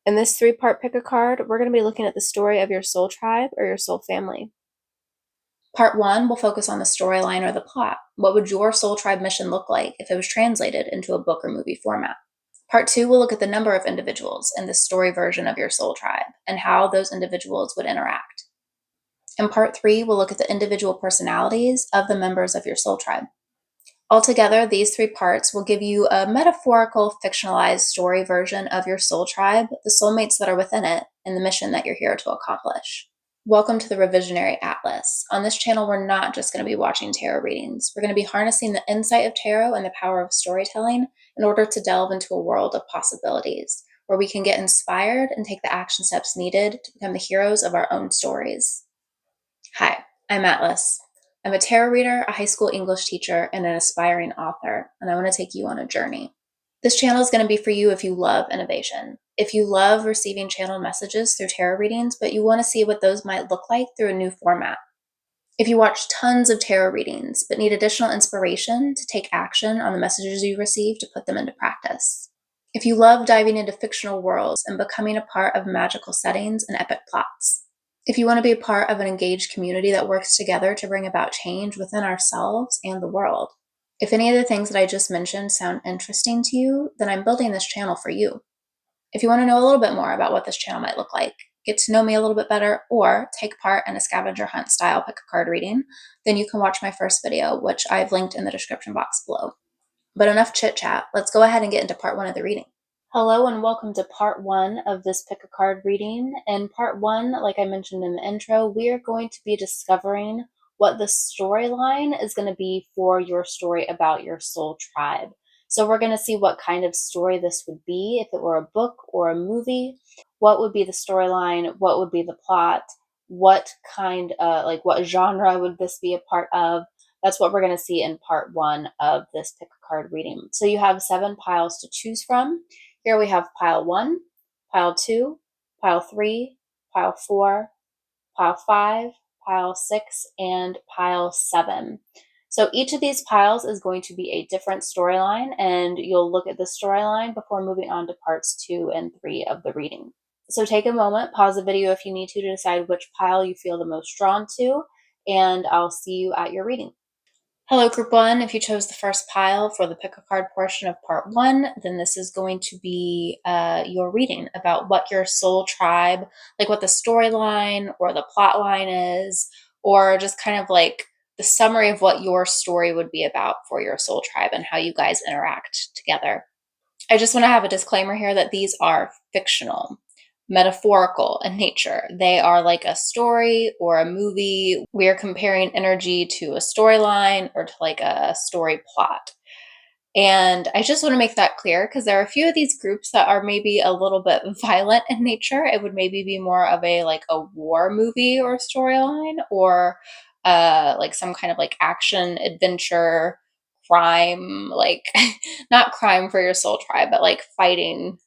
In this 3-part pick a card, we're going to be looking at the story of your soul tribe or your soul family. Part 1 will focus on the storyline or the plot. What would your soul tribe mission look like if it was translated into a book or movie format? Part 2 will look at the number of individuals in the story version of your soul tribe and how those individuals would interact. In Part 3, we'll look at the individual personalities of the members of your soul tribe. Altogether, these 3 parts will give you a metaphorical, fictionalized story version of your soul tribe, the soulmates that are within it, and the mission that you're here to accomplish. Welcome to the Revisionary Atlas. On this channel, we're not just going to be watching tarot readings. We're going to be harnessing the insight of tarot and the power of storytelling in order to delve into a world of possibilities, where we can get inspired and take the action steps needed to become the heroes of our own stories. Hi, I'm Atlas. I'm a tarot reader, a high school English teacher, and an aspiring author, and I want to take you on a journey. This channel is going to be for you if you love innovation. If you love receiving channeled messages through tarot readings, but you want to see what those might look like through a new format. If you watch tons of tarot readings, but need additional inspiration to take action on the messages you receive to put them into practice. If you love diving into fictional worlds and becoming a part of magical settings and epic plots. If you want to be a part of an engaged community that works together to bring about change within ourselves and the world. If any of the things that I just mentioned sound interesting to you, then I'm building this channel for you. If you want to know a little bit more about what this channel might look like, get to know me a little bit better, or take part in a scavenger hunt style pick a card reading, then you can watch my first video, which I've linked in the description box below. But enough chit chat, let's go ahead and get into part 1 of the reading. Hello and welcome to part 1 of this pick a card reading. In part 1, like I mentioned in the intro, we are going to be discovering what the storyline is going to be for your story about your soul tribe. So we're going to see what kind of story this would be, if it were a book or a movie. What would be the storyline? What would be the plot? What kind of, what genre would this be a part of? That's what we're going to see in part 1 of this pick a card reading. So you have 7 piles to choose from. Here we have pile 1, pile 2, pile 3, pile 4, pile 5, pile 6, and pile 7. So each of these piles is going to be a different storyline, and you'll look at the storyline before moving on to parts 2 and 3 of the reading. So take a moment, pause the video if you need to decide which pile you feel the most drawn to, and I'll see you at your reading. Hello, Group 1. If you chose the first pile for the pick a card portion of part 1, then this is going to be your reading about what your soul tribe, like what the storyline or the plot line is, or just kind of like the summary of what your story would be about for your soul tribe and how you guys interact together. I just want to have a disclaimer here that these are fictional, metaphorical in nature. They are like a story or a movie. We are comparing energy to a storyline or to like a story plot. And I just want to make that clear because there are a few of these groups that are maybe a little bit violent in nature. It would maybe be more of a war movie or storyline, or like some kind of like action adventure crime, like not crime for your soul tribe, but like fighting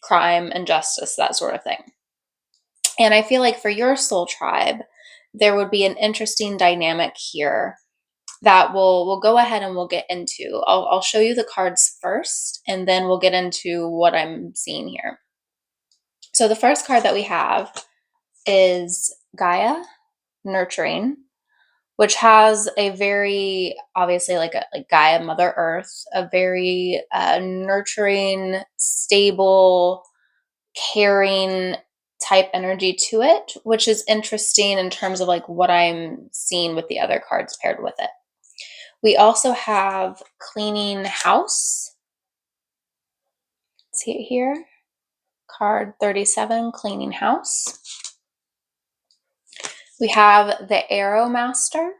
crime and justice, that sort of thing. And I feel like for your soul tribe, there would be an interesting dynamic here that we'll go ahead and we'll get into. I'll show you the cards first, and then we'll get into what I'm seeing here. So the first card that we have is Gaia, Nurturing, which has a very, obviously like Gaia, Mother Earth, a very nurturing, stable, caring type energy to it, which is interesting in terms of like what I'm seeing with the other cards paired with it. We also have Cleaning House. See it here? Card 37, Cleaning House. We have the Arrow Master,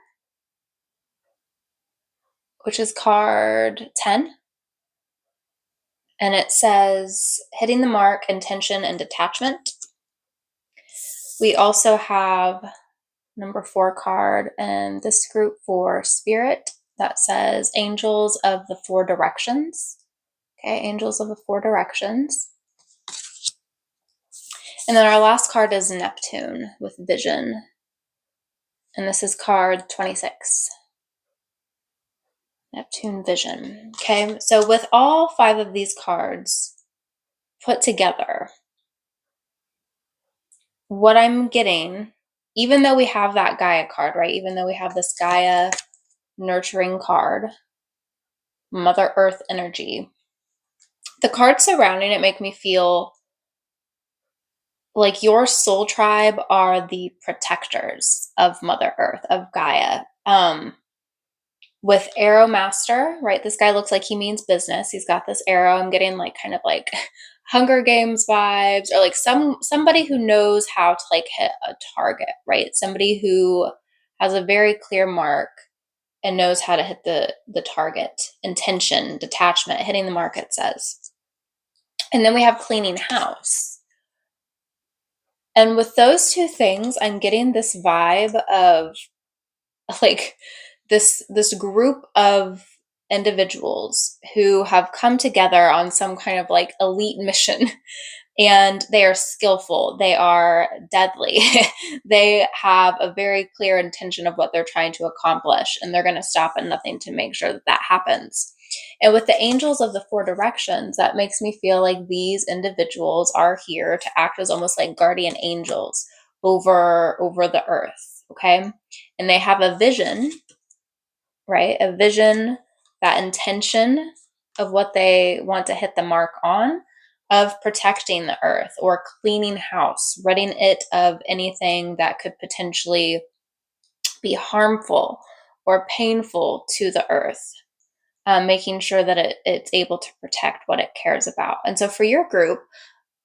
which is card 10. And it says, hitting the mark, intention, and detachment. We also have number 4 card in this group for Spirit that says Angels of the 4 Directions. Okay, Angels of the 4 Directions. And then our last card is Neptune with Vision. And this is card 26. Neptune Vision. Okay, so with all 5 of these cards put together, what I'm getting, even though we have that Gaia card, right? Even though we have this Gaia nurturing card, Mother Earth energy, the cards surrounding it make me feel like your soul tribe are the protectors of Mother Earth, of Gaia. With Arrow Master, right? This guy looks like he means business. He's got this arrow. I'm getting like kind of like Hunger Games vibes, or like somebody who knows how to like hit a target, right? Somebody who has a very clear mark and knows how to hit the target. Intention, detachment, hitting the mark, it says. And then we have cleaning house. And with those two things, I'm getting this vibe of like this group of individuals who have come together on some kind of like elite mission, and they are skillful, they are deadly. They have a very clear intention of what they're trying to accomplish, and they're going to stop at nothing to make sure that that happens. And with the angels of the four directions, that makes me feel like these individuals are here to act as almost like guardian angels over the earth, okay? And they have a vision, right? A vision, that intention of what they want to hit the mark on, of protecting the earth or cleaning house, ridding it of anything that could potentially be harmful or painful to the earth, making sure that it's able to protect what it cares about. And so for your group,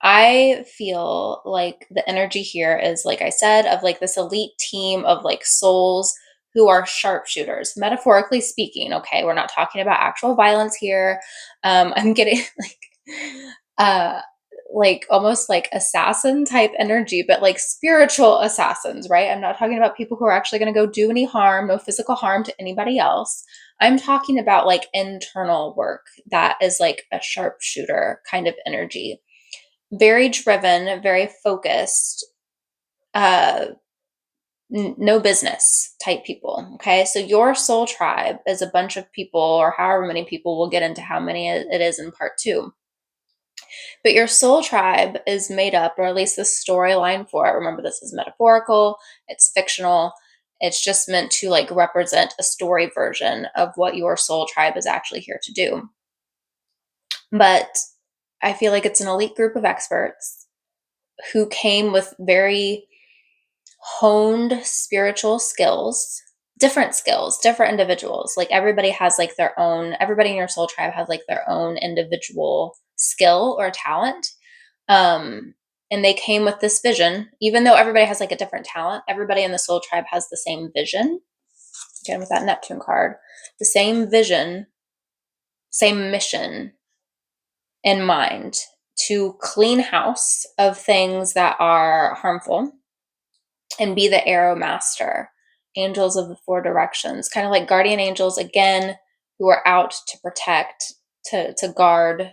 I feel like the energy here is, like I said, of like this elite team of like souls who are sharpshooters, metaphorically speaking. Okay, we're not talking about actual violence here. I'm getting uh like almost like assassin type energy, but like spiritual assassins, right? I'm not talking about people who are actually going to go do any harm, no physical harm to anybody else. I'm talking about like internal work that is like a sharpshooter kind of energy, very driven, very focused, uh, no business type people. Okay. So your soul tribe is a bunch of people, or however many people, we'll get into how many it is in part two. But your soul tribe is made up, or at least the storyline for it. Remember, this is metaphorical, it's fictional. It's just meant to like represent a story version of what your soul tribe is actually here to do. But I feel like it's an elite group of experts who came with very honed spiritual skills, different individuals. Like everybody has like their own, everybody in your soul tribe has like their own individual skill or talent. Um, and they came with this vision, even though everybody has like a different talent, everybody in the soul tribe has the same vision. Again, with that Neptune card, the same vision, same mission in mind, to clean house of things that are harmful and be the arrow master, angels of the four directions, kind of like guardian angels again, who are out to protect, to guard,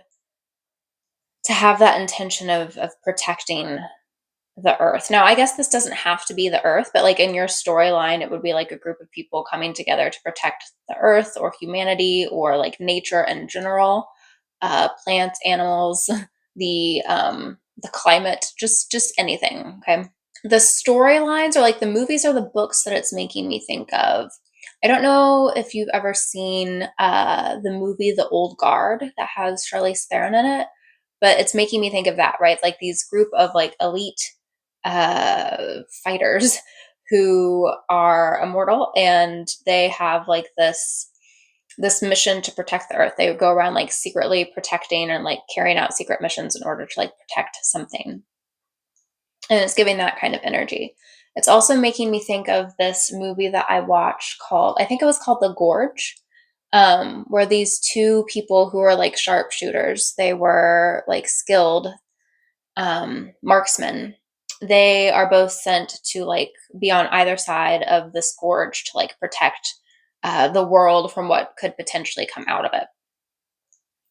to have that intention of protecting the earth. Now, I guess this doesn't have to be the earth, but like in your storyline, it would be like a group of people coming together to protect the earth or humanity or like nature in general, plants, animals, the climate, just anything. Okay. The storylines, or like the movies or the books that it's making me think of. I don't know if you've ever seen the movie The Old Guard that has Charlize Theron in it, but it's making me think of that, right? Like these group of like elite fighters who are immortal, and they have like this mission to protect the earth. They would go around like secretly protecting and like carrying out secret missions in order to like protect something. And it's giving that kind of energy. It's also making me think of this movie that I watched called, I think it was called The Gorge, where these two people who are like sharpshooters, they were like skilled marksmen. They are both sent to like be on either side of this gorge to like protect the world from what could potentially come out of it.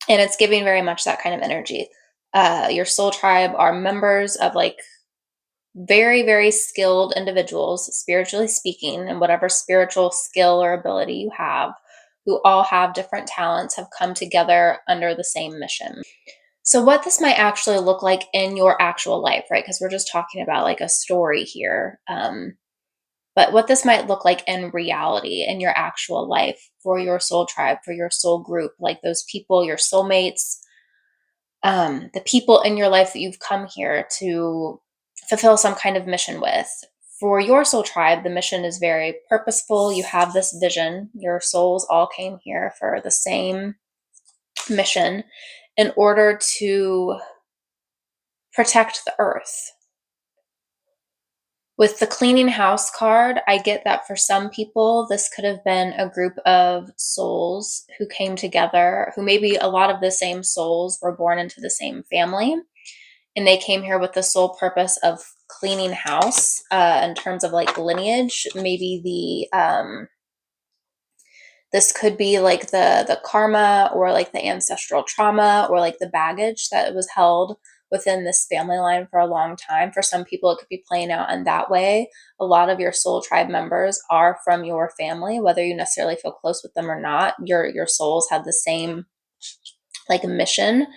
And it's giving very much that kind of energy. Your soul tribe are members of like very, very skilled individuals, spiritually speaking, and whatever spiritual skill or ability you have, who all have different talents, have come together under the same mission. So what this might actually look like in your actual life, right? Because we're just talking about like a story here. But what this might look like in reality, in your actual life, for your soul tribe, for your soul group, like those people, your soulmates, the people in your life that you've come here to fulfill some kind of mission with. For your soul tribe, the mission is very purposeful. You have this vision. Your souls all came here for the same mission in order to protect the earth. With the cleaning house card, I get that for some people, this could have been a group of souls who came together, who maybe a lot of the same souls were born into the same family. And they came here with the sole purpose of cleaning house in terms of like lineage. Maybe this could be like the karma or like the ancestral trauma or like the baggage that was held within this family line for a long time. For some people, it could be playing out in that way. A lot of your soul tribe members are from your family, whether you necessarily feel close with them or not. Your souls have the same like mission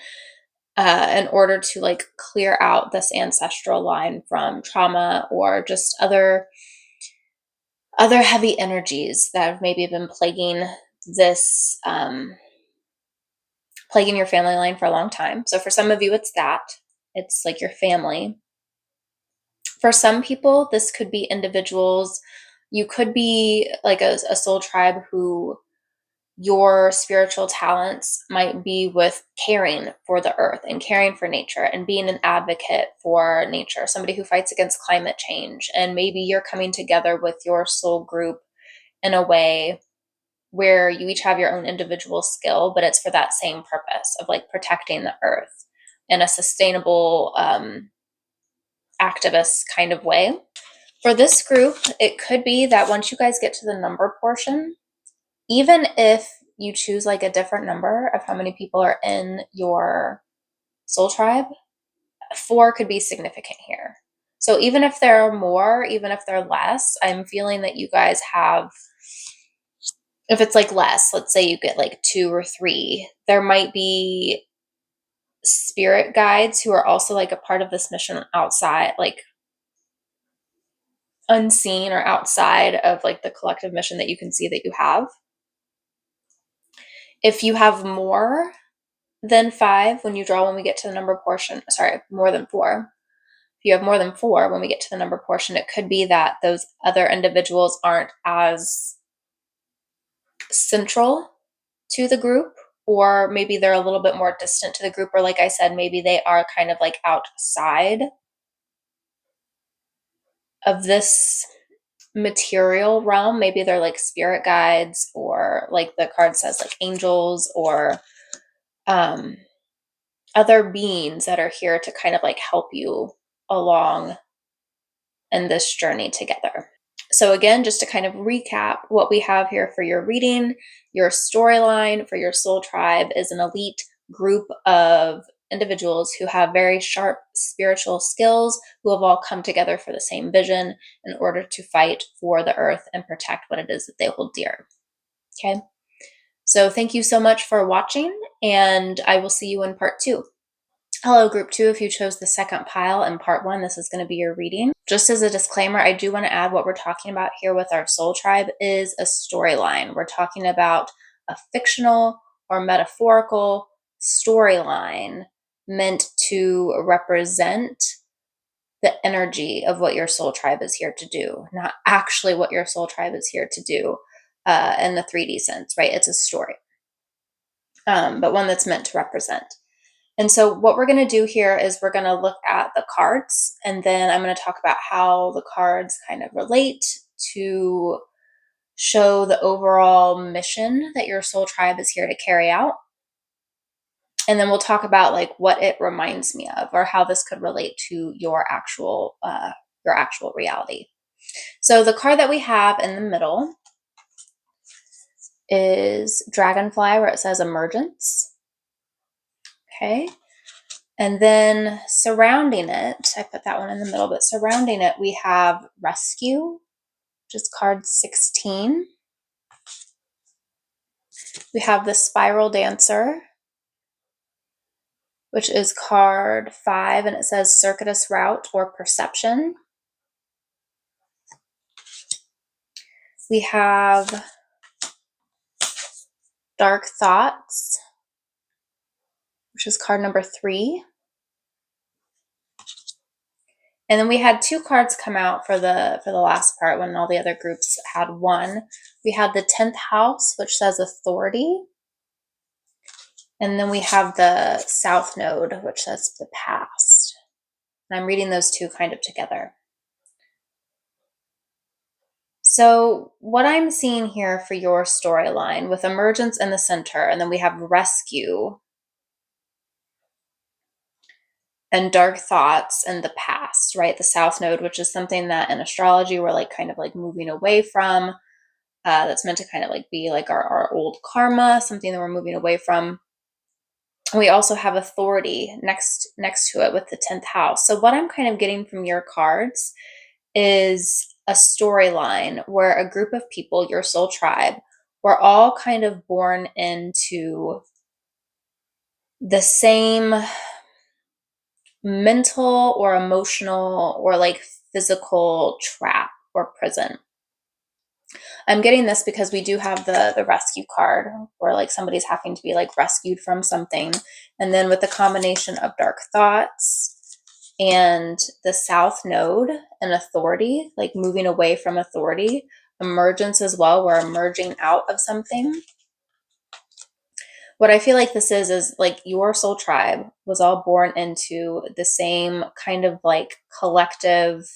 in order to like clear out this ancestral line from trauma or just other heavy energies that have maybe been plaguing this plaguing your family line for a long time. So for some of you, it's like your family. For some people, this could be individuals. You could be like a soul tribe who your spiritual talents might be with caring for the earth and caring for nature and being an advocate for nature, somebody who fights against climate change. And maybe you're coming together with your soul group in a way where you each have your own individual skill, but it's for that same purpose of like protecting the earth in a sustainable, activist kind of way. For this group, it could be that once you guys get to the number portion, even if you choose like a different number of how many people are in your soul tribe, 4 could be significant here. So even if there are more, even if they're less, I'm feeling that you guys have, if it's like less, let's say you get like 2 or 3, there might be spirit guides who are also like a part of this mission outside, like unseen or outside of like the collective mission that you can see that you have. If you have more than 5 when you draw, when we get to the number portion, sorry, more than 4. If you have more than 4 when we get to the number portion, it could be that those other individuals aren't as central to the group, or maybe they're a little bit more distant to the group, or like I said, maybe they are kind of like outside of this material realm. Maybe they're like spirit guides, or like the card says, like angels, or other beings that are here to kind of like help you along in this journey together. So again, just to kind of recap what we have here for your reading, your storyline for your soul tribe is an elite group of individuals who have very sharp spiritual skills, who have all come together for the same vision in order to fight for the earth and protect what it is that they hold dear. Okay. So thank you so much for watching, and I will see you in part 2. Hello, group 2. If you chose the second pile in part 1, this is going to be your reading. Just as a disclaimer, I do want to add what we're talking about here with our soul tribe is a storyline. We're talking about a fictional or metaphorical storyline meant to represent the energy of what your soul tribe is here to do, not actually what your soul tribe is here to do in the 3D sense, right? It's a story, but one that's meant to represent. And so what we're going to do here is we're going to look at the cards, and then I'm going to talk about how the cards kind of relate to show the overall mission that your soul tribe is here to carry out. And then we'll talk about like what it reminds me of, or how this could relate to your actual reality. So the card that we have in the middle is Dragonfly, where it says emergence. Okay. And then surrounding it, I put that one in the middle, but surrounding it, we have Rescue, which is card 16. We have the Spiral Dancer, which is card 5, and it says circuitous route or perception. We have dark thoughts, which is card number 3. And then we had 2 cards come out for the last part when all the other groups had 1. We had the 10th house, which says authority. And then we have the south node, which says the past. And I'm reading those 2 kind of together. So what I'm seeing here for your storyline with emergence in the center, and then we have rescue and dark thoughts in the past, right? The south node, which is something that in astrology we're like kind of like moving away from. That's meant to kind of like be like our old karma, something that we're moving away from. We also have authority next to it with the 10th house. So what I'm kind of getting from your cards is a storyline where a group of people, your soul tribe, were all kind of born into the same mental or emotional or like physical trap or prison. I'm getting this because we do have the rescue card where like somebody's having to be like rescued from something. And then with the combination of dark thoughts and the south node and authority, like moving away from authority, emergence as well, we're emerging out of something. What I feel like this is like your soul tribe was all born into the same kind of like collective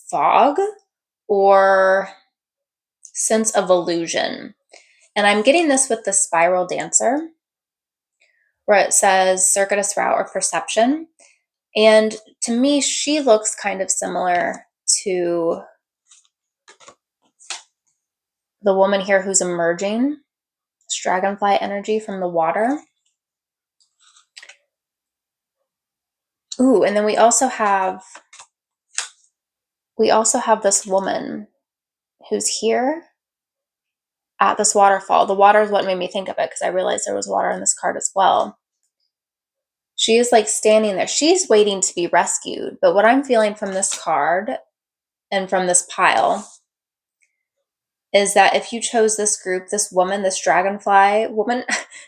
fog or sense of illusion. And I'm getting this with the spiral dancer, where it says circuitous route or perception. And to me, she looks kind of similar to the woman here who's emerging, this dragonfly energy from the water. Ooh, and then we also have this woman who's here at this waterfall. The water is what made me think of it because I realized there was water in this card as well. She is like standing there. She's waiting to be rescued. But what I'm feeling from this card and from this pile is that if you chose this group, this woman, this dragonfly woman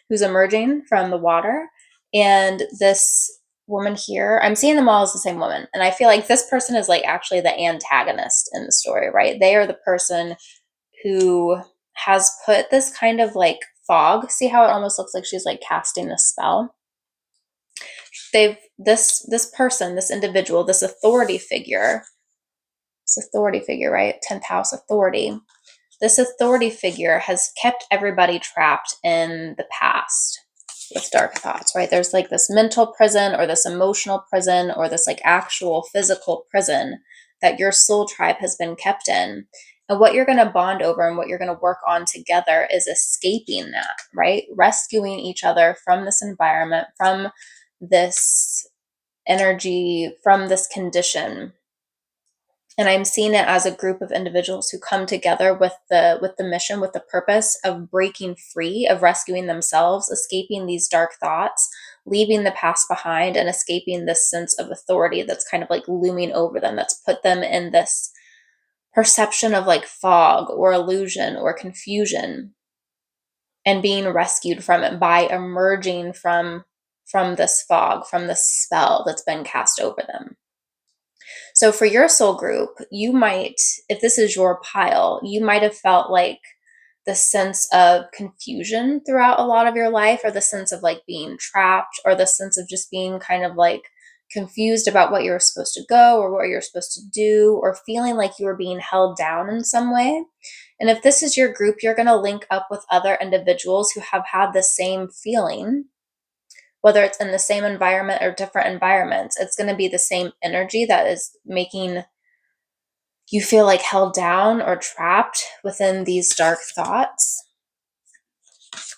who's emerging from the water, and this woman here, I'm seeing them all as the same woman. And I feel like this person is like actually the antagonist in the story, right? They are the person who has put this kind of like fog. See how it almost looks like she's like casting a spell? This person, this individual, this authority figure, right? 10th house authority. This authority figure has kept everybody trapped in the past with dark thoughts, right? There's like this mental prison or this emotional prison or this like actual physical prison that your soul tribe has been kept in. And what you're going to bond over and what you're going to work on together is escaping that, right? Rescuing each other from this environment, from this energy, from this condition. And I'm seeing it as a group of individuals who come together with the mission, with the purpose of breaking free, of rescuing themselves, escaping these dark thoughts, leaving the past behind, and escaping this sense of authority that's kind of like looming over them, that's put them in this perception of like fog or illusion or confusion, and being rescued from it by emerging from this fog, from this spell that's been cast over them. So for your soul group, you might, if this is your pile, you might have felt like the sense of confusion throughout a lot of your life, or the sense of like being trapped, or the sense of just being kind of like confused about what you're supposed to go or what you're supposed to do, or feeling like you were being held down in some way. And if this is your group, you're going to link up with other individuals who have had the same feeling. Whether it's in the same environment or different environments, it's going to be the same energy that is making you feel like held down or trapped within these dark thoughts.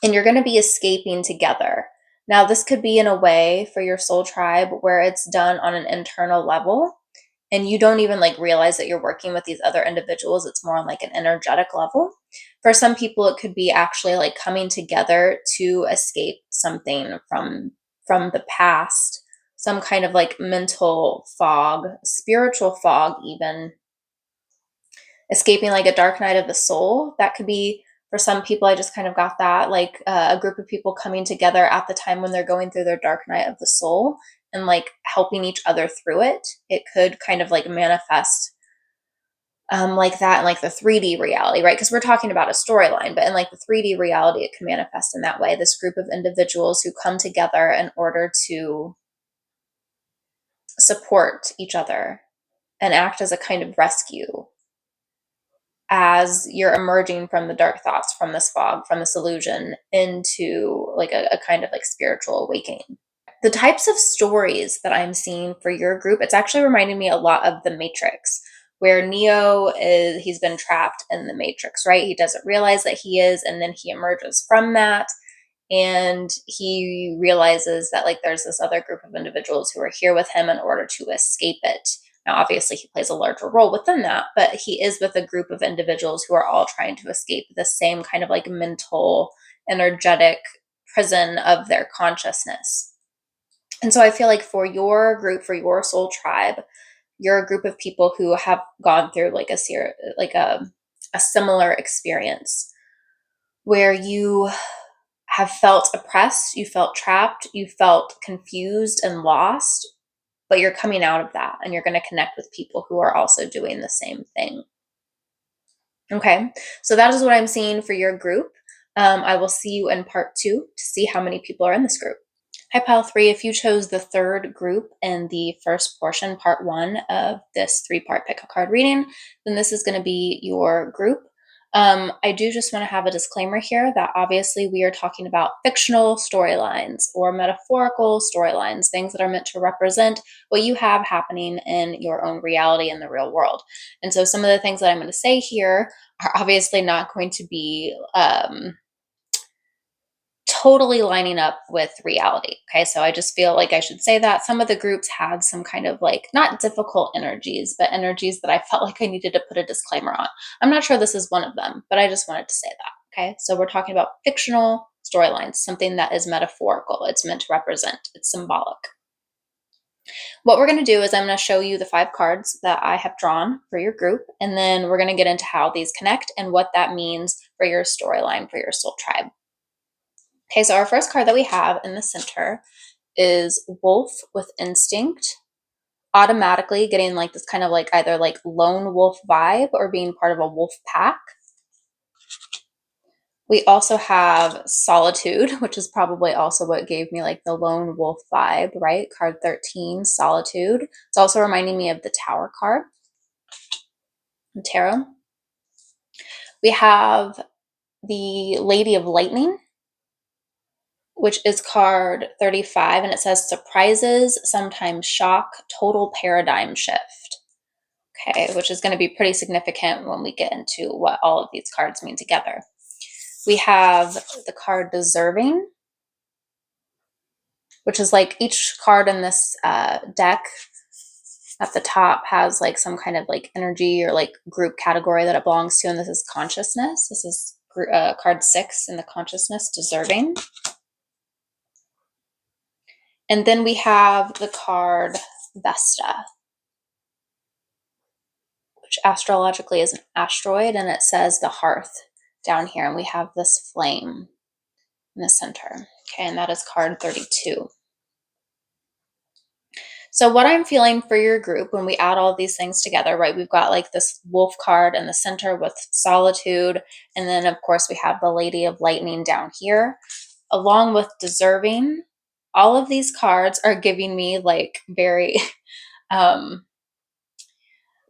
And you're going to be escaping together. Now, this could be in a way for your soul tribe where it's done on an internal level and you don't even like realize that you're working with these other individuals. It's more on like an energetic level. For some people, it could be actually like coming together to escape something from from the past, some kind of like mental fog, spiritual fog, even escaping like a dark night of the soul. That could be for some people. I just kind of got that, like a group of people coming together at the time when they're going through their dark night of the soul and like helping each other through it. It could kind of like manifest like that in like the 3D reality, right? Because we're talking about a storyline, but in like the 3D reality, it can manifest in that way. This group of individuals who come together in order to support each other and act as a kind of rescue as you're emerging from the dark thoughts, from this fog, from this illusion into like a kind of like spiritual awakening. The types of stories that I'm seeing for your group, it's actually reminding me a lot of the Matrix, where Neo he's been trapped in the Matrix, right? He doesn't realize that he is, and then he emerges from that, and he realizes that like there's this other group of individuals who are here with him in order to escape it. Now, obviously, he plays a larger role within that, but he is with a group of individuals who are all trying to escape the same kind of like mental, energetic prison of their consciousness. And so I feel like for your group, for your soul tribe, you're a group of people who have gone through like a similar experience where you have felt oppressed, you felt trapped, you felt confused and lost, but you're coming out of that and you're going to connect with people who are also doing the same thing. Okay, so that is what I'm seeing for your group. I will see you in part 2 to see how many people are in this group. Hi, Pile 3. If you chose the third group in the first portion, part 1 of this 3-part pick a card reading, then this is going to be your group. I do just want to have a disclaimer here that obviously we are talking about fictional storylines or metaphorical storylines, things that are meant to represent what you have happening in your own reality in the real world. And so some of the things that I'm going to say here are obviously not going to be totally lining up with reality. Okay, so I just feel like I should say that some of the groups had some kind of like not difficult energies, but energies that I felt like I needed to put a disclaimer on. I'm not sure this is one of them, but I just wanted to say that. Okay, so we're talking about fictional storylines, something that is metaphorical, it's meant to represent, it's symbolic. What we're going to do is I'm going to show you the 5 cards that I have drawn for your group, and then we're going to get into how these connect and what that means for your storyline, for your soul tribe. Okay, so our first card that we have in the center is Wolf with Instinct, automatically getting like this kind of like either like lone wolf vibe or being part of a wolf pack. We also have Solitude, which is probably also what gave me like the lone wolf vibe, right? Card 13, Solitude. It's also reminding me of the Tower card in tarot. We have the Lady of Lightning, which is card 35, and it says surprises, sometimes shock, total paradigm shift. Okay, which is going to be pretty significant when we get into what all of these cards mean together. We have the card deserving, which is like each card in this deck at the top has like some kind of like energy or like group category that it belongs to, and this is consciousness. This is card 6 in the consciousness, deserving. And then we have the card Vesta, which astrologically is an asteroid, and it says the hearth down here, and we have this flame in the center. Okay, and that is card 32. So what I'm feeling for your group when we add all of these things together, right, we've got like this wolf card in the center with solitude, and then of course we have the Lady of Lightning down here, along with deserving. All of these cards are giving me like very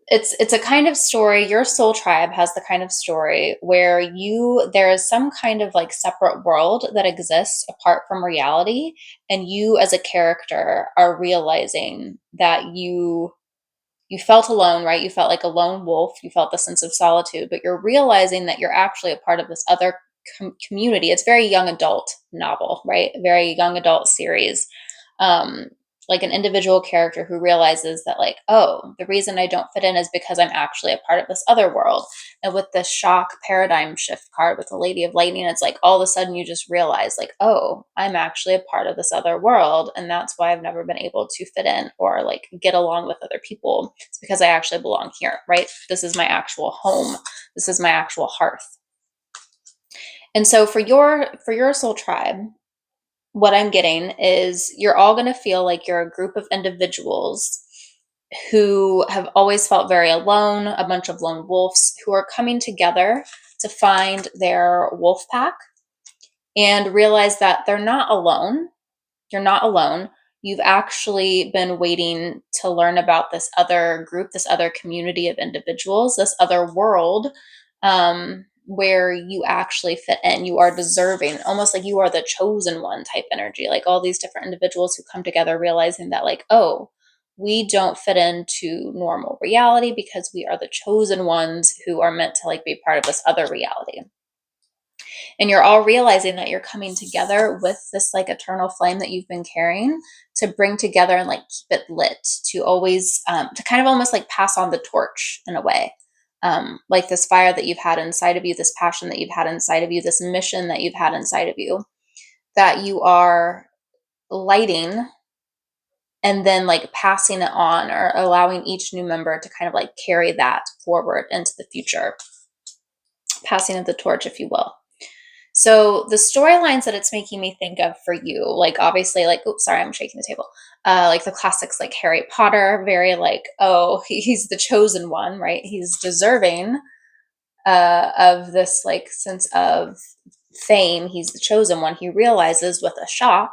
it's a kind of story. Your soul tribe has the kind of story where there is some kind of like separate world that exists apart from reality, and you as a character are realizing that you felt alone, right? You felt like a lone wolf, you felt the sense of solitude, but you're realizing that you're actually a part of this other community. It's very young adult novel, right? A very young adult series. like an individual character who realizes that, like, oh, the reason I don't fit in is because I'm actually a part of this other world. And with the shock paradigm shift card with the Lady of Lightning, it's like all of a sudden you just realize, like, oh, I'm actually a part of this other world. And that's why I've never been able to fit in or like get along with other people. It's because I actually belong here, right? This is my actual home. This is my actual hearth. And so for your soul tribe, what I'm getting is you're all going to feel like you're a group of individuals who have always felt very alone, a bunch of lone wolves who are coming together to find their wolf pack and realize that they're not alone. You're not alone. You've actually been waiting to learn about this other group, this other community of individuals, this other world, where you actually fit in. You are deserving, almost like you are the chosen one type energy, like all these different individuals who come together realizing that, like, oh, we don't fit into normal reality because we are the chosen ones who are meant to like be part of this other reality. And you're all realizing that you're coming together with this like eternal flame that you've been carrying to bring together and like keep it lit, to always to kind of almost like pass on the torch in a way, like this fire that you've had inside of you, this passion that you've had inside of you, this mission that you've had inside of you, that you are lighting and then like passing it on, or allowing each new member to kind of like carry that forward into the future, passing of the torch, if you will. So the storylines that it's making me think of for you, like obviously, like, oops, sorry, I'm shaking the table. Like the classics, like Harry Potter, very like, oh, he's the chosen one, right? He's deserving of this like sense of fame. He's the chosen one. He realizes with a shock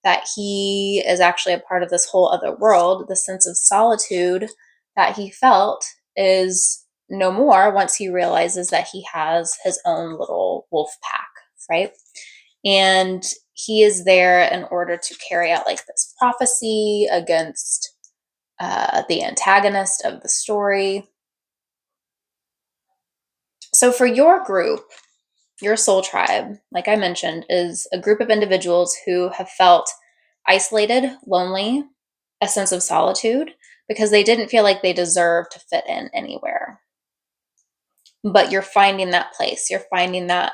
that he is actually a part of this whole other world. The sense of solitude that he felt is no more once he realizes that he has his own little wolf pack, right? And he is there in order to carry out like this prophecy against the antagonist of the story. So for your group, your soul tribe, like I mentioned, is a group of individuals who have felt isolated, lonely, a sense of solitude, because they didn't feel like they deserved to fit in anywhere. But you're finding that place. You're finding that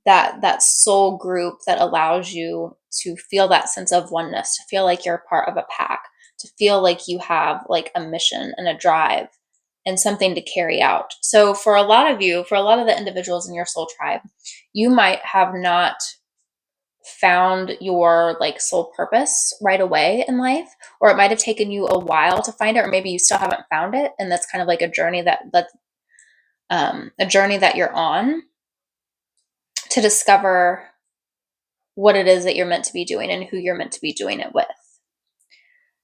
that soul group that allows you to feel that sense of oneness, to feel like you're part of a pack, to feel like you have like a mission and a drive and something to carry out. So for a lot of you, for a lot of the individuals in your soul tribe, you might have not found your like soul purpose right away in life, or it might have taken you a while to find it, or maybe you still haven't found it, and that's kind of like a journey that's a journey that you're on to discover what it is that you're meant to be doing and who you're meant to be doing it with.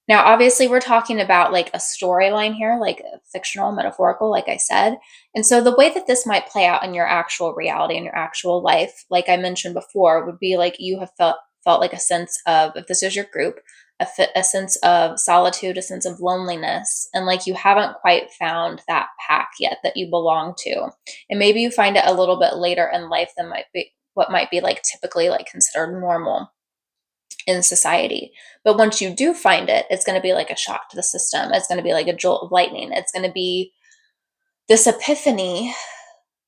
Now, obviously, we're talking about like a storyline here, like fictional, metaphorical, like I said. And so the way that this might play out in your actual reality, in your actual life, like I mentioned before, would be like you have felt like a sense of, if this is your group, a sense of solitude, a sense of loneliness, and like you haven't quite found that pack yet that you belong to. And maybe you find it a little bit later in life than might be what might be like typically like considered normal in society. But once you do find it, it's going to be like a shock to the system. It's going to be like a jolt of lightning. It's going to be this epiphany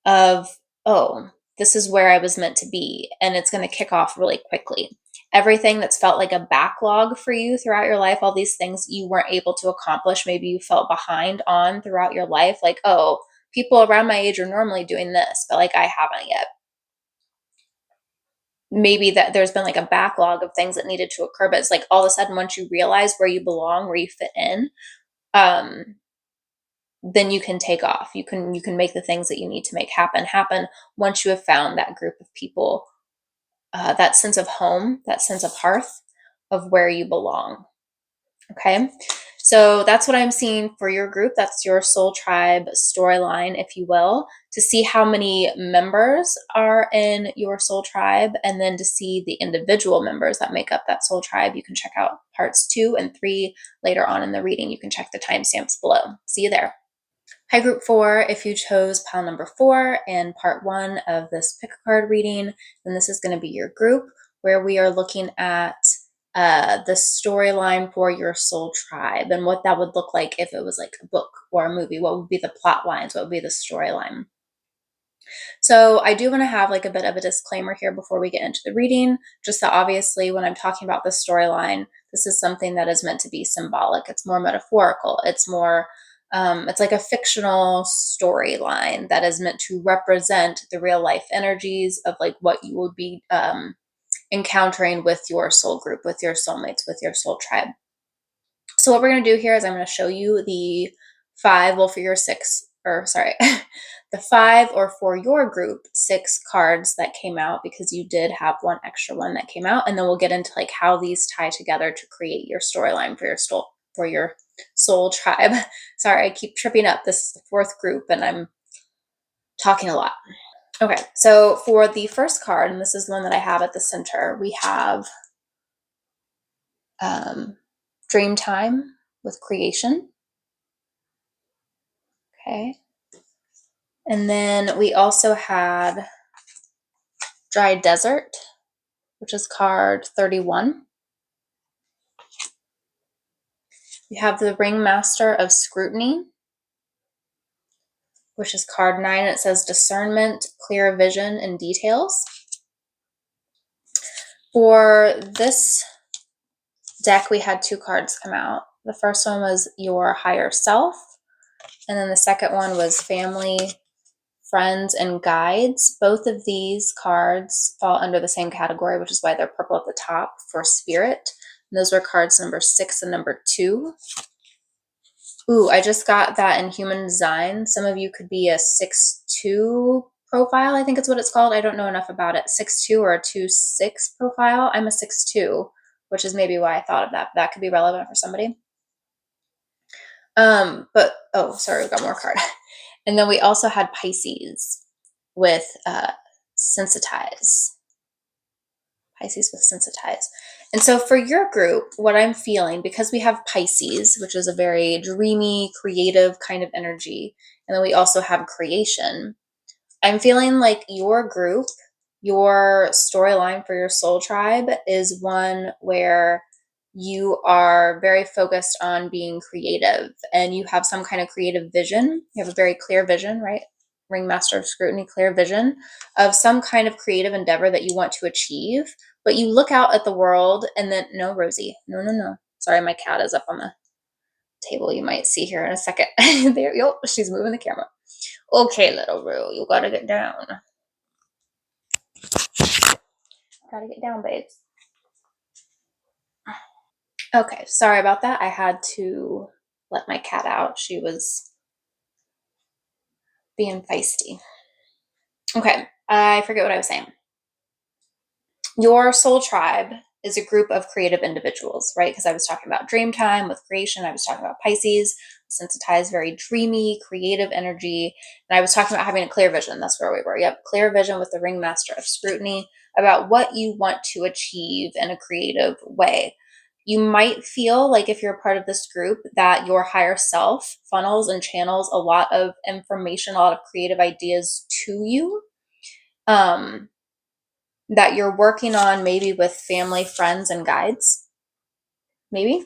of, oh, this is where I was meant to be. And it's going to kick off really quickly. Everything that's felt like a backlog for you throughout your life, all these things you weren't able to accomplish, maybe you felt behind on throughout your life, like, oh, people around my age are normally doing this, but like I haven't yet. Maybe that there's been like a backlog of things that needed to occur, but it's like all of a sudden once you realize where you belong, where you fit in, then you can take off. You can make the things that you need to make happen once you have found that group of people, that sense of home, that sense of hearth, of where you belong. Okay. So that's what I'm seeing for your group. That's your soul tribe storyline, if you will, to see how many members are in your soul tribe, and then to see the individual members that make up that soul tribe. You can check out parts 2 and 3 later on in the reading. You can check the timestamps below. See you there. Hi, group 4. If you chose pile number 4 in part 1 of this pick a card reading, then this is going to be your group, where we are looking at the storyline for your soul tribe and what that would look like if it was like a book or a movie. What would be the plot lines? What would be the storyline? So I do want to have like a bit of a disclaimer here before we get into the reading, just that obviously when I'm talking about the storyline, this is something that is meant to be symbolic. It's more metaphorical. It's more, it's like a fictional storyline that is meant to represent the real life energies of like what you will be encountering with your soul group, with your soulmates, with your soul tribe. So what we're going to do here is I'm going to show you the five, well, for your six, or sorry, the five, or for your group, six cards that came out, because you did have one extra one that came out. And then we'll get into like how these tie together to create your storyline for your soul tribe. Sorry, I keep tripping up. This is the fourth group and I'm talking a lot. Okay, so for the first card, and this is the one that I have at the center, we have Dream Time with Creation. Okay. And then we also had Dry Desert, which is card 31. We have the Ringmaster of Scrutiny, which is card 9. And it says Discernment, Clear Vision, and Details. For this deck, we had two cards come out. The first one was Your Higher Self, and then the second one was Family, Friends, and Guides. Both of these cards fall under the same category, which is why they're purple at the top, for Spirit. And those were cards number 6 and number 2. Ooh, I just got that in Human Design. Some of you could be a 6-2 profile, I think it's what it's called. I don't know enough about it. 6-2 or a 2-6 profile. I'm a 6-2, which is maybe why I thought of that. That could be relevant for somebody. But, oh, sorry, we've got more card. And then we also had Pisces with Sensitize. Pisces with Sensitize. And so for your group, what I'm feeling, because we have Pisces, which is a very dreamy, creative kind of energy, and then we also have creation, I'm feeling like your group, your storyline for your soul tribe is one where you are very focused on being creative and you have some kind of creative vision. You have a very clear vision, right? Ringmaster of Scrutiny, clear vision of some kind of creative endeavor that you want to achieve. But you look out at the world and then, no, Rosie, no. Sorry, my cat is up on the table. You might see her in a second. There, yo, she's moving the camera. Okay, little Rue, you gotta get down. Gotta get down, babes. Okay, sorry about that. I had to let my cat out. She was being feisty. Okay, I forget what I was saying. Your soul tribe is a group of creative individuals, right? Because I was talking about dream time with creation. I was talking about Pisces, sensitized, very dreamy, creative energy. And I was talking about having a clear vision. That's where we were. Yep, clear vision with the Ringmaster of Scrutiny about what you want to achieve in a creative way. You might feel like if you're a part of this group that your higher self funnels and channels a lot of information, a lot of creative ideas to you. That you're working on maybe with family, friends, and guides, maybe.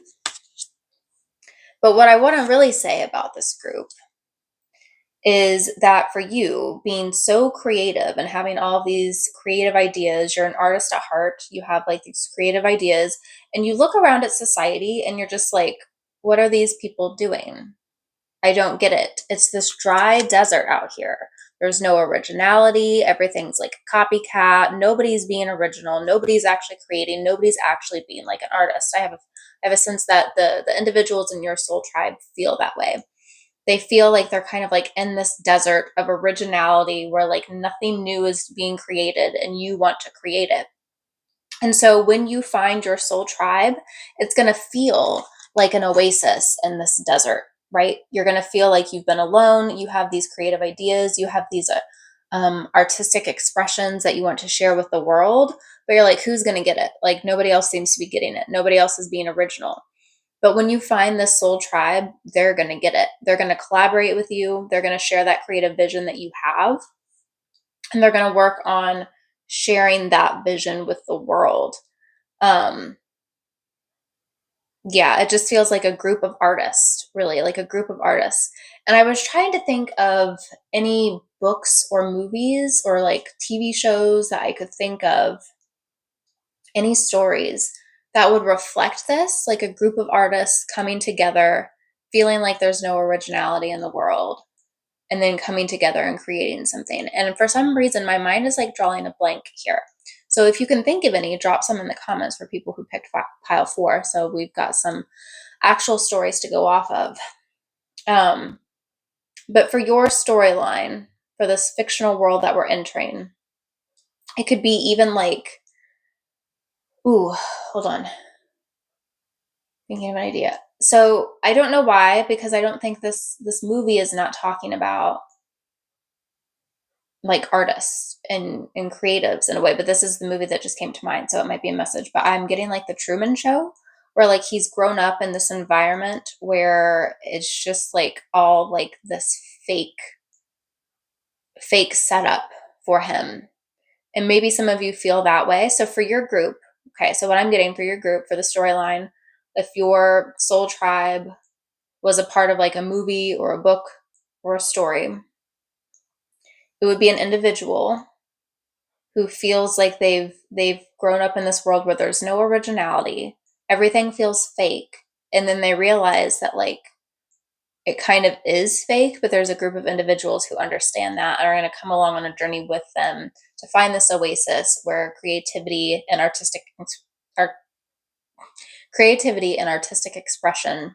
But what I want to really say about this group is that for you, being so creative and having all these creative ideas, you're an artist at heart, you have like these creative ideas, and you look around at society and you're just like, what are these people doing? I don't get it. It's this dry desert out here. There's no originality. Everything's like a copycat. Nobody's being original. Nobody's actually creating. Nobody's actually being like an artist. I have a sense that the individuals in your soul tribe feel that way. They feel like they're kind of like in this desert of originality where like nothing new is being created and you want to create it. And so when you find your soul tribe, it's going to feel like an oasis in this desert, right? You're going to feel like you've been alone. You have these creative ideas. You have these artistic expressions that you want to share with the world, but you're like, who's going to get it? Like nobody else seems to be getting it. Nobody else is being original. But when you find this soul tribe, they're going to get it. They're going to collaborate with you. They're going to share that creative vision that you have. And they're going to work on sharing that vision with the world. Yeah, it just feels like a group of artists, really, like a group of artists. And I was trying to think of any books or movies or like TV shows that I could think of, any stories that would reflect this, like a group of artists coming together, feeling like there's no originality in the world, and then coming together and creating something. And for some reason, my mind is like drawing a blank here. So if you can think of any, drop some in the comments for people who picked pile 4. So we've got some actual stories to go off of. But for your storyline, for this fictional world that we're entering, it could be even like, ooh, hold on. Thinking of an idea. So I don't know why, because I don't think this movie is not talking about like artists and creatives in a way, but this is the movie that just came to mind, so it might be a message. But I'm getting like the Truman Show, where like he's grown up in this environment where it's just like all like this fake setup for him. And maybe some of you feel that way. So for your group, okay, so what I'm getting for your group for the storyline, if your soul tribe was a part of like a movie or a book or a story, it would be an individual who feels like they've grown up in this world where there's no originality. Everything feels fake. And then they realize that like it kind of is fake, but there's a group of individuals who understand that and are going to come along on a journey with them to find this oasis where creativity and artistic expression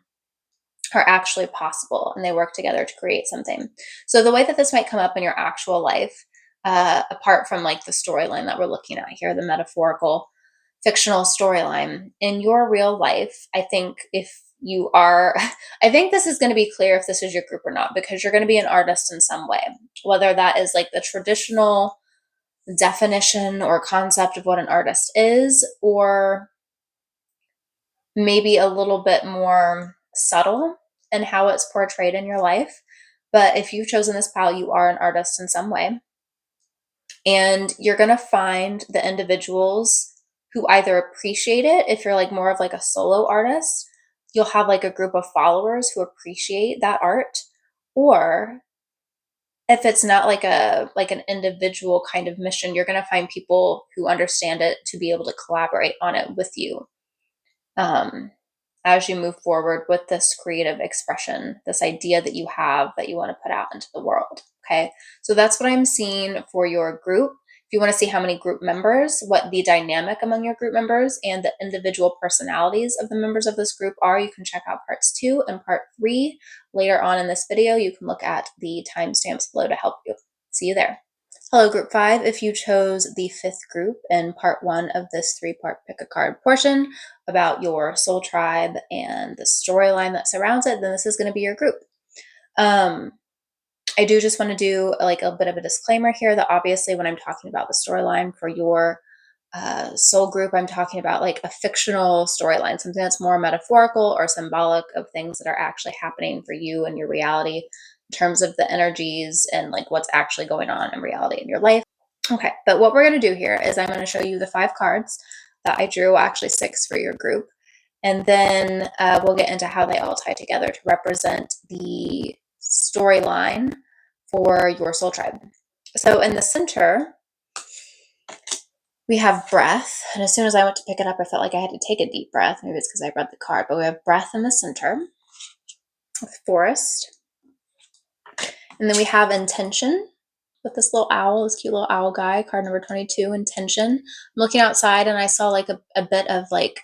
are actually possible, and they work together to create something. So the way that this might come up in your actual life, apart from like the storyline that we're looking at here, the metaphorical fictional storyline, in your real life, I think if you are, I think this is going to be clear if this is your group or not, because you're going to be an artist in some way, whether that is like the traditional definition or concept of what an artist is, or maybe a little bit more subtle in how it's portrayed in your life. But if you've chosen this pile, you are an artist in some way. And you're going to find the individuals who either appreciate it, if you're like more of like a solo artist, you'll have like a group of followers who appreciate that art. Or if it's not like an individual kind of mission, you're going to find people who understand it to be able to collaborate on it with you. As you move forward with this creative expression, this idea that you have that you want to put out into the world. Okay. So that's what I'm seeing for your group. If you want to see how many group members, what the dynamic among your group members and the individual personalities of the members of this group are, you can check out parts 2 and part 3 later on in this video. You can look at the timestamps below to help you. See you there. Hello, Group 5. If you chose the 5th group in part 1 of this 3-part pick a card portion about your soul tribe and the storyline that surrounds it, then this is going to be your group. I do just want to do like a bit of a disclaimer here that obviously when I'm talking about the storyline for your soul group, I'm talking about like a fictional storyline, something that's more metaphorical or symbolic of things that are actually happening for you and your reality in terms of the energies and like what's actually going on in reality in your life. Okay, but what we're going to do here is I'm going to show you the 5 cards that I drew, actually 6 for your group, and then we'll get into how they all tie together to represent the storyline for your soul tribe. So in the center, we have breath, and as soon as I went to pick it up, I felt like I had to take a deep breath. Maybe it's because I read the card, but we have breath in the center, forest, and then we have intention with this little owl, this cute little owl guy, card number 22, intention. I'm looking outside and I saw like a bit of like,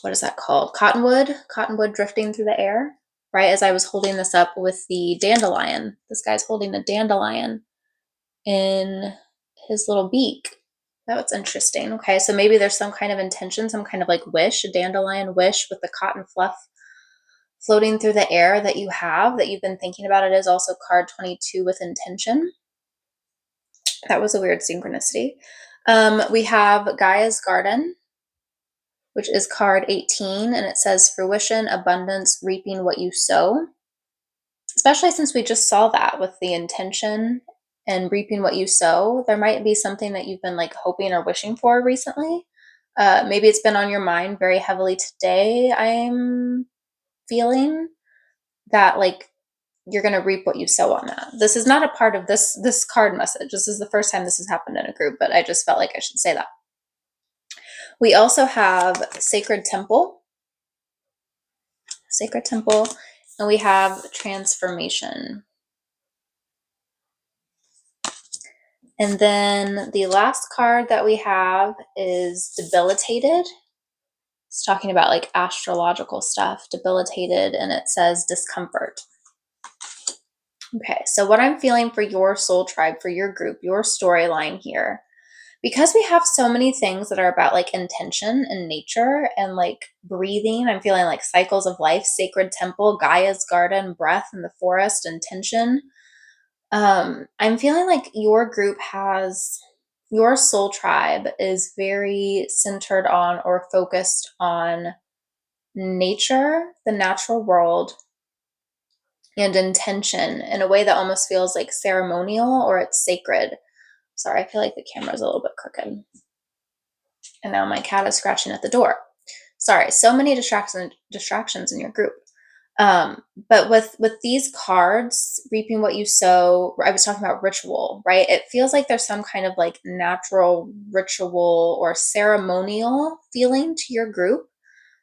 what is that called? Cottonwood drifting through the air, right? As I was holding this up with the dandelion. This guy's holding a dandelion in his little beak. That was interesting. Okay, so maybe there's some kind of intention, some kind of like wish, a dandelion wish with the cotton fluff floating through the air that you have, that you've been thinking about. It is also card 22 with intention. That was a weird synchronicity. We have Gaia's Garden, which is card 18, and it says fruition, abundance, reaping what you sow. Especially since we just saw that with the intention and reaping what you sow, there might be something that you've been like hoping or wishing for recently Maybe it's been on your mind very heavily today. I'm feeling that like you're going to reap what you sow on that. This is not a part of this card message. This is the first time this has happened in a group, but I just felt like I should say that. We also have Sacred Temple, and we have Transformation. And then the last card that we have is Debilitated. It's talking about like astrological stuff, debilitated, and it says discomfort. Okay, so what I'm feeling for your soul tribe, for your group, your storyline here, because we have so many things that are about like intention and nature and like breathing, I'm feeling like cycles of life, sacred temple, Gaia's garden, breath in the forest, intention. I'm feeling like your group has, your soul tribe is very centered on or focused on nature, the natural world, and intention in a way that almost feels like ceremonial or it's sacred. Sorry, I feel like the camera's a little bit crooked. And now my cat is scratching at the door. Sorry, so many distractions in your group. But with these cards, reaping what you sow, I was talking about ritual, right? It feels like there's some kind of like natural ritual or ceremonial feeling to your group.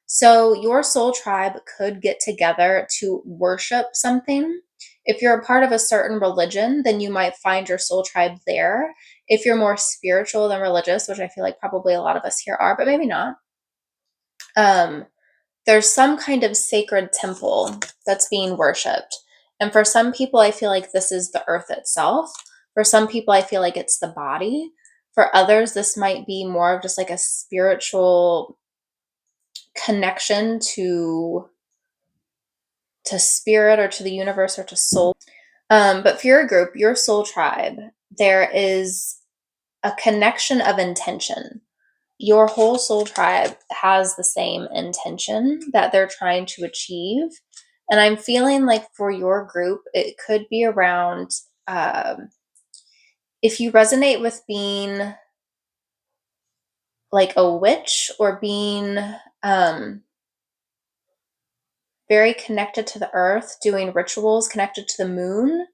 So your soul tribe could get together to worship something. If you're a part of a certain religion, then you might find your soul tribe there. If you're more spiritual than religious, which I feel like probably a lot of us here are, but maybe not, there's some kind of sacred temple that's being worshipped. And for some people, I feel like this is the earth itself. For some people, I feel like it's the body. For others, this might be more of just like a spiritual connection to spirit or to the universe or to soul. But for your group, your soul tribe, there is a connection of intention. Your whole soul tribe has the same intention that they're trying to achieve. And I'm feeling like for your group, it could be around if you resonate with being like a witch or being very connected to the earth, doing rituals connected to the moon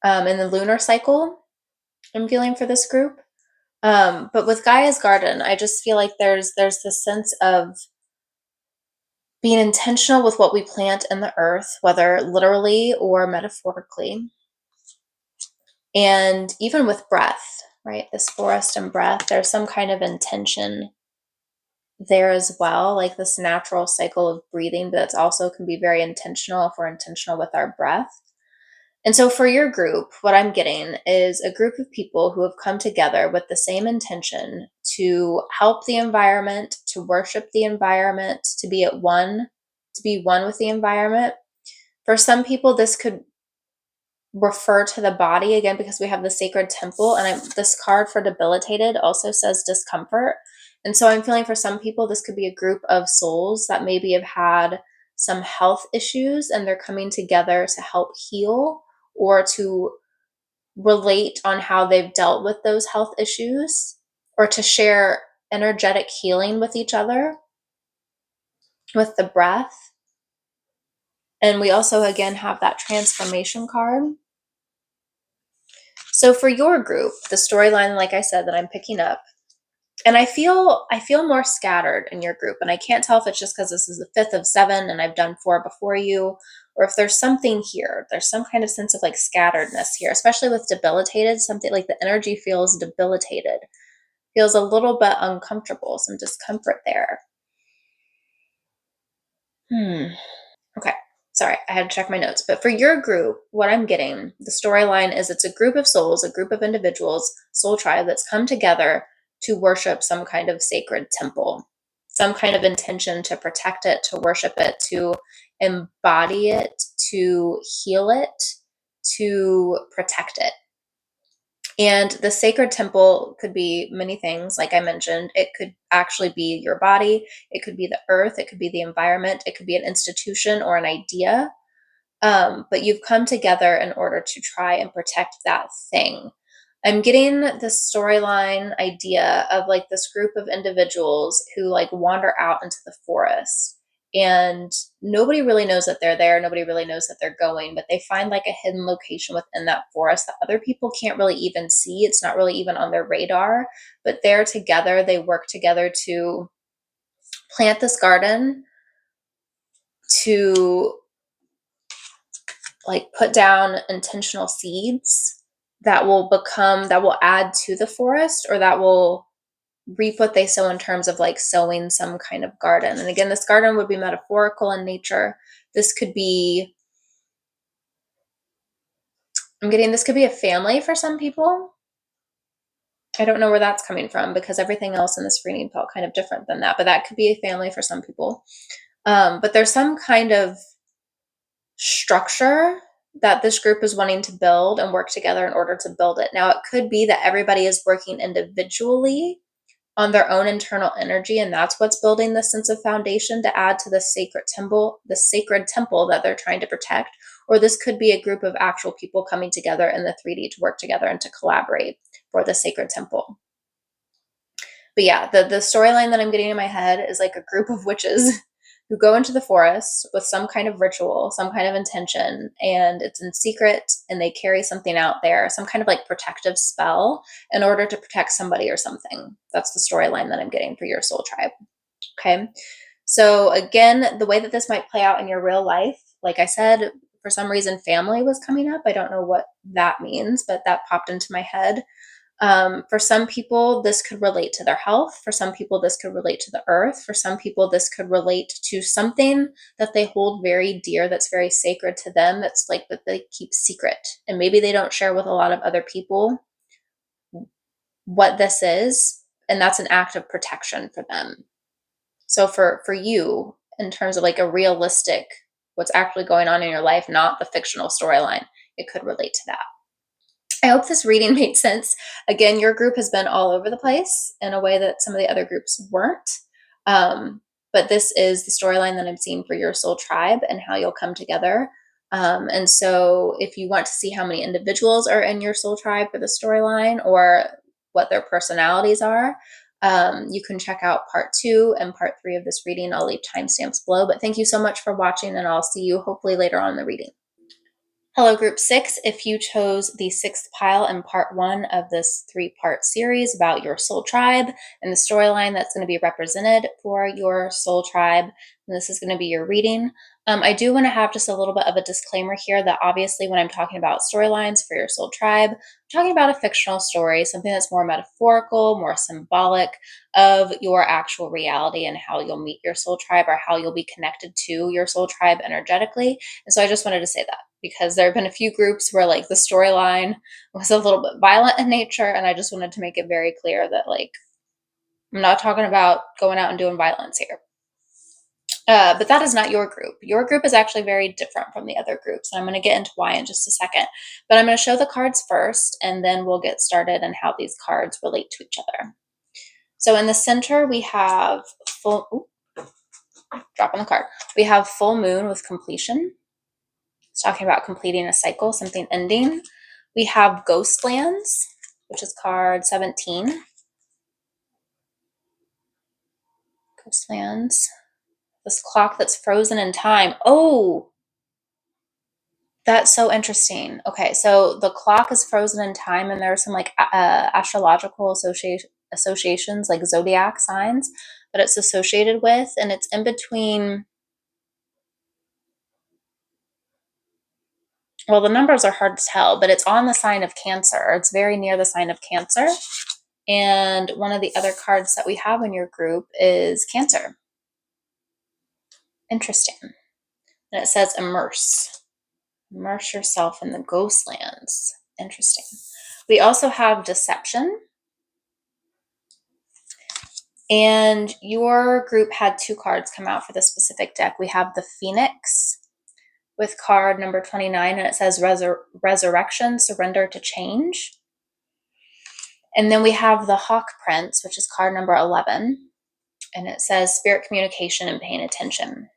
in the lunar cycle, I'm feeling for this group. But with Gaia's garden, I just feel like there's this sense of being intentional with what we plant in the earth, whether literally or metaphorically. And even with breath, right? This forest and breath, there's some kind of intention there as well, like this natural cycle of breathing, but it's also can be very intentional if we're intentional with our breath. And so for your group, what I'm getting is a group of people who have come together with the same intention to help the environment, to worship the environment, to be one with the environment. For some people, this could refer to the body again because we have the sacred temple, and this card for debilitated also says discomfort. And so I'm feeling for some people, this could be a group of souls that maybe have had some health issues and they're coming together to help heal or to relate on how they've dealt with those health issues or to share energetic healing with each other with the breath. And we also again have that transformation card. So for your group, the storyline, like I said, that I'm picking up, and I feel more scattered in your group, and I can't tell if it's just because this is the fifth of seven and I've done four before you, or if there's something here. There's some kind of sense of like scatteredness here, especially with debilitated. Something like the energy feels debilitated, feels a little bit uncomfortable, some discomfort there. Okay. Sorry, I had to check my notes. But for your group, what I'm getting, the storyline is it's a group of souls, a group of individuals, soul tribe that's come together to worship some kind of sacred temple, some kind of intention to protect it, to worship it, to embody it, to heal it, to protect it. And the sacred temple could be many things, like I mentioned. It could actually be your body, it could be the earth, it could be the environment, it could be an institution or an idea. But you've come together in order to try and protect that thing. I'm getting this storyline idea of like this group of individuals who like wander out into the forest, and nobody really knows that they're there. Nobody really knows that they're going, but they find like a hidden location within that forest that other people can't really even see. It's not really even on their radar, but they're together. They work together to plant this garden, to like put down intentional seeds that will add to the forest, or that will reap what they sow in terms of like sowing some kind of garden. And again, this garden would be metaphorical in nature. This could be, this could be a family for some people. I don't know where that's coming from because everything else in this reading felt kind of different than that, but that could be a family for some people. But there's some kind of structure that this group is wanting to build and work together in order to build it. Now, it could be that everybody is working individually on their own internal energy, and that's what's building this sense of foundation to add to the sacred temple that they're trying to protect. Or this could be a group of actual people coming together in the 3D to work together and to collaborate for the sacred temple. But yeah, the storyline that I'm getting in my head is like a group of witches who go into the forest with some kind of ritual, some kind of intention, and it's in secret, and they carry something out there, some kind of like protective spell in order to protect somebody or something. That's the storyline that I'm getting for your soul tribe. Okay. So again, the way that this might play out in your real life, like I said, for some reason, family was coming up. I don't know what that means, but that popped into my head. For some people, this could relate to their health. For some people, this could relate to the earth. For some people, this could relate to something that they hold very dear, that's very sacred to them, that's like that they keep secret. And maybe they don't share with a lot of other people what this is. And that's an act of protection for them. So for you, in terms of like a realistic, what's actually going on in your life, not the fictional storyline, it could relate to that. I hope this reading made sense. Again, your group has been all over the place in a way that some of the other groups weren't. But this is the storyline that I'm seeing for your soul tribe and how you'll come together. And so if you want to see how many individuals are in your soul tribe for the storyline, or what their personalities are, you can check out part 2 and part 3 of this reading. I'll leave timestamps below. But thank you so much for watching, and I'll see you hopefully later on in the reading. Hello, Group 6. If you chose the 6th pile in part 1 of this 3-part series about your soul tribe and the storyline that's going to be represented for your soul tribe, and this is going to be your reading. I do want to have just a little bit of a disclaimer here that obviously when I'm talking about storylines for your soul tribe, I'm talking about a fictional story, something that's more metaphorical, more symbolic of your actual reality and how you'll meet your soul tribe, or how you'll be connected to your soul tribe energetically. And so I just wanted to say that, because there have been a few groups where like the storyline was a little bit violent in nature, and I just wanted to make it very clear that like I'm not talking about going out and doing violence here. But that is not your group. Your group is actually very different from the other groups, and I'm going to get into why in just a second. But I'm going to show the cards first, and then we'll get started on how these cards relate to each other. So in the center, we have drop on the card. We have full moon with completion. It's talking about completing a cycle, something ending. We have Ghostlands, which is card 17. Ghostlands. This clock that's frozen in time. Oh, that's so interesting. Okay, so the clock is frozen in time, and there are some like astrological associations, like zodiac signs that it's associated with, and it's in between. Well, the numbers are hard to tell, but it's on the sign of Cancer. It's very near the sign of Cancer. And one of the other cards that we have in your group is Cancer. Interesting. And it says immerse. Immerse yourself in the ghostlands. Interesting. We also have deception. And your group had 2 cards come out for this specific deck. We have the Phoenix with card number 29, and it says resurrection, surrender to change. And then we have the Hawk Prince, which is card number 11, and it says spirit communication and paying attention.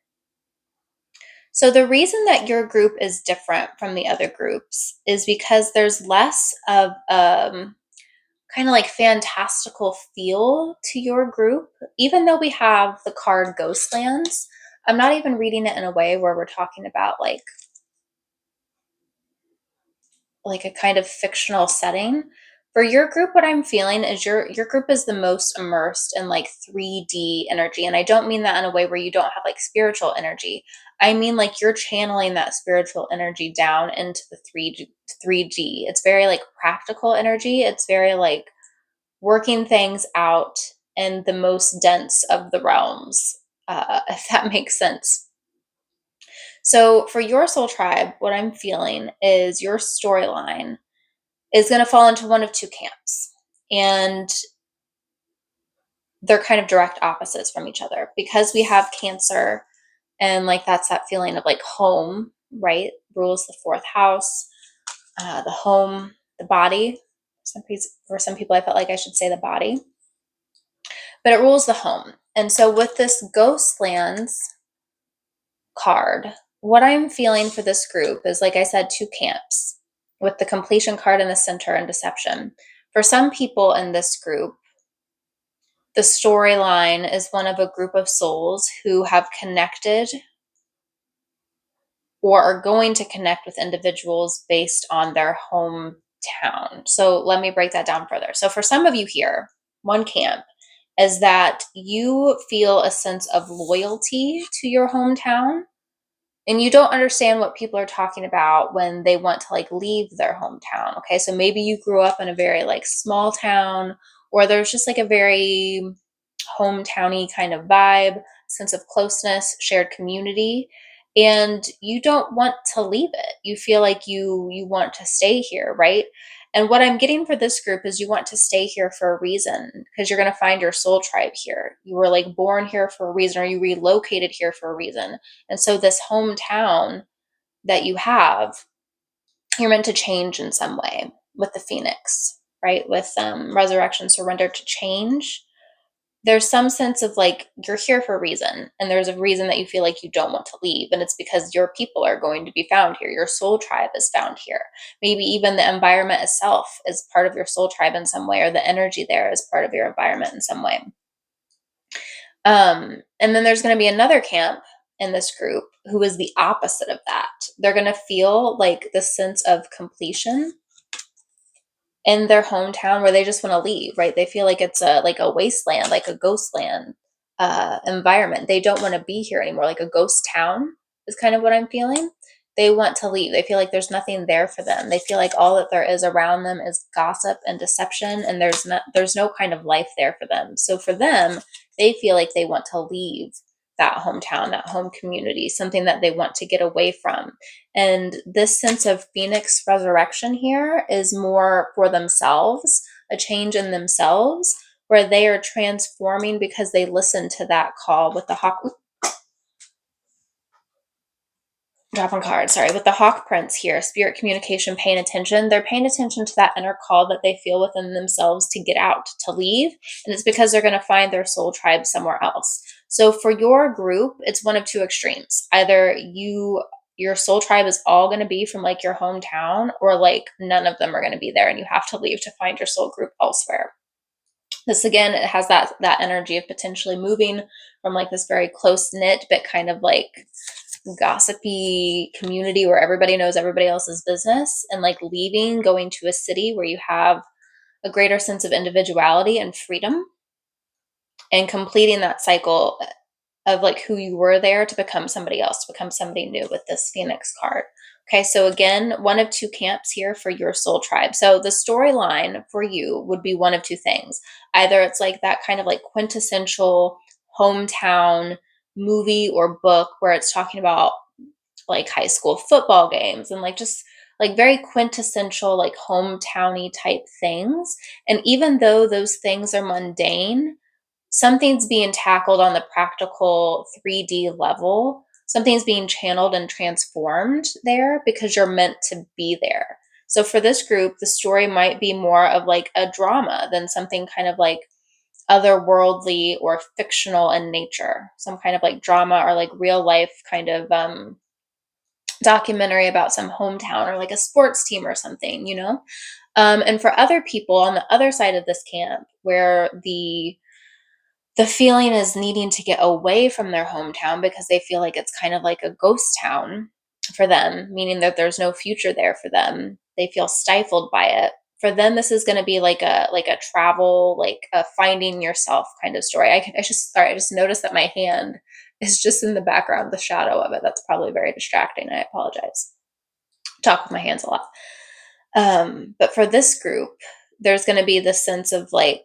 So the reason that your group is different from the other groups is because there's less of kind of like fantastical feel to your group. Even though we have the card Ghostlands, I'm not even reading it in a way where we're talking about like a kind of fictional setting. For your group, what I'm feeling is your group is the most immersed in like 3D energy. And I don't mean that in a way where you don't have like spiritual energy. I mean like you're channeling that spiritual energy down into the 3D. It's very like practical energy. It's very like working things out in the most dense of the realms, if that makes sense. So for your soul tribe, what I'm feeling is your storyline is going to fall into one of two camps. And they're kind of direct opposites from each other because we have Cancer and like that's that feeling of like home, right? Rules the fourth house, the home, the body. For some people, I felt like I should say the body, but it rules the home. And so with this Ghostlands card, what I'm feeling for this group is, like I said, two camps with the completion card in the center and deception. For some people in this group, the storyline is one of a group of souls who have connected or are going to connect with individuals based on their hometown. So let me break that down further. So for some of you here, one camp is that you feel a sense of loyalty to your hometown and you don't understand what people are talking about when they want to like leave their hometown. Okay, so maybe you grew up in a very like small town, or there's just like a very hometowny kind of vibe, sense of closeness, shared community, and you don't want to leave it. You feel like you want to stay here, right? And what I'm getting for this group is you want to stay here for a reason because you're going to find your soul tribe here. You were like born here for a reason, or you relocated here for a reason. And so this hometown that you have, you're meant to change in some way with the Phoenix, right? With resurrection, surrender to change. There's some sense of like you're here for a reason, and there's a reason that you feel like you don't want to leave, and it's because your people are going to be found here. Your soul tribe is found here. Maybe even the environment itself is part of your soul tribe in some way, or the energy there is part of your environment in some way. And then there's going to be another camp in this group who is the opposite of that. They're going to feel like the sense of completion in their hometown where they just want to leave, right? They feel like it's a wasteland, like a ghost land environment. They don't want to be here anymore. Like a ghost town is kind of what I'm feeling. They want to leave. They feel like there's nothing there for them. They feel like all that there is around them is gossip and deception, and there's no kind of life there for them. So for them, they feel like they want to leave that hometown, that home community, something that they want to get away from. And this sense of Phoenix resurrection here is more for themselves, a change in themselves, where they are transforming because they listen to that call with the hawk. Drop on card, sorry, with the hawk prince here, spirit communication, paying attention. They're paying attention to that inner call that they feel within themselves to get out, to leave. And it's because they're going to find their soul tribe somewhere else. So for your group, it's one of two extremes. Either your soul tribe is all going to be from like your hometown, or like none of them are going to be there and you have to leave to find your soul group elsewhere. This again, it has that energy of potentially moving from like this very close knit but kind of like gossipy community where everybody knows everybody else's business, and like leaving, going to a city where you have a greater sense of individuality and freedom, and completing that cycle of like who you were there to become somebody else, to become somebody new with this Phoenix card. Okay, so again, one of two camps here for your soul tribe. So the storyline for you would be one of two things. Either it's like that kind of like quintessential hometown movie or book where it's talking about like high school football games and like just like very quintessential like hometowny type things. And even though those things are mundane, something's being tackled on the practical 3D level. Something's being channeled and transformed there because you're meant to be there. So for this group, the story might be more of like a drama than something kind of like otherworldly or fictional in nature. Some kind of like drama or like real life kind of documentary about some hometown or like a sports team or something, you know? And for other people on the other side of this camp, where the feeling is needing to get away from their hometown because they feel like it's kind of like a ghost town for them, meaning that there's no future there for them. They feel stifled by it. For them, this is going to be like a travel, like a finding yourself kind of story. I just noticed that my hand is just in the background, the shadow of it. That's probably very distracting. I apologize. Talk with my hands a lot. But for this group, there's going to be this sense of like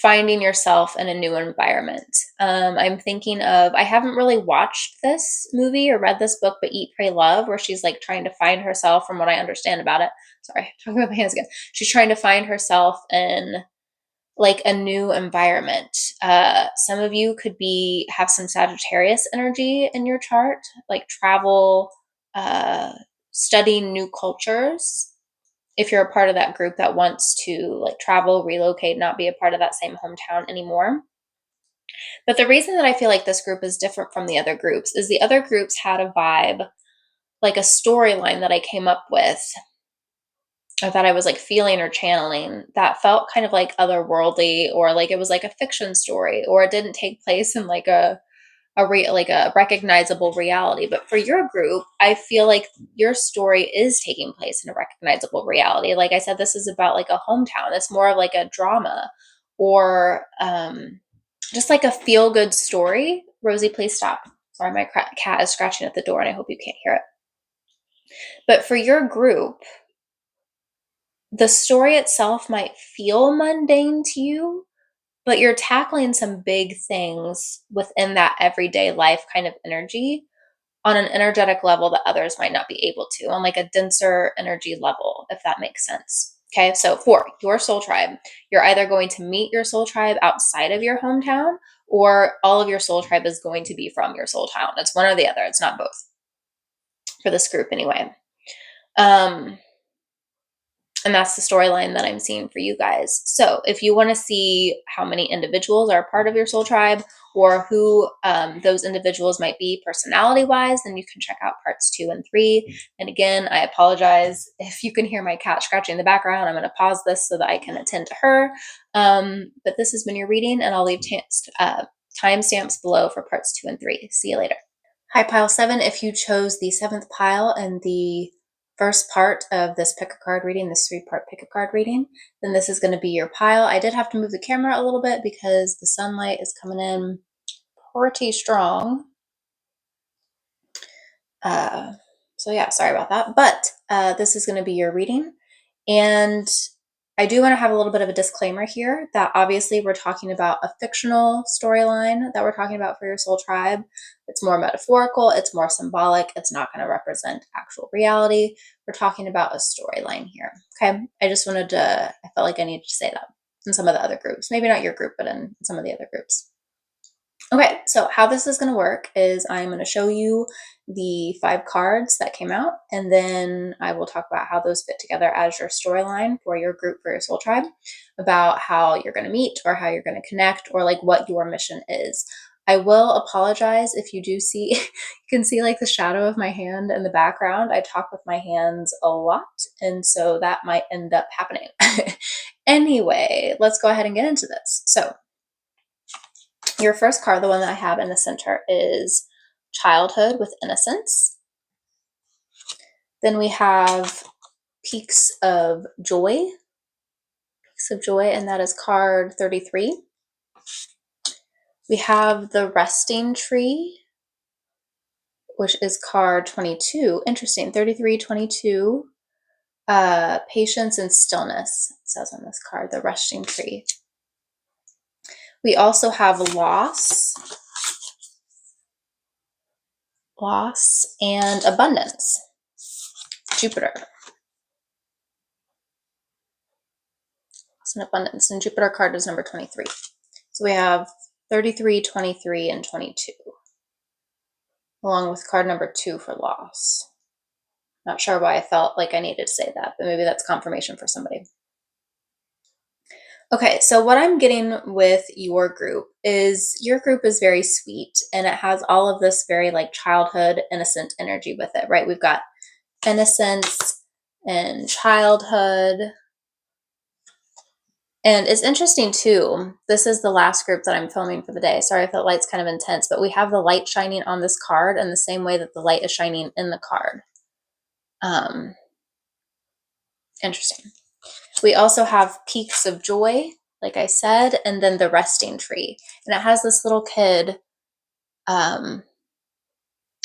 finding yourself in a new environment. I'm thinking of, I haven't really watched this movie or read this book, but Eat, Pray, Love, where she's like trying to find herself from what I understand about it. Sorry, talking about my hands again. She's trying to find herself in like a new environment. Some of you could have some Sagittarius energy in your chart, like travel, studying new cultures, if you're a part of that group that wants to like travel, relocate, not be a part of that same hometown anymore. But the reason that I feel like this group is different from the other groups is the other groups had a vibe, like a storyline that I came up with, or that I was like feeling or channeling, that felt kind of like otherworldly, or like it was like a fiction story, or it didn't take place in like like a recognizable reality. But for your group, I feel like your story is taking place in a recognizable reality. Like I said, this is about like a hometown. It's more of like a drama, or just like a feel good story. Rosie, please stop. Sorry, my cat is scratching at the door and I hope you can't hear it. But for your group, the story itself might feel mundane to you, but you're tackling some big things within that everyday life kind of energy on an energetic level that others might not be able to, on like a denser energy level, if that makes sense. Okay, so for your soul tribe, you're either going to meet your soul tribe outside of your hometown, or all of your soul tribe is going to be from your soul town. It's one or the other. It's not both for this group anyway. And that's the storyline that I'm seeing for you guys. So if you want to see how many individuals are a part of your soul tribe, or who those individuals might be personality wise, then you can check out parts 2 and 3. And again, I apologize if you can hear my cat scratching in the background. I'm going to pause this so that I can attend to her. But this has been your reading, and I'll leave timestamps below for parts 2 and 3. See you later. Hi, pile 7. If you chose the 7th pile and the first part of this pick a card reading, this 3-part pick a card reading, then this is going to be your pile. I did have to move the camera a little bit because the sunlight is coming in pretty strong. So yeah, sorry about that. But this is going to be your reading. And I do want to have a little bit of a disclaimer here that obviously we're talking about a fictional storyline that we're talking about for your soul tribe. It's more metaphorical, it's more symbolic, it's not going to represent actual reality. We're talking about a storyline here. Okay, I felt like I needed to say that in some of the other groups. Maybe not your group, but in some of the other groups. Okay, so how this is going to work is I'm going to show you the 5 cards that came out, and then I will talk about how those fit together as your storyline for your group, for your soul tribe, about how you're going to meet or how you're going to connect, or like what your mission is. I will apologize if you do see, you can see like the shadow of my hand in the background. I talk with my hands a lot, and so that might end up happening. Anyway, let's go ahead and get into this. So your first card, the one that I have in the center, is Childhood with Innocence. Then we have Peaks of Joy. Peaks of Joy, and that is card 33. We have the Resting Tree, which is card 22. Interesting, 33, 22. Patience and Stillness, it says on this card, the Resting Tree. We also have Loss and Abundance, Jupiter. Loss and Abundance, and Jupiter card is number 23. So we have 33, 23, and 22, along with card number 2 for Loss. Not sure why I felt like I needed to say that, but maybe that's confirmation for somebody. Okay, so what I'm getting with your group is very sweet and it has all of this very like childhood innocent energy with it, right? We've got innocence and childhood. And it's interesting too. This is the last group that I'm filming for the day. Sorry if that light's kind of intense, but we have the light shining on this card in the same way that the light is shining in the card. Um, Interesting. We also have peaks of joy, like I said, and then the resting tree. And it has this little kid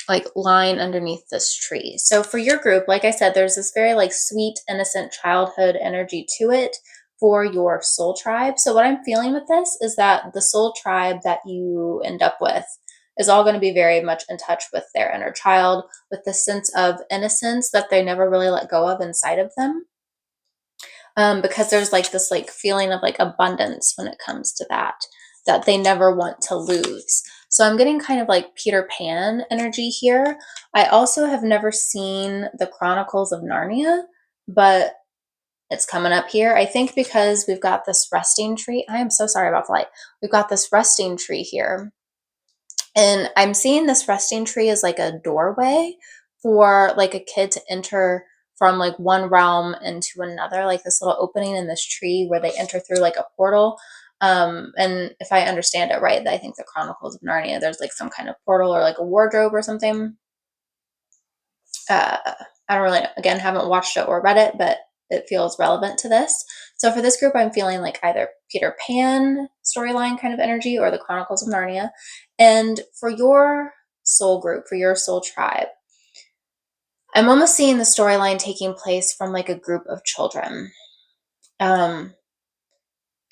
like lying underneath this tree. So for your group, like I said, there's this very like sweet, innocent childhood energy to it for your soul tribe. So what I'm feeling with this is that the soul tribe that you end up with is all going to be very much in touch with their inner child, with the sense of innocence that they never really let go of inside of them. Because there's like this like feeling of like abundance when it comes to that they never want to lose. So I'm getting kind of like Peter Pan energy here. I also have never seen the Chronicles of Narnia, but it's coming up here. I think because we've got this resting tree. I am so sorry about the light. We've got this resting tree here. And I'm seeing this resting tree as like a doorway for like a kid to enter from like one realm into another, like this little opening in this tree where they enter through like a portal. And if I understand it right, I think the Chronicles of Narnia, there's like some kind of portal or like a wardrobe or something. I don't really know. Again, haven't watched it or read it, but it feels relevant to this. So for this group, I'm feeling like either Peter Pan storyline kind of energy or the Chronicles of Narnia. And for your soul group, for your soul tribe, I'm almost seeing the storyline taking place from like a group of children. And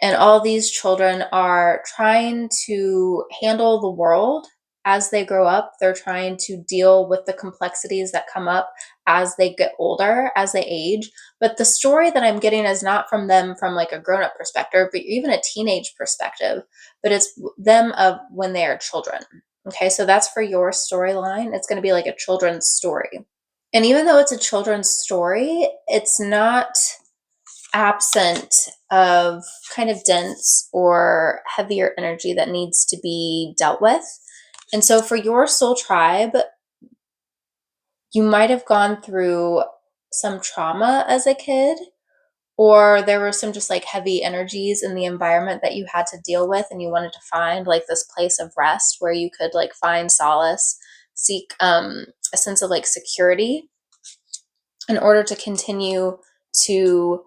all these children are trying to handle the world as they grow up. They're trying to deal with the complexities that come up as they get older, as they age. But the story that I'm getting is not from them from like a grown-up perspective, but even a teenage perspective, but it's them of when they are children. Okay, so that's for your storyline. It's going to be like a children's story. And even though it's a children's story, it's not absent of kind of dense or heavier energy that needs to be dealt with. And so for your soul tribe, you might have gone through some trauma as a kid, or there were some just like heavy energies in the environment that you had to deal with, and you wanted to find like this place of rest where you could like find solace, seek a sense of like security in order to continue to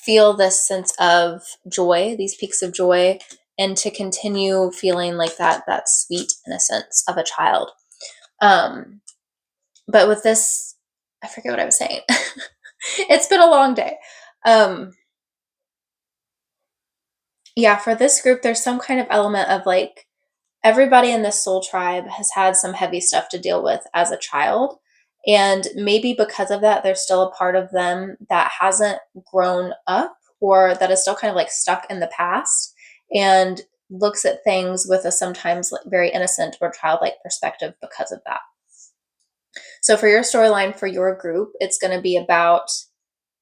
feel this sense of joy, these peaks of joy, and to continue feeling like that sweet innocence of a child. But with this, I forget what I was saying. It's been a long day. Yeah, for this group, there's some kind of element of like everybody in this soul tribe has had some heavy stuff to deal with as a child. And maybe because of that, there's still a part of them that hasn't grown up or that is still kind of like stuck in the past and looks at things with a sometimes very innocent or childlike perspective because of that. So for your storyline for your group, it's going to be about,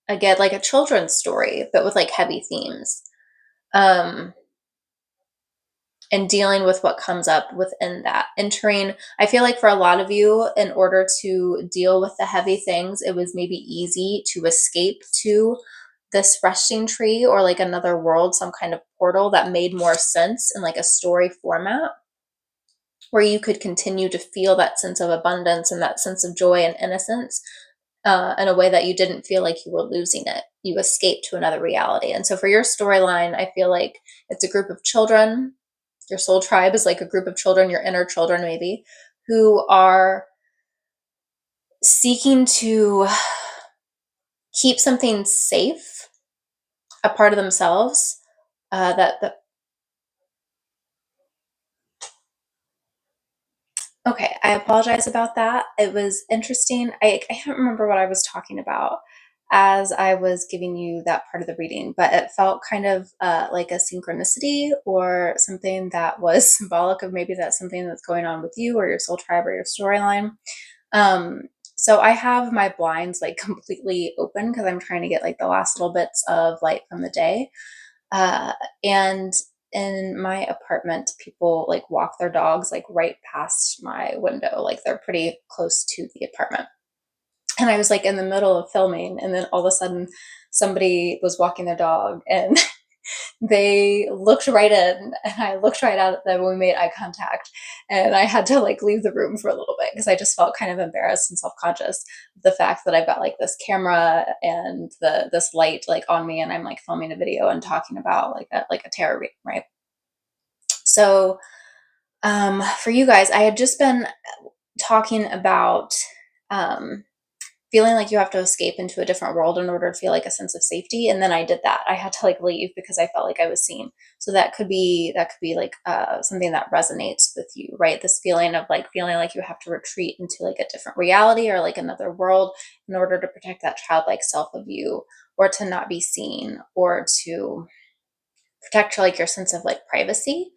again, like a children's story, but with like heavy themes. And dealing with what comes up within that. Entering, I feel like for a lot of you, in order to deal with the heavy things, it was maybe easy to escape to this resting tree or like another world, some kind of portal that made more sense in like a story format where you could continue to feel that sense of abundance and that sense of joy and innocence in a way that you didn't feel like you were losing it. You escaped to another reality. And so for your storyline, I feel like it's a group of children. Your soul tribe is like a group of children, your inner children maybe, who are seeking to keep something safe, a part of themselves, that okay, I apologize about that. It was interesting. I can't remember what I was talking about as I was giving you that part of the reading, but it felt kind of like a synchronicity or something that was symbolic of maybe that's something that's going on with you or your soul tribe or your storyline. Um, so I have my blinds like completely open because I'm trying to get like the last little bits of light from the day. And in my apartment, people like walk their dogs like right past my window, like they're pretty close to the apartment. And I was like in the middle of filming, and then all of a sudden somebody was walking their dog, and they looked right in, and I looked right out at them, and we made eye contact, and I had to like leave the room for a little bit because I just felt kind of embarrassed and self-conscious of the fact that I've got like this camera and this light like on me, and I'm like filming a video and talking about like a tarot reading, right? So for you guys, I had just been talking about um feeling like you have to escape into a different world in order to feel like a sense of safety. And then I did that. I had to like leave because I felt like I was seen. So that could be like something that resonates with you, right? This feeling of like feeling like you have to retreat into like a different reality or like another world in order to protect that childlike self of you, or to not be seen, or to protect like your sense of like privacy.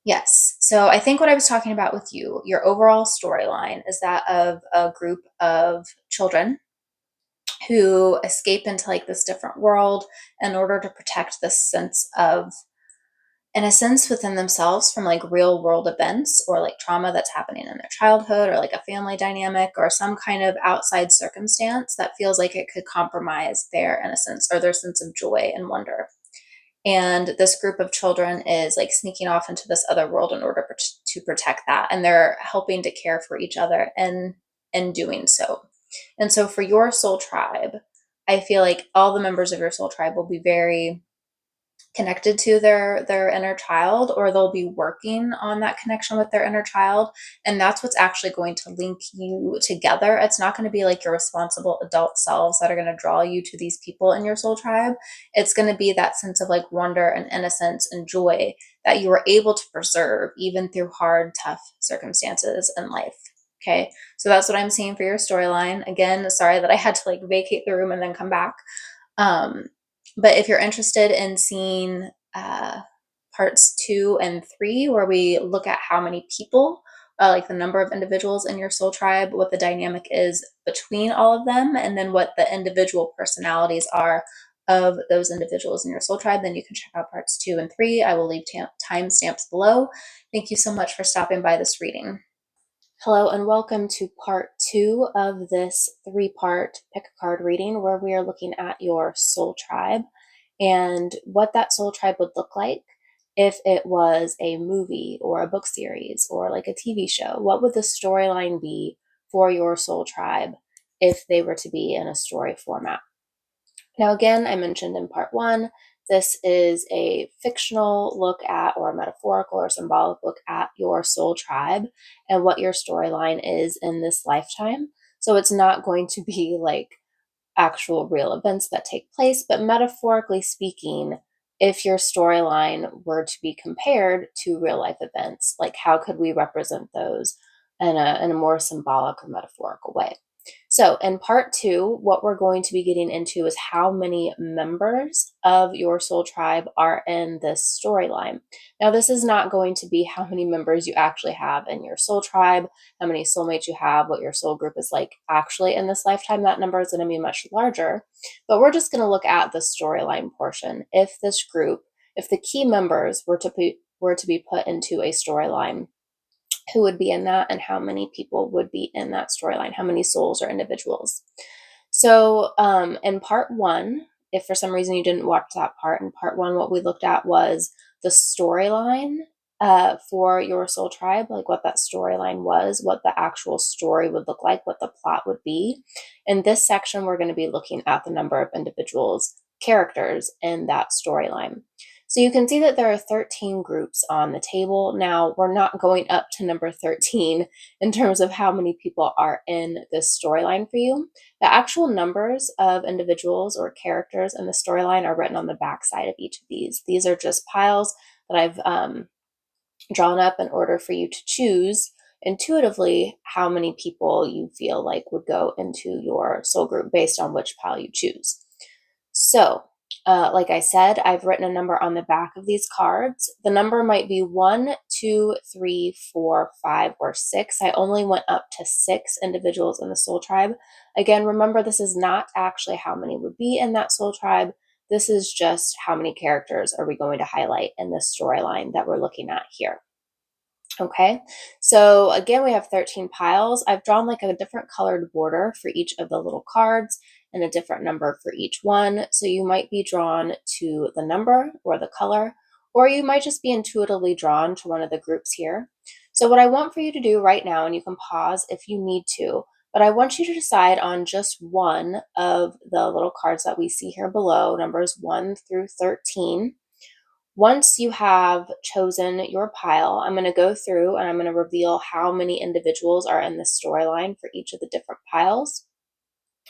Yes. So I think what I was talking about with you, your overall storyline is that of a group of children who escape into like this different world in order to protect this sense of innocence within themselves from like real world events or like trauma that's happening in their childhood, or like a family dynamic or some kind of outside circumstance that feels like it could compromise their innocence or their sense of joy and wonder. And this group of children is like sneaking off into this other world in order to protect that, and they're helping to care for each other in doing so. And so for your soul tribe, I feel like all the members of your soul tribe will be very connected to their inner child, or they'll be working on that connection with their inner child, and that's what's actually going to link you together. It's not going to be like your responsible adult selves that are going to draw you to these people in your soul tribe. It's going to be that sense of like wonder and innocence and joy that you were able to preserve even through hard, tough circumstances in life. Okay, so that's what I'm seeing for your storyline. Again, sorry that I had to like vacate the room and then come back. um, but if you're interested in seeing parts 2 and 3, where we look at how many people, like the number of individuals in your soul tribe, what the dynamic is between all of them, and then what the individual personalities are of those individuals in your soul tribe, then you can check out parts 2 and 3. I will leave timestamps below. Thank you so much for stopping by this reading. Hello and welcome to part 2 of this 3-part pick a card reading, where we are looking at your soul tribe and what that soul tribe would look like if it was a movie or a book series or like a TV show. What would the storyline be for your soul tribe if they were to be in a story format? Now, again, I mentioned in part 1, this is a fictional look at, or a metaphorical or symbolic look at, your soul tribe and what your storyline is in this lifetime. So it's not going to be like actual real events that take place, but metaphorically speaking, if your storyline were to be compared to real life events, like how could we represent those in a more symbolic or metaphorical way? So, in part 2, what we're going to be getting into is how many members of your soul tribe are in this storyline. Now, this is not going to be how many members you actually have in your soul tribe, how many soulmates you have, what your soul group is like actually in this lifetime. That number is going to be much larger, but we're just going to look at the storyline portion. If this group, if the key members were to be put into a storyline, who would be in that and how many people would be in that storyline, how many souls or individuals. So in part 1, if for some reason you didn't watch that part, in part 1, what we looked at was the storyline for your soul tribe, like what that storyline was, what the actual story would look like, what the plot would be. In this section, we're going to be looking at the number of individuals, characters in that storyline. So you can see that there are 13 groups on the table. Now, we're not going up to number 13 in terms of how many people are in this storyline for you. The actual numbers of individuals or characters in the storyline are written on the back side of each of these. These are just piles that I've drawn up in order for you to choose intuitively how many people you feel like would go into your soul group based on which pile you choose. So, like I said, I've written a number on the back of these cards. The number might be 1, 2, 3, 4, 5, or 6. I only went up to 6 individuals in the soul tribe. Again, remember, this is not actually how many would be in that soul tribe. This is just how many characters are we going to highlight in this storyline that we're looking at here. Okay, so again, we have 13 piles. I've drawn like a different colored border for each of the little cards and a different number for each one. So you might be drawn to the number or the color, or you might just be intuitively drawn to one of the groups here. So what I want for you to do right now, and you can pause if you need to, but I want you to decide on just one of the little cards that we see here below, numbers 1 through 13. Once you have chosen your pile, I'm going to go through and I'm going to reveal how many individuals are in this storyline for each of the different piles.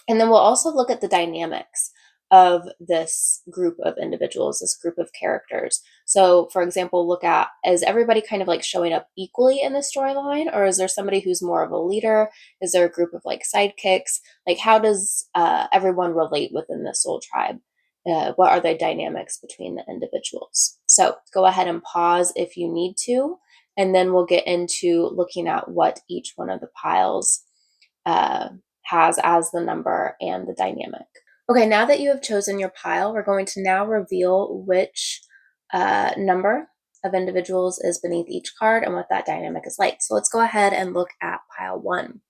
And then we'll also look at the dynamics of this group of individuals, this group of characters. So, for example, look at, is everybody kind of like showing up equally in the storyline, or is there somebody who's more of a leader? Is there a group of like sidekicks? Like, how does everyone relate within the soul tribe? What are the dynamics between the individuals? So go ahead and pause if you need to, and then we'll get into looking at what each one of the piles has as the number and the dynamic. Okay, now that you have chosen your pile, we're going to now reveal which number of individuals is beneath each card and what that dynamic is like. So let's go ahead and look at pile 1.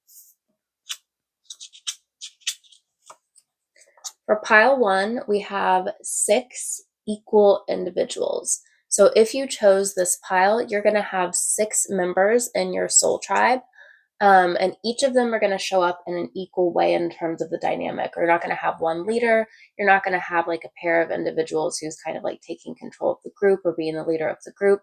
For pile 1, we have 6 equal individuals. So if you chose this pile, you're going to have 6 members in your soul tribe. And each of them are going to show up in an equal way in terms of the dynamic. You're not going to have one leader. You're not going to have like a pair of individuals who's kind of like taking control of the group or being the leader of the group.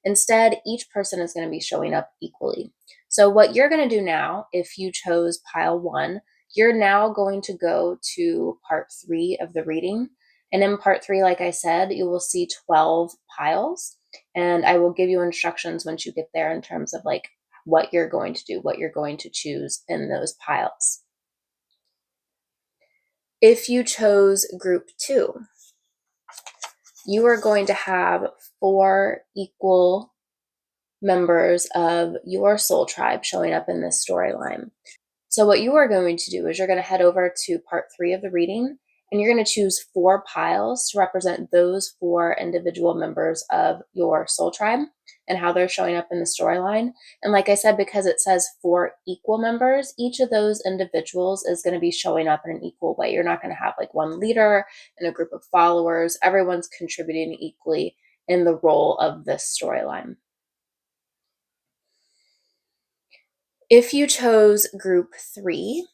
Instead, each person is going to be showing up equally. So what you're going to do now, if you chose pile 1, you're now going to go to part 3 of the reading. And in part 3, like I said, you will see 12 piles. And I will give you instructions once you get there in terms of like what you're going to do, what you're going to choose in those piles. If you chose group 2, you are going to have 4 equal members of your soul tribe showing up in this storyline. So what you are going to do is you're going to head over to part 3 of the reading, and you're going to choose 4 piles to represent those 4 individual members of your soul tribe and how they're showing up in the storyline. And like I said, because it says 4 equal members, each of those individuals is going to be showing up in an equal way. You're not going to have like one leader and a group of followers. Everyone's contributing equally in the role of this storyline. If you chose group 3,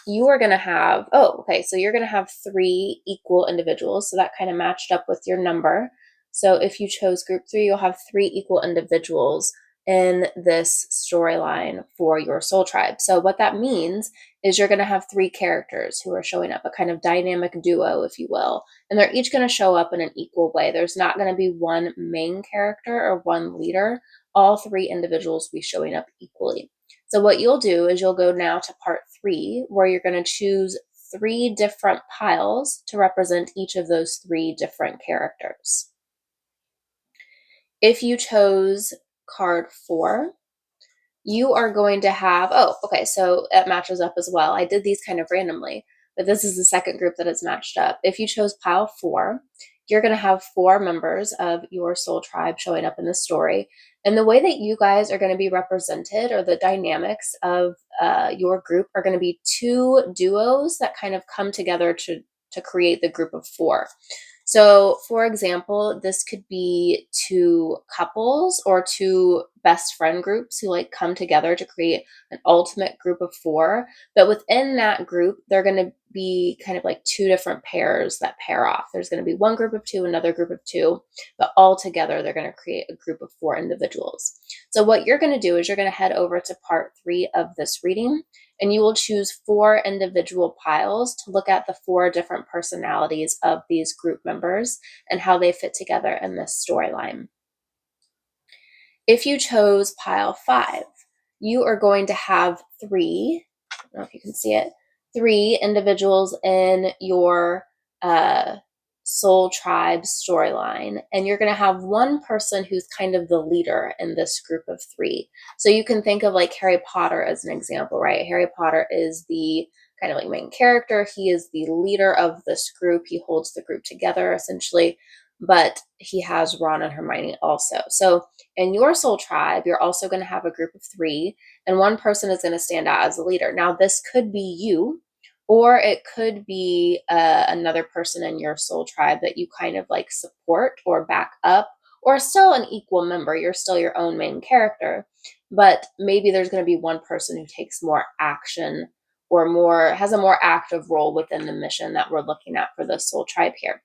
you are going to have, so you're going to have 3 equal individuals. So that kind of matched up with your number. So if you chose group 3, you'll have 3 equal individuals in this storyline for your soul tribe. So what that means is you're going to have 3 characters who are showing up, a kind of dynamic duo, if you will, and they're each going to show up in an equal way. There's not going to be one main character or one leader. All 3 individuals will be showing up equally. So what you'll do is you'll go now to part 3, where you're going to choose 3 different piles to represent each of those 3 different characters. If you chose card 4, you are going to have, so it matches up as well. I did these kind of randomly, but this is the second group that is matched up. If you chose pile 4, you're going to have 4 members of your soul tribe showing up in the story. And the way that you guys are going to be represented, or the dynamics of your group, are going to be 2 duos that kind of come together to create the group of 4. So, for example, this could be 2 couples or 2 best friend groups who like come together to create an ultimate group of 4. But within that group, they're going to be kind of like 2 different pairs that pair off. There's going to be one group of 2, another group of 2, but all together they're going to create a group of 4 individuals. So what you're going to do is you're going to head over to part 3 of this reading, and you will choose 4 individual piles to look at the 4 different personalities of these group members and how they fit together in this storyline. If you chose pile 5, you are going to have 3, I don't know if you can see it, 3 individuals in your soul tribe storyline, and you're going to have one person who's kind of the leader in this group of three. So you can think of like Harry Potter as an example, right? Harry Potter is the kind of like main character. He is the leader of this group. He holds the group together essentially, but he has Ron and Hermione also. So in your soul tribe, you're also going to have a group of three, and one person is going to stand out as a leader. Now, this could be you, or it could be another person in your soul tribe that you kind of like support or back up, or still an equal member. You're still your own main character, but maybe there's going to be one person who takes more action or has a more active role within the mission that we're looking at for the soul tribe here.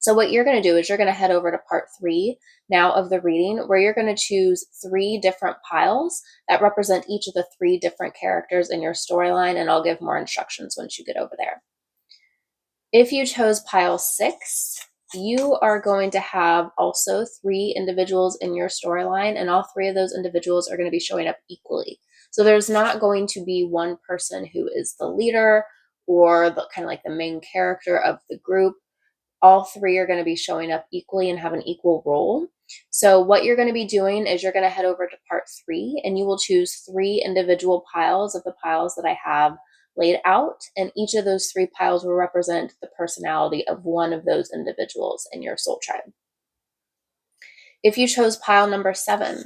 So what you're going to do is you're going to head over to part 3 now of the reading, where you're going to choose 3 different piles that represent each of the 3 different characters in your storyline, and I'll give more instructions once you get over there. If you chose pile 6, you are going to have also 3 individuals in your storyline, and all 3 of those individuals are going to be showing up equally. So there's not going to be one person who is the leader or the kind of like the main character of the group. All 3 are going to be showing up equally and have an equal role. So what you're going to be doing is you're going to head over to part 3, and you will choose 3 individual piles of the piles that I have laid out, and each of those 3 piles will represent the personality of one of those individuals in your soul tribe. If you chose pile number 7,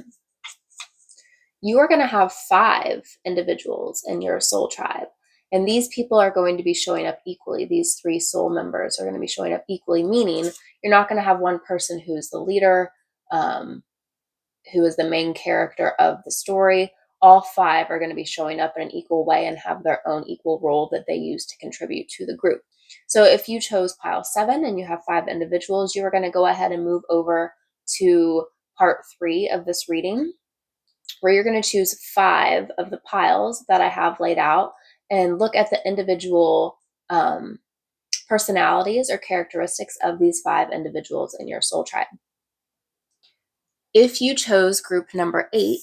you are going to have 5 individuals in your soul tribe. And these people are going to be showing up equally. These 3 soul members are going to be showing up equally, meaning you're not going to have one person who's the leader, who is the main character of the story. All 5 are going to be showing up in an equal way and have their own equal role that they use to contribute to the group. So if you chose pile 7 and you have 5 individuals, you are going to go ahead and move over to part 3 of this reading, where you're going to choose 5 of the piles that I have laid out and look at the individual personalities or characteristics of these 5 individuals in your soul tribe. If you chose group number 8,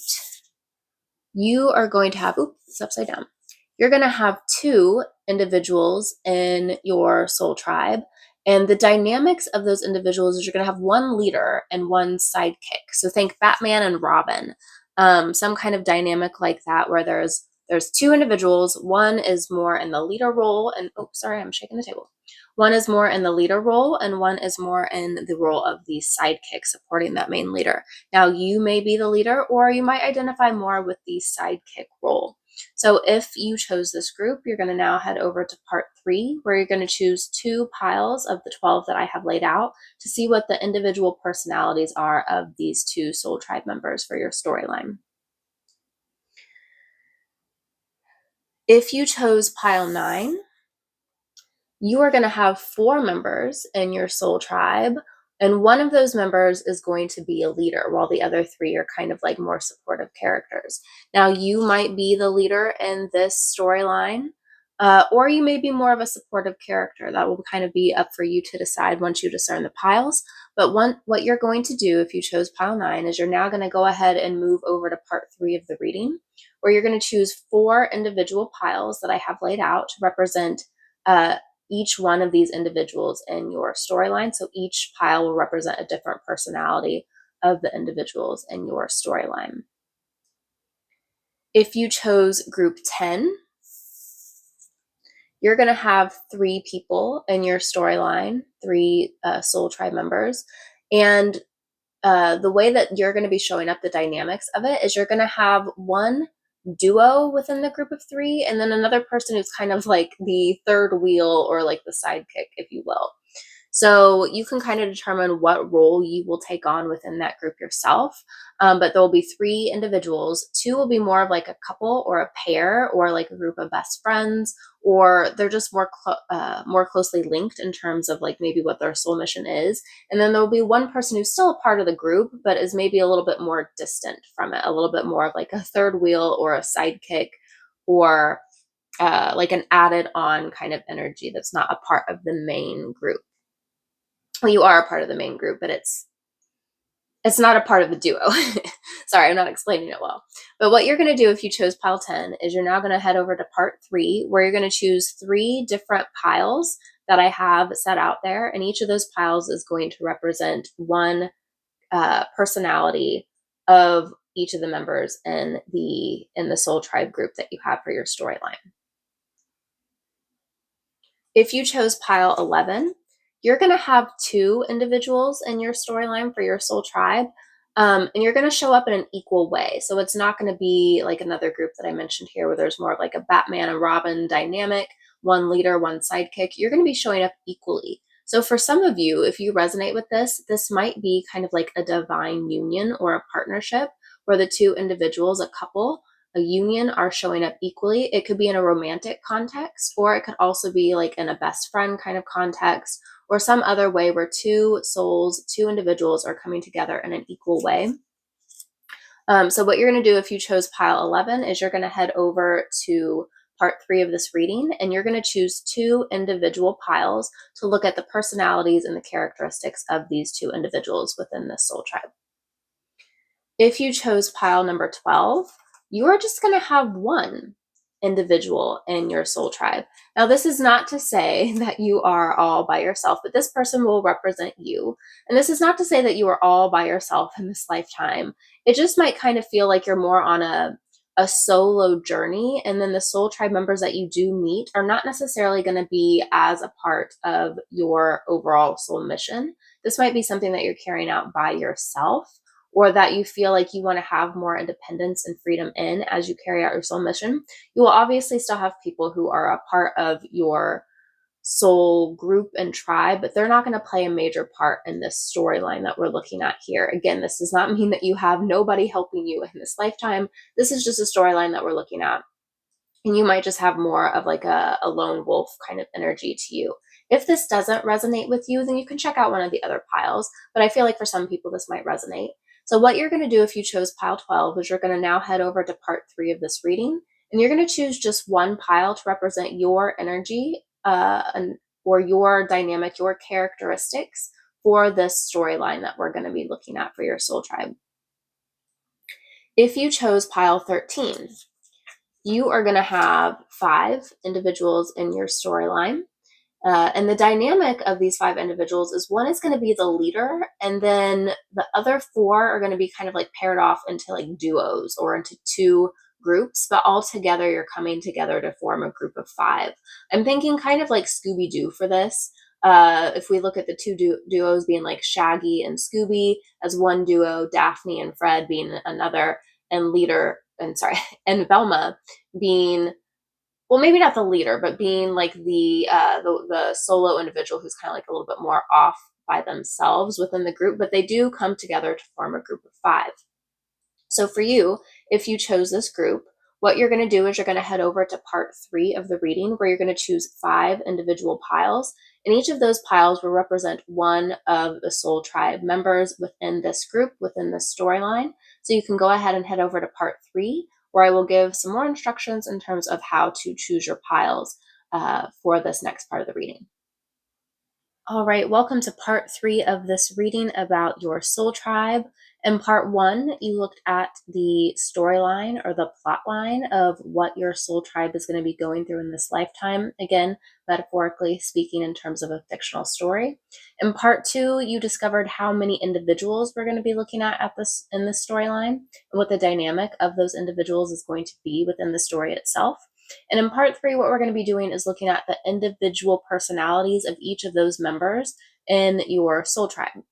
you are going to have, it's upside down. You're going to have 2 individuals in your soul tribe. And the dynamics of those individuals is you're going to have one leader and one sidekick. So think Batman and Robin, some kind of dynamic like that, where there's 2 individuals. One is more in the leader role, and I'm shaking the table. One is more in the leader role, and one is more in the role of the sidekick supporting that main leader. Now, you may be the leader, or you might identify more with the sidekick role. So if you chose this group, you're going to now head over to part 3, where you're going to choose 2 piles of the 12 that I have laid out to see what the individual personalities are of these 2 soul tribe members for your storyline. If you chose pile 9, you are going to have 4 members in your soul tribe, and one of those members is going to be a leader, while the other 3 are kind of like more supportive characters. Now, you might be the leader in this storyline, or you may be more of a supportive character. That will kind of be up for you to decide once you discern the piles. But what you're going to do if you chose pile 9 is you're now going to go ahead and move over to part 3 of the reading, where you're going to choose 4 individual piles that I have laid out to represent each one of these individuals in your storyline. So each pile will represent a different personality of the individuals in your storyline. If you chose group 10, you're going to have 3 people in your storyline, 3 soul tribe members. And the way that you're going to be showing up the dynamics of it is you're going to have one duo within the group of 3, and then another person who's kind of like the third wheel or like the sidekick, if you will. So you can kind of determine what role you will take on within that group yourself. But there will be 3 individuals. 2 will be more of like a couple or a pair or like a group of best friends, or they're just more closely linked in terms of like maybe what their soul mission is. And then there will be one person who's still a part of the group, but is maybe a little bit more distant from it, a little bit more of like a third wheel or a sidekick, or like an added on kind of energy that's not a part of the main group. Well, you are a part of the main group, but it's not a part of the duo. Sorry, I'm not explaining it well. But what you're going to do if you chose pile 10 is you're now going to head over to part 3, where you're going to choose 3 different piles that I have set out there, and each of those piles is going to represent one personality of each of the members in the soul tribe group that you have for your storyline. If you chose pile 11, you're going to have 2 individuals in your storyline for your soul tribe, and you're going to show up in an equal way. So it's not going to be like another group that I mentioned here where there's more of like a Batman and Robin dynamic, one leader, one sidekick. You're going to be showing up equally. So for some of you, if you resonate with this might be kind of like a divine union or a partnership where the 2 individuals, a couple, a union, are showing up equally. It could be in a romantic context, or it could also be like in a best friend kind of context, or some other way where 2 souls, 2 individuals are coming together in an equal way. So what you're going to do if you chose pile 11 is you're going to head over to part 3 of this reading, and you're going to choose 2 individual piles to look at the personalities and the characteristics of these 2 individuals within this soul tribe. If you chose pile number 12, you are just going to have 1 individual in your soul tribe. Now, this is not to say that you are all by yourself, but this person will represent you. And this is not to say that you are all by yourself in this lifetime. It just might kind of feel like you're more on a solo journey, and then the soul tribe members that you do meet are not necessarily going to be as a part of your overall soul mission. This might be something that you're carrying out by yourself, or that you feel like you want to have more independence and freedom in as you carry out your soul mission. You will obviously still have people who are a part of your soul group and tribe, but they're not going to play a major part in this storyline that we're looking at here. Again, this does not mean that you have nobody helping you in this lifetime. This is just a storyline that we're looking at. And you might just have more of like a lone wolf kind of energy to you. If this doesn't resonate with you, then you can check out one of the other piles. But I feel like for some people, this might resonate. So what you're going to do if you chose pile 12 is you're going to now head over to part 3 of this reading, and you're going to choose just one pile to represent your energy or your dynamic, your characteristics for this storyline that we're going to be looking at for your soul tribe. If you chose pile 13, you are going to have 5 individuals in your storyline. And the dynamic of these 5 individuals is one is going to be the leader, and then the other 4 are going to be kind of like paired off into like duos or into 2 groups, but all together you're coming together to form a group of 5. I'm thinking kind of like Scooby-Doo for this. If we look at the 2 duos being like Shaggy and Scooby as one duo, Daphne and Fred being another, and and Velma being, well, maybe not the leader, but being like the solo individual who's kind of like a little bit more off by themselves within the group, but they do come together to form a group of 5. So for you, if you chose this group, what you're going to do is you're going to head over to part 3 of the reading, where you're going to choose 5 individual piles, and each of those piles will represent one of the soul tribe members within this group, within this storyline. So you can go ahead and head over to part 3, where I will give some more instructions in terms of how to choose your piles for this next part of the reading. All right, welcome to part 3 of this reading about your soul tribe. In part 1, you looked at the storyline or the plot line of what your soul tribe is going to be going through in this lifetime. Again, metaphorically speaking, in terms of a fictional story. In part 2, you discovered how many individuals we're going to be looking at this in this storyline, and what the dynamic of those individuals is going to be within the story itself. And in part 3, what we're going to be doing is looking at the individual personalities of each of those members in your soul tribe.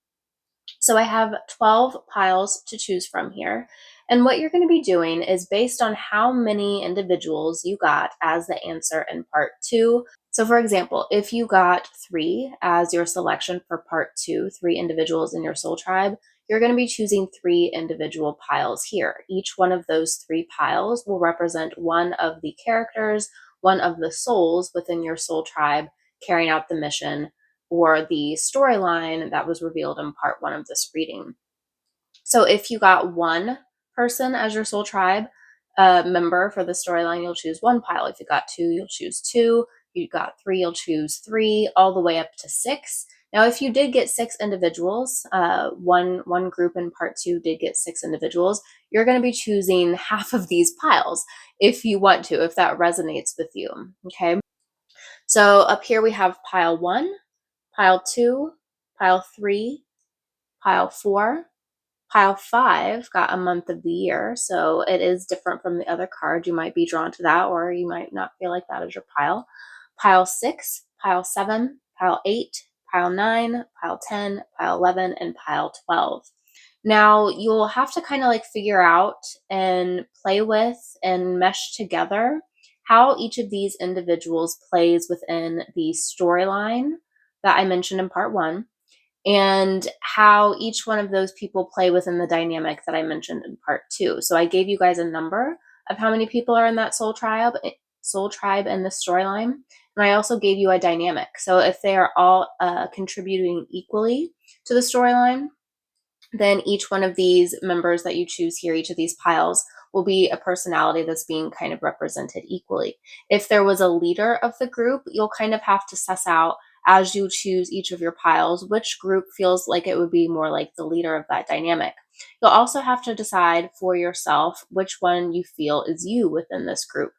So I have 12 piles to choose from here. And what you're going to be doing is based on how many individuals you got as the answer in part 2. So for example, if you got 3 as your selection for part 2, 3 individuals in your soul tribe, you're going to be choosing 3 individual piles here. Each one of those 3 piles will represent one of the characters, one of the souls within your soul tribe carrying out the mission or the storyline that was revealed in part 1 of this reading. So if you got 1 person as your soul tribe member for the storyline, you'll choose 1 pile. If you got 2, you'll choose 2. If you got 3, you'll choose 3, all the way up to 6. Now, if you did get 6 individuals, one group in part 2 did get 6 individuals, you're going to be choosing half of these piles if you want to, if that resonates with you, okay? So up here we have pile 1, pile 2, pile 3, pile 4, pile 5 got a month of the year, so it is different from the other card. You might be drawn to that, or you might not feel like that is your pile. Pile 6, pile 7, pile 8, pile 9, pile 10, pile 11, and pile 12. Now, you'll have to kind of like figure out and play with and mesh together how each of these individuals plays within the storyline that I mentioned in part 1, and how each one of those people play within the dynamic that I mentioned in part 2. So I gave you guys a number of how many people are in that soul tribe in the storyline, and I also gave you a dynamic. So if they are all contributing equally to the storyline, then each one of these members that you choose here, each of these piles, will be a personality that's being kind of represented equally. If there was a leader of the group, you'll kind of have to suss out as you choose each of your piles which group feels like it would be more like the leader of that dynamic. You'll also have to decide for yourself which one you feel is you within this group.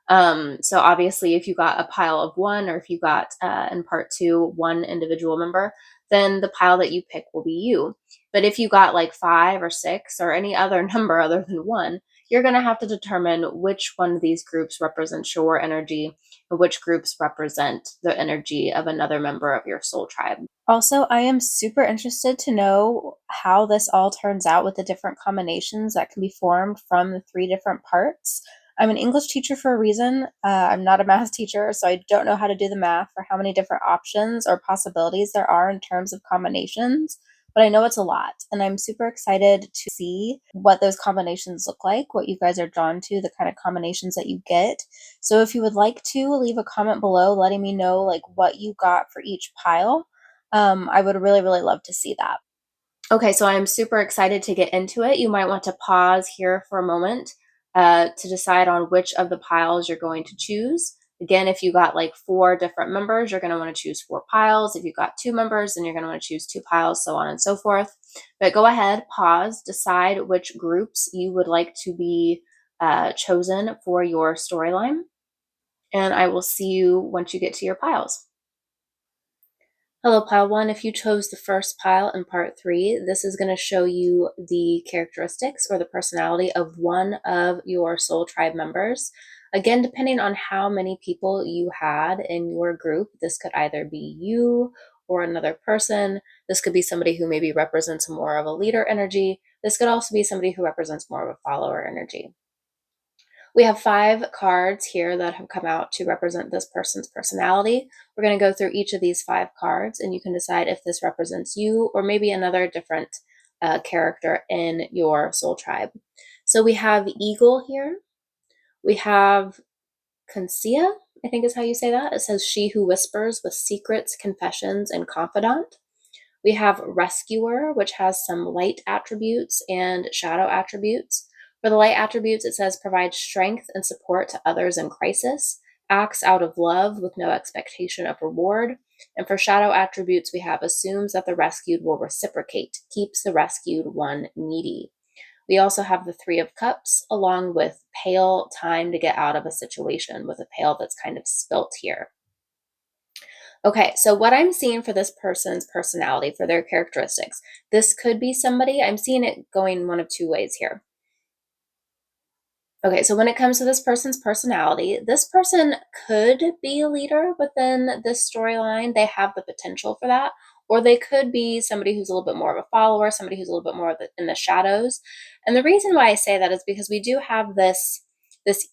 So obviously, if you got a pile of 1, or if you got in part 2 one individual member, then the pile that you pick will be you. But if you got like 5 or 6 or any other number other than 1, you're going to have to determine which one of these groups represents your energy and which groups represent the energy of another member of your soul tribe. Also, I am super interested to know how this all turns out with the different combinations that can be formed from the 3 different parts. I'm an English teacher for a reason. I'm not a math teacher, so I don't know how to do the math for how many different options or possibilities there are in terms of combinations, but I know it's a lot, and I'm super excited to see what those combinations look like, what you guys are drawn to, the kind of combinations that you get. So if you would like to leave a comment below letting me know like what you got for each pile, I would really, really love to see that. Okay, so I'm super excited to get into it. You might want to pause here for a moment to decide on which of the piles you're going to choose. Again, if you got like 4 different members, you're going to want to choose 4 piles. If you got 2 members, then you're going to want to choose 2 piles, so on and so forth. But go ahead, pause, decide which groups you would like to be chosen for your storyline, and I will see you once you get to your piles. Hello, pile 1. If you chose the first pile in part 3, this is going to show you the characteristics or the personality of one of your soul tribe members. Again, depending on how many people you had in your group, this could either be you or another person. This could be somebody who maybe represents more of a leader energy. This could also be somebody who represents more of a follower energy. We have 5 cards here that have come out to represent this person's personality. We're going to go through each of these 5 cards, and you can decide if this represents you or maybe another different character in your soul tribe. So we have Eagle here. We have Consia, I think is how you say that. It says she who whispers with secrets, confessions, and confidant. We have Rescuer, which has some light attributes and shadow attributes. For the light attributes, it says provides strength and support to others in crisis, acts out of love with no expectation of reward. And for shadow attributes, we have assumes that the rescued will reciprocate, keeps the rescued one needy. We also have the 3 of Cups, along with pale, time to get out of a situation, with a pail that's kind of spilt here. Okay, so what I'm seeing for this person's personality, for their characteristics, this could be somebody, I'm seeing it going one of 2 ways here. Okay, so when it comes to this person's personality, this person could be a leader within this storyline. They have the potential for that. Or they could be somebody who's a little bit more of a follower, somebody who's a little bit more in the shadows. And the reason why I say that is because we do have this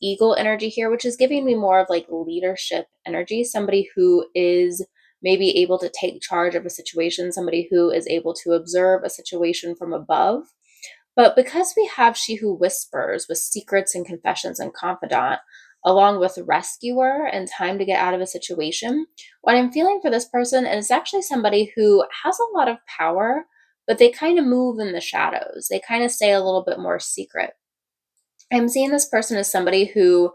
eagle energy here, which is giving me more of like leadership energy, somebody who is maybe able to take charge of a situation, somebody who is able to observe a situation from above. But because we have she who whispers with secrets and confessions and confidant, along with rescuer and time to get out of a situation, what I'm feeling for this person is actually somebody who has a lot of power, but they kind of move in the shadows. They kind of stay a little bit more secret. I'm seeing this person as somebody who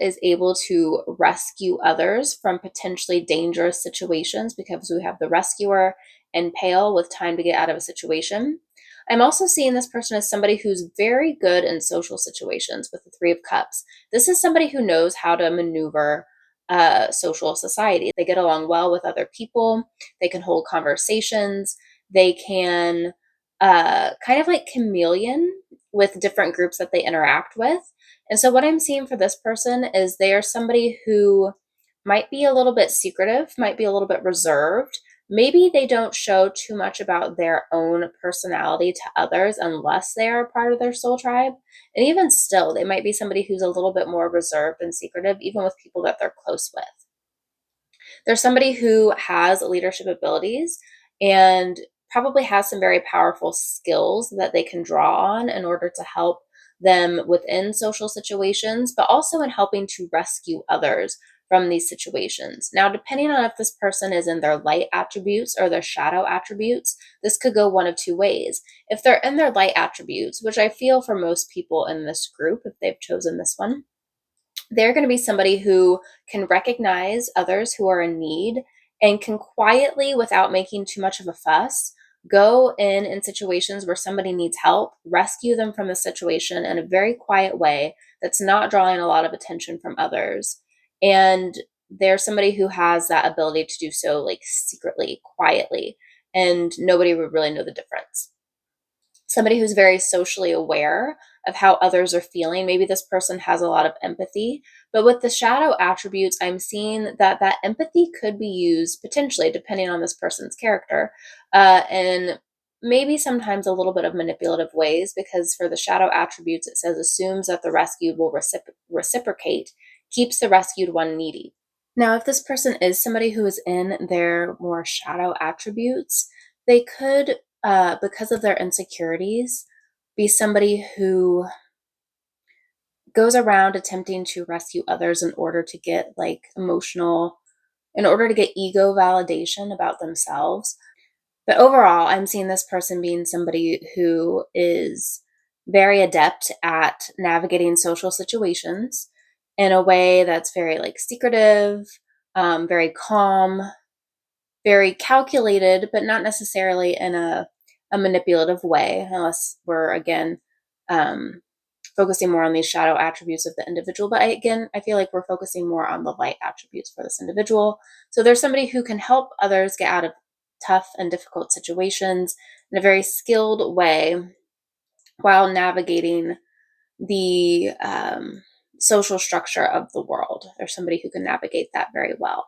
is able to rescue others from potentially dangerous situations, because we have the rescuer and pale with time to get out of a situation. I'm also seeing this person as somebody who's very good in social situations with the 3 of Cups. This is somebody who knows how to maneuver social society. They get along well with other people. They can hold conversations. They can kind of like chameleon with different groups that they interact with. And so, what I'm seeing for this person is they are somebody who might be a little bit secretive, might be a little bit reserved. Maybe they don't show too much about their own personality to others unless they are part of their soul tribe. And even still, they might be somebody who's a little bit more reserved and secretive, even with people that they're close with. There's somebody who has leadership abilities and probably has some very powerful skills that they can draw on in order to help them within social situations, but also in helping to rescue others from these situations. Now, depending on if this person is in their light attributes or their shadow attributes, this could go one of two ways. If they're in their light attributes, which I feel for most people in this group, if they've chosen this one, they're going to be somebody who can recognize others who are in need and can quietly, without making too much of a fuss, go in situations where somebody needs help, rescue them from the situation in a very quiet way that's not drawing a lot of attention from others. And they're somebody who has that ability to do so like secretly, quietly, and nobody would really know the difference. Somebody who's very socially aware of how others are feeling. Maybe this person has a lot of empathy, but with the shadow attributes, I'm seeing that that empathy could be used potentially, depending on this person's character, and maybe sometimes a little bit of manipulative ways, because for the shadow attributes, it says assumes that the rescued will reciprocate, keeps the rescued one needy. Now, if this person is somebody who is in their more shadow attributes, they could, because of their insecurities, be somebody who goes around attempting to rescue others in order to get like emotional, in order to get ego validation about themselves. But overall, I'm seeing this person being somebody who is very adept at navigating social situations in a way that's very like secretive, very calm, very calculated, but not necessarily in a manipulative way, unless we're again um, focusing more on these shadow attributes of the individual. But I feel like we're focusing more on the light attributes for this individual. So there's somebody who can help others get out of tough and difficult situations in a very skilled way while navigating the social structure of the world. There's somebody who can navigate that very well.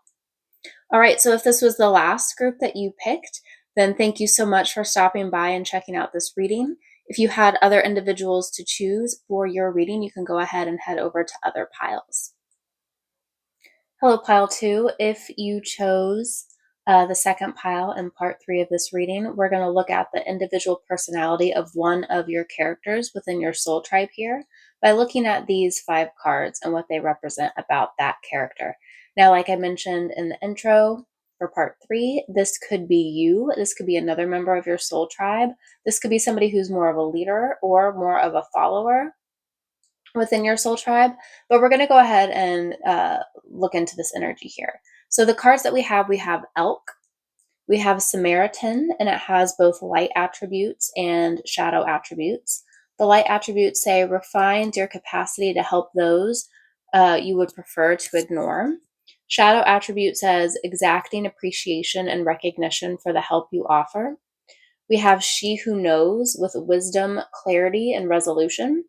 All right, so if this was the last group that you picked, then thank you so much for stopping by and checking out this reading. If you had other individuals to choose for your reading, you can go ahead and head over to other piles. Hello, pile 2. If you chose the second pile in part 3 of this reading, we're going to look at the individual personality of one of your characters within your soul tribe here by looking at these 5 cards and what they represent about that character. Now, like I mentioned in the intro for part 3, this could be you. This could be another member of your soul tribe. This could be somebody who's more of a leader or more of a follower within your soul tribe, but we're going to go ahead and look into this energy here. So the cards that we have Elk, we have Samaritan, and it has both light attributes and shadow attributes. The light attributes say refined your capacity to help those you would prefer to ignore. Shadow attribute says exacting appreciation and recognition for the help you offer. We have She Who Knows with wisdom, clarity, and resolution.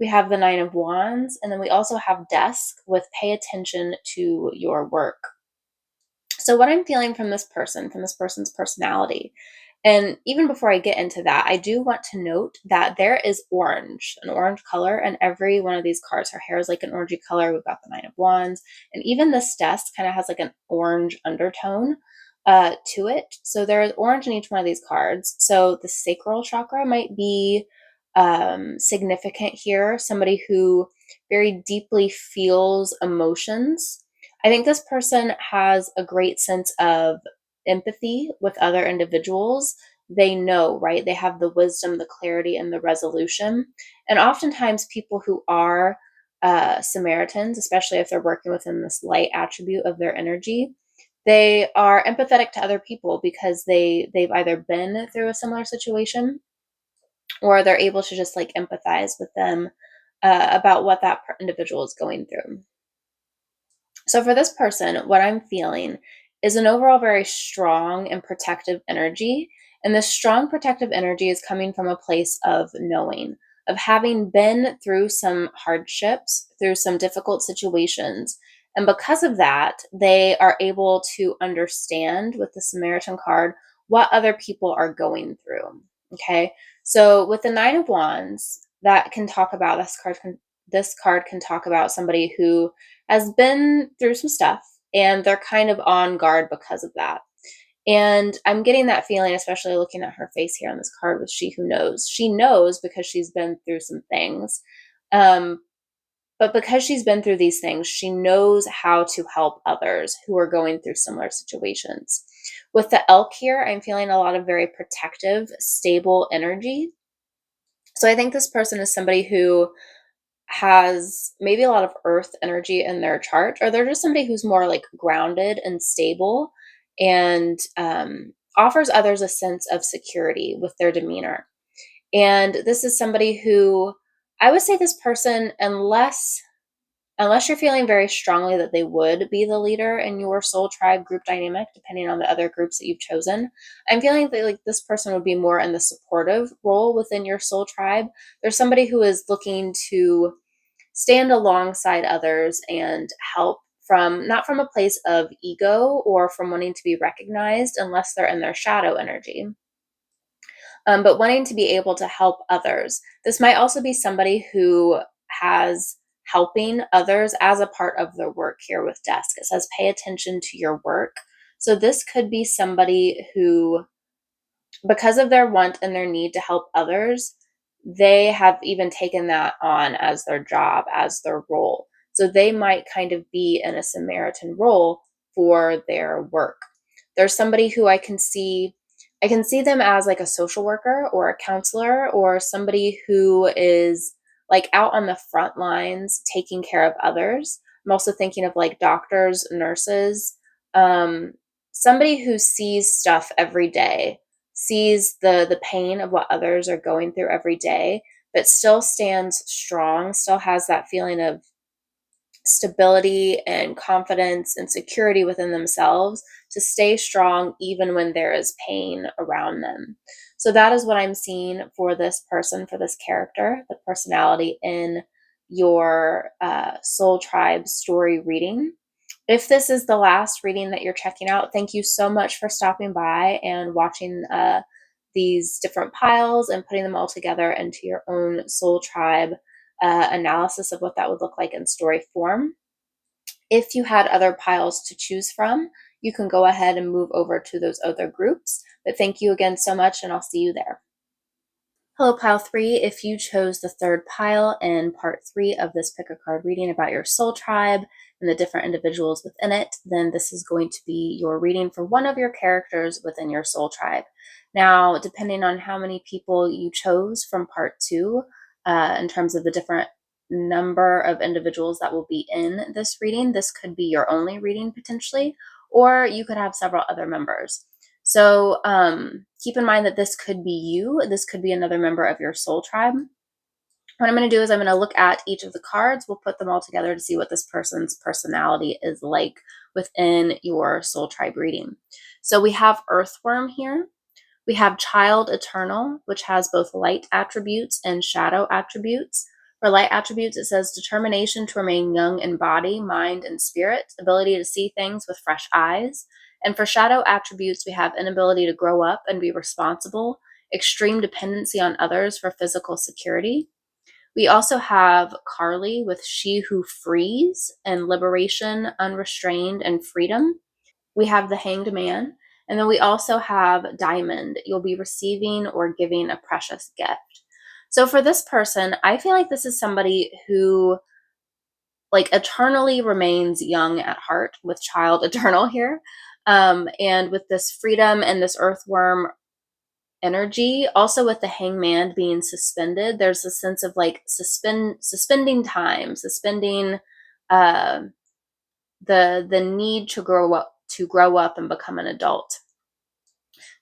We have the Nine of Wands, and then we also have Desk with pay attention to your work. So, what I'm feeling from this person's personality, and even before I get into that, I do want to note that there is orange, an orange color, and every one of these cards. Her hair is like an orangey color. We've got the Nine of Wands, and even this desk kind of has like an orange undertone to it. So there is orange in each one of these cards. So the sacral chakra might be significant here. Somebody who very deeply feels emotions. I think this person has a great sense of empathy with other individuals. They know, right? They have the wisdom, the clarity, and the resolution. And oftentimes, people who are Samaritans, especially if they're working within this light attribute of their energy, they are empathetic to other people because they've either been through a similar situation or they're able to just like empathize with them about what that individual is going through. So for this person, what I'm feeling is an overall very strong and protective energy. And this strong protective energy is coming from a place of knowing, of having been through some hardships, through some difficult situations. And because of that, they are able to understand with the Samaritan card what other people are going through. Okay. So with the Nine of Wands, that can talk about this card can talk about somebody who has been through some stuff and they're kind of on guard because of that. And I'm getting that feeling, especially looking at her face here on this card with She Who Knows. She knows because she's been through some things. Um, but because she's been through these things, she knows how to help others who are going through similar situations. With the elk here, I'm feeling a lot of very protective, stable energy. So I think this person is somebody who has maybe a lot of earth energy in their chart, or they're just somebody who's more like grounded and stable and offers others a sense of security with their demeanor. And this is somebody who I would say this person, unless you're feeling very strongly that they would be the leader in your soul tribe group dynamic, depending on the other groups that you've chosen, I'm feeling that like this person would be more in the supportive role within your soul tribe. There's somebody who is looking to stand alongside others and help from not from a place of ego or from wanting to be recognized unless they're in their shadow energy, but wanting to be able to help others. This might also be somebody who has helping others as a part of their work here with desk. It says pay attention to your work. So this could be somebody who, because of their want and their need to help others, they have even taken that on as their job, as their role. So they might kind of be in a Samaritan role for their work. There's somebody who I can see them as like a social worker or a counselor or somebody who is like out on the front lines taking care of others. I'm also thinking of like doctors, nurses, um, somebody who sees stuff every day, sees the pain of what others are going through every day, but still stands strong, still has that feeling of stability and confidence and security within themselves to stay strong even when there is pain around them. So that is what I'm seeing for this person, for this character, the personality in your soul tribe story reading. If this is the last reading that you're checking out, thank you so much for stopping by and watching these different piles and putting them all together into your own soul tribe analysis of what that would look like in story form. If you had other piles to choose from, you can go ahead and move over to those other groups. But thank you again so much, and I'll see you there. Hello, pile 3. If you chose the third pile in part 3 of this pick a card reading about your soul tribe and the different individuals within it, then this is going to be your reading for one of your characters within your soul tribe. Now, depending on how many people you chose from part 2, in terms of the different number of individuals that will be in this reading, this could be your only reading potentially, or you could have several other members. So keep in mind that this could be you. This could be another member of your soul tribe. What I'm going to do is I'm going to look at each of the cards. We'll put them all together to see what this person's personality is like within your soul tribe reading. So we have Earthworm here. We have Child Eternal, which has both light attributes and shadow attributes. For light attributes, it says determination to remain young in body, mind, and spirit, ability to see things with fresh eyes. And for shadow attributes, we have inability to grow up and be responsible, extreme dependency on others for physical security. We also have Carly with She Who Frees and liberation, unrestrained, and freedom. We have the Hanged Man. And then we also have Diamond. You'll be receiving or giving a precious gift. So for this person, I feel like this is somebody who like eternally remains young at heart with Child Eternal here. And with this freedom and this earthworm energy, also with the Hangman being suspended, there's a sense of like suspending time, suspending uh, the need to grow up and become an adult.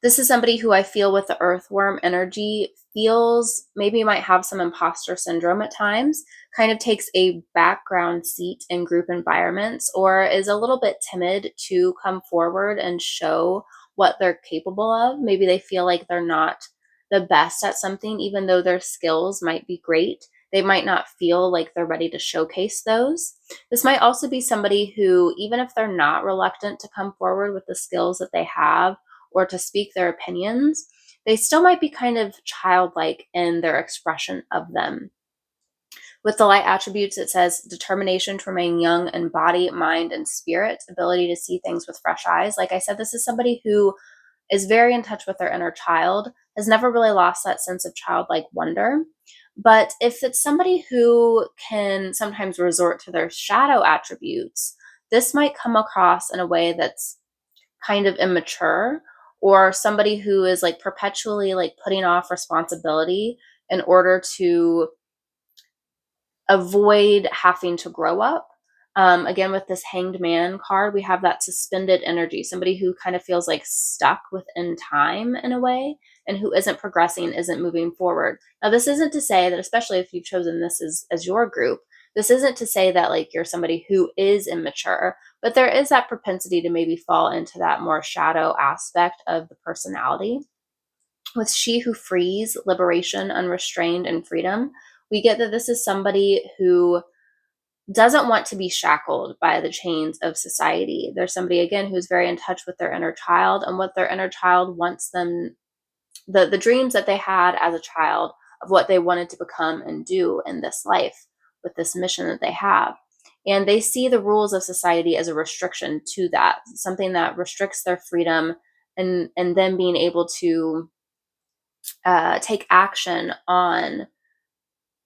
This is somebody who I feel with the earthworm energy feels maybe might have some imposter syndrome at times, kind of takes a background seat in group environments, or is a little bit timid to come forward and show what they're capable of. Maybe they feel like they're not the best at something, even though their skills might be great. They might not feel like they're ready to showcase those. This might also be somebody who, even if they're not reluctant to come forward with the skills that they have, or to speak their opinions, they still might be kind of childlike in their expression of them. With the light attributes, it says determination to remain young in body, mind, and spirit, ability to see things with fresh eyes. Like I said, this is somebody who is very in touch with their inner child, has never really lost that sense of childlike wonder. But if it's somebody who can sometimes resort to their shadow attributes, this might come across in a way that's kind of immature, or somebody who is like perpetually like putting off responsibility in order to avoid having to grow up. Again, with this Hanged Man card, we have that suspended energy, somebody who kind of feels like stuck within time in a way, and who isn't progressing, isn't moving forward. Now, this isn't to say that, especially if you've chosen this as your group, this isn't to say that like you're somebody who is immature, but there is that propensity to maybe fall into that more shadow aspect of the personality. With She Who Frees, liberation, unrestrained, and freedom, we get that this is somebody who doesn't want to be shackled by the chains of society. There's somebody, again, who's very in touch with their inner child and what their inner child wants them, the dreams that they had as a child of what they wanted to become and do in this life with this mission that they have. And they see the rules of society as a restriction to that, something that restricts their freedom, and them being able to take action on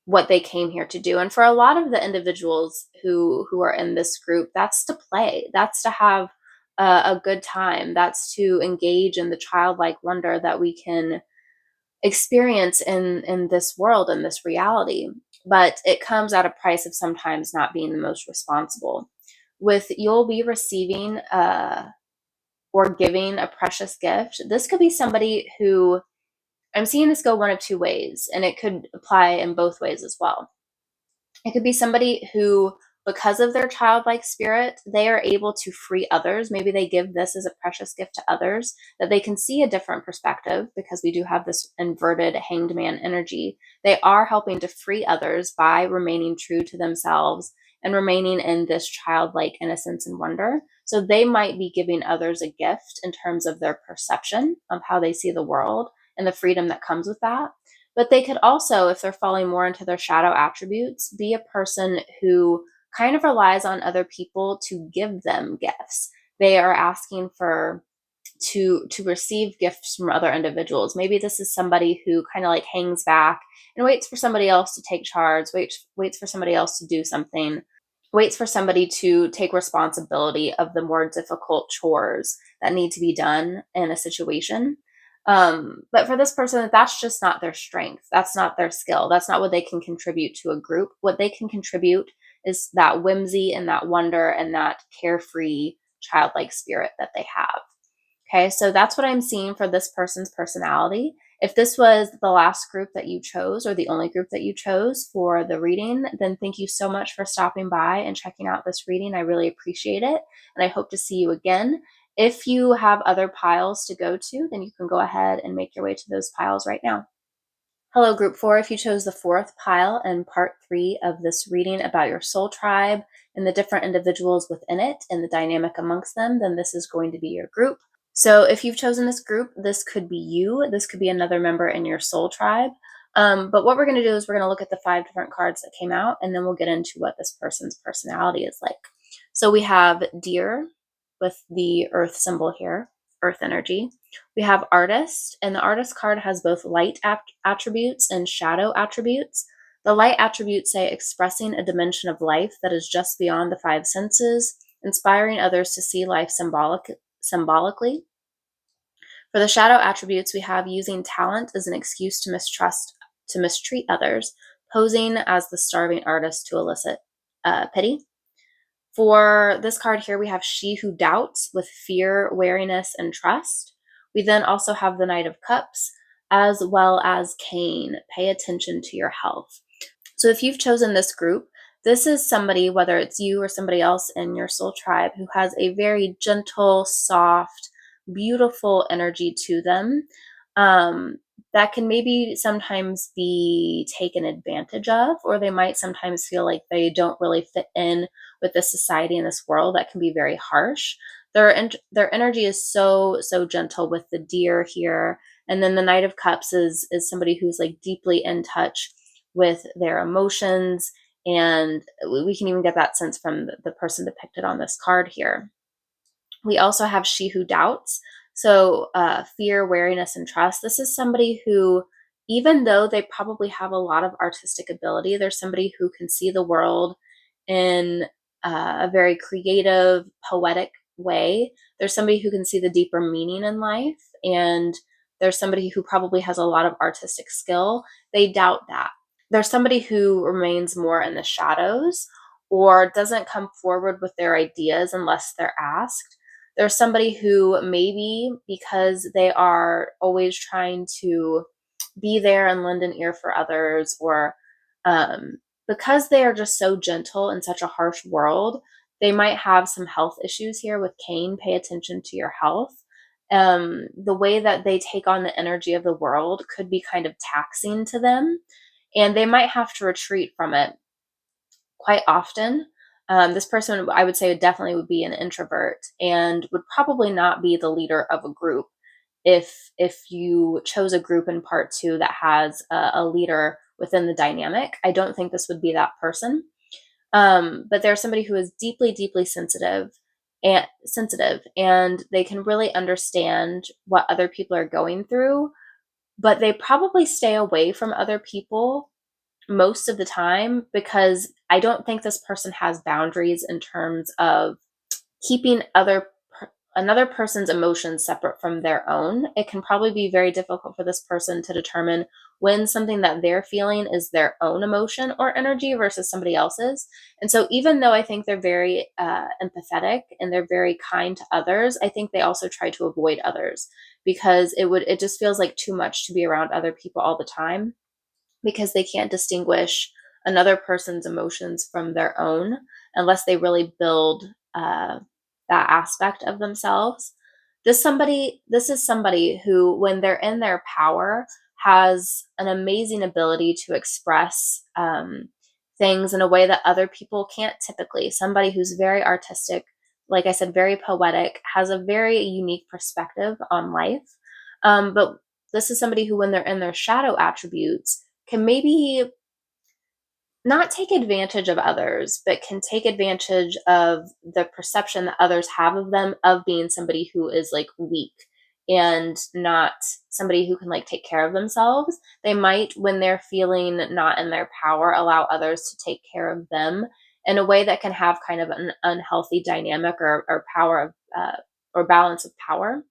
what they came here to do. And for a lot of the individuals who are in this group, that's to play, that's to have a good time, that's to engage in the childlike wonder that we can experience in this world, in this reality. But it comes at a price of sometimes not being the most responsible. With you'll be receiving or giving a precious gift, this could be somebody who, I'm seeing this go one of two ways, and it could apply in both ways as well. It could be somebody who, because of their childlike spirit, they are able to free others. Maybe they give this as a precious gift to others, that they can see a different perspective, because we do have this inverted Hanged Man energy. They are helping to free others by remaining true to themselves and remaining in this childlike innocence and wonder. So they might be giving others a gift in terms of their perception of how they see the world and the freedom that comes with that. But they could also, if they're falling more into their shadow attributes, be a person who kind of relies on other people to give them gifts. They are asking for to receive gifts from other individuals. Maybe this is somebody who kind of like hangs back and waits for somebody else to take charge, waits for somebody else to do something, waits for somebody to take responsibility of the more difficult chores that need to be done in a situation. But for this person, that's just not their strength. That's not their skill. That's not what they can contribute to a group. What they can contribute is that whimsy and that wonder and that carefree childlike spirit that they have. Okay, so that's what I'm seeing for this person's personality. If this was the last group that you chose, or the only group that you chose for the reading, then thank you so much for stopping by and checking out this reading. I really appreciate it, and I hope to see you again. If you have other piles to go to, then you can go ahead and make your way to those piles right now. Hello, Group 4. If you chose the fourth pile and part 3 of this reading about your soul tribe and the different individuals within it and the dynamic amongst them, then this is going to be your group. So if you've chosen this group, this could be you. This could be another member in your soul tribe. But what we're going to do is we're going to look at the 5 different cards that came out, and then we'll get into what this person's personality is like. So we have Deer with the earth symbol here, earth energy. We have Artist, and the Artist card has both light attributes and shadow attributes. The light attributes say expressing a dimension of life that is just beyond the 5 senses, inspiring others to see life symbolically. For the shadow attributes, we have using talent as an excuse to mistreat others, posing as the starving artist to elicit pity. For this card here, we have She Who Doubts with fear, wariness, and trust. We then also have the Knight of Cups, as well as Cain. Pay attention to your health. So if you've chosen this group, this is somebody, whether it's you or somebody else in your soul tribe, who has a very gentle, soft, beautiful energy to them, that can maybe sometimes be taken advantage of, or they might sometimes feel like they don't really fit in with this society and this world. That can be very harsh. Their energy is so gentle with the deer here, and then the Knight of Cups is somebody who's like deeply in touch with their emotions, and we can even get that sense from the person depicted on this card here. We also have She Who Doubts. So fear, wariness, and trust. This is somebody who, even though they probably have a lot of artistic ability, they're somebody who can see the world in a very creative, poetic way. There's somebody who can see the deeper meaning in life, and there's somebody who probably has a lot of artistic skill. They doubt that. There's somebody who remains more in the shadows or doesn't come forward with their ideas unless they're asked. There's somebody who maybe, because they are always trying to be there and lend an ear for others, or because they are just so gentle in such a harsh world, they might have some health issues here with Cain. Pay attention to your health. The way that they take on the energy of the world could be kind of taxing to them, and they might have to retreat from it quite often. This person, I would say, definitely would be an introvert and would probably not be the leader of a group if you chose a group in part 2 that has a leader within the dynamic. I don't think this would be that person. But there's somebody who is deeply and they can really understand what other people are going through, but they probably stay away from other people most of the time, because I don't think this person has boundaries in terms of keeping another person's emotions separate from their own. It can probably be very difficult for this person to determine when something that they're feeling is their own emotion or energy versus somebody else's. And so even though I think they're very empathetic and they're very kind to others, I think they also try to avoid others, because it just feels like too much to be around other people all the time, because they can't distinguish another person's emotions from their own unless they really build that aspect of themselves. This is somebody who, when they're in their power, has an amazing ability to express things in a way that other people can't typically. Somebody who's very artistic, like I said, very poetic, has a very unique perspective on life. But this is somebody who, when they're in their shadow attributes, can maybe not take advantage of others, but can take advantage of the perception that others have of them, of being somebody who is like weak and not somebody who can like take care of themselves. They might, when they're feeling not in their power, allow others to take care of them in a way that can have kind of an unhealthy dynamic or power of or balance of power.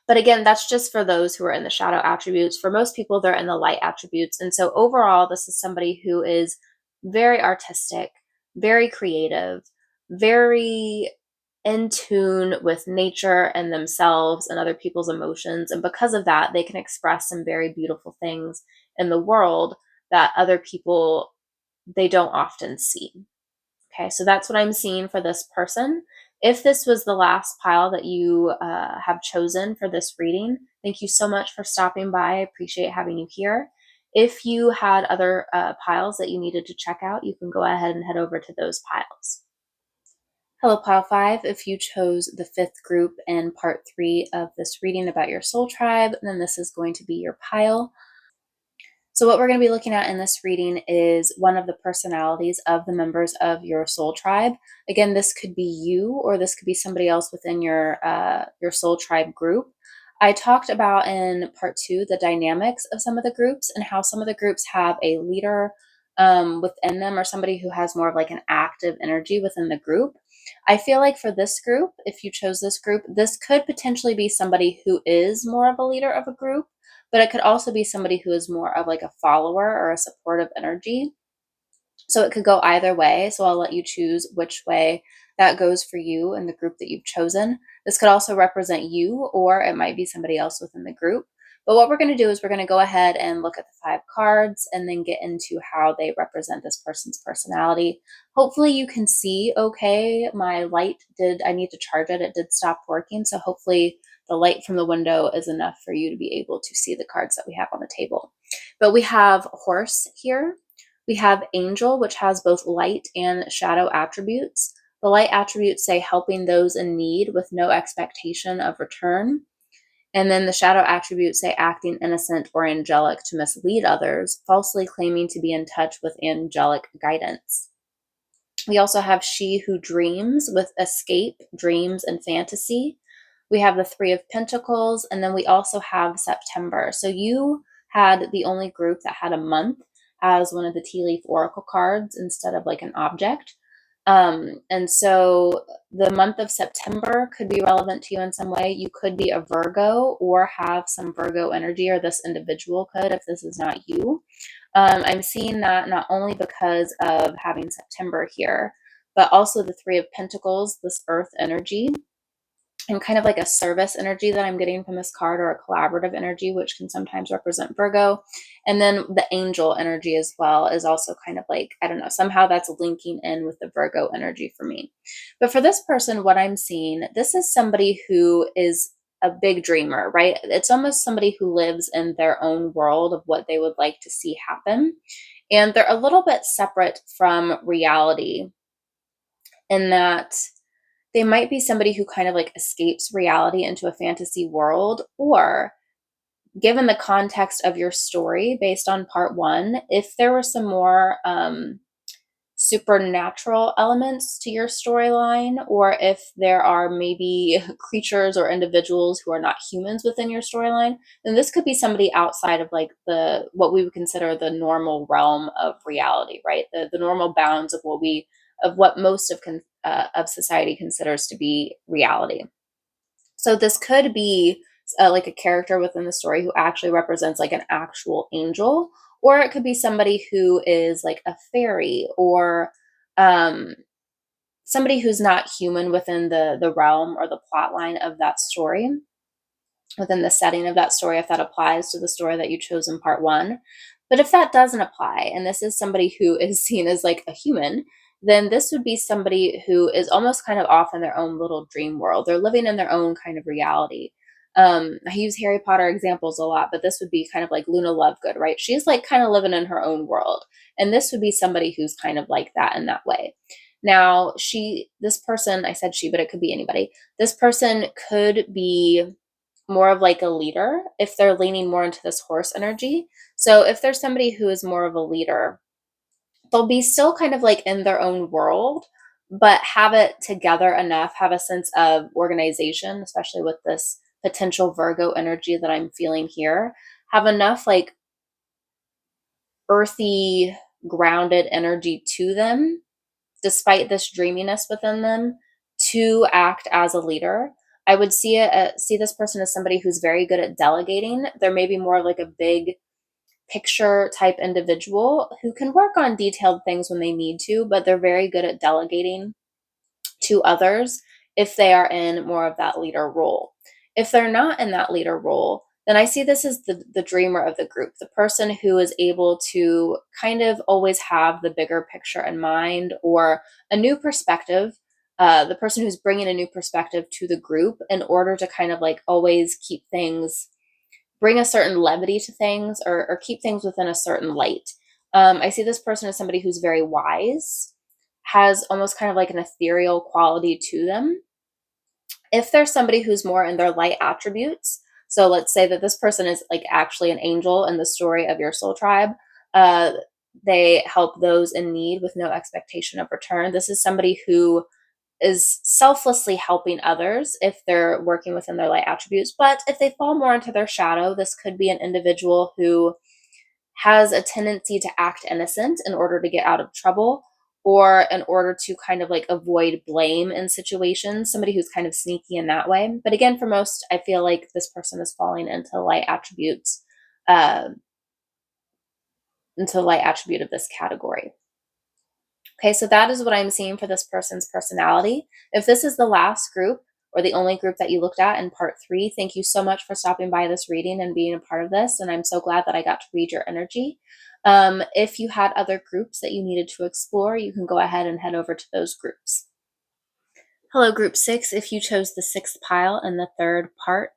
But again, that's just for those who are in the shadow attributes. For most people, they're in the light attributes. And so overall, this is somebody who is very artistic, very creative, very in tune with nature and themselves and other people's emotions. And because of that, they can express some very beautiful things in the world that other people, they don't often see. Okay, so that's what I'm seeing for this person. If this was the last pile that you have chosen for this reading, thank you so much for stopping by. I appreciate having you here. If you had other piles that you needed to check out, you can go ahead and head over to those piles. Hello, Pile 5. If you chose the 5th group in part 3 of this reading about your soul tribe, then this is going to be your pile. So what we're going to be looking at in this reading is one of the personalities of the members of your soul tribe. Again, this could be you, or this could be somebody else within your soul tribe group. I talked about in part 2 the dynamics of some of the groups and how some of the groups have a leader within them, or somebody who has more of like an active energy within the group. I feel like for this group, if you chose this group, this could potentially be somebody who is more of a leader of a group, but it could also be somebody who is more of like a follower or a supportive energy. So it could go either way. So I'll let you choose which way that goes for you and the group that you've chosen. This could also represent you, or it might be somebody else within the group. But what we're going to do is we're going to go ahead and look at the 5 cards and then get into how they represent this person's personality. Hopefully you can see okay. My light I need to charge it. It did stop working. So hopefully the light from the window is enough for you to be able to see the cards that we have on the table. But we have Horse here. We have Angel, which has both light and shadow attributes. The light attributes say helping those in need with no expectation of return. And then the shadow attributes say acting innocent or angelic to mislead others, falsely claiming to be in touch with angelic guidance. We also have She Who Dreams with escape, dreams, and fantasy. We have the 3 of Pentacles, and then we also have September. So you had the only group that had a month as one of the tea leaf oracle cards instead of like an object. And so the month of September could be relevant to you in some way. You could be a Virgo or have some Virgo energy, or this individual could if this is not you. I'm seeing that not only because of having September here, but also the 3 of Pentacles, this earth energy, and kind of like a service energy that I'm getting from this card, or a collaborative energy, which can sometimes represent Virgo. And then the angel energy as well is also kind of like, I don't know, somehow that's linking in with the Virgo energy for me. But for this person, what I'm seeing, this is somebody who is a big dreamer, right? It's almost somebody who lives in their own world of what they would like to see happen. And they're a little bit separate from reality in that they might be somebody who kind of like escapes reality into a fantasy world, or given the context of your story based on part 1, if there were some more supernatural elements to your storyline, or if there are maybe creatures or individuals who are not humans within your storyline, then this could be somebody outside of like what we would consider the normal realm of reality, right? The normal bounds of what most of society considers to be reality. So this could be like a character within the story who actually represents like an actual angel, or it could be somebody who is like a fairy, or somebody who's not human within the realm or the plot line of that story, within the setting of that story, if that applies to the story that you chose in part 1. But if that doesn't apply, and this is somebody who is seen as like a human, then this would be somebody who is almost kind of off in their own little dream world. They're living in their own kind of reality. I use Harry Potter examples a lot, but this would be kind of like Luna Lovegood, right? She's like kind of living in her own world. And this would be somebody who's kind of like that in that way. Now, this person, I said she, but it could be anybody. This person could be more of like a leader if they're leaning more into this horse energy. So if there's somebody who is more of a leader, they'll be still kind of like in their own world, but have it together enough, have a sense of organization, especially with this potential Virgo energy that I'm feeling here, have enough like earthy, grounded energy to them, despite this dreaminess within them, to act as a leader. I would see this person as somebody who's very good at delegating. They're maybe more like a big picture type individual who can work on detailed things when they need to, but they're very good at delegating to others if they are in more of that leader role. If they're not in that leader role, then I see this as the dreamer of the group, the person who is able to kind of always have the bigger picture in mind, or a new perspective, the person who's bringing a new perspective to the group in order to kind of like always bring a certain levity to things, or keep things within a certain light. I see this person as somebody who's very wise, has almost kind of like an ethereal quality to them. If there's somebody who's more in their light attributes, so let's say that this person is like actually an angel in the story of your soul tribe, they help those in need with no expectation of return. This is somebody who is selflessly helping others if they're working within their light attributes. But if they fall more into their shadow, this could be an individual who has a tendency to act innocent in order to get out of trouble, or in order to kind of like avoid blame in situations, somebody who's kind of sneaky in that way. But again, for most, I feel like this person is falling into light attributes, into light attribute of this category. Okay, so that is what I'm seeing for this person's personality. If this is the last group or the only group that you looked at in part 3, thank you so much for stopping by this reading and being a part of this. And I'm so glad that I got to read your energy. If you had other groups that you needed to explore, you can go ahead and head over to those groups. Hello, group 6. If you chose the 6th pile in the 3rd part,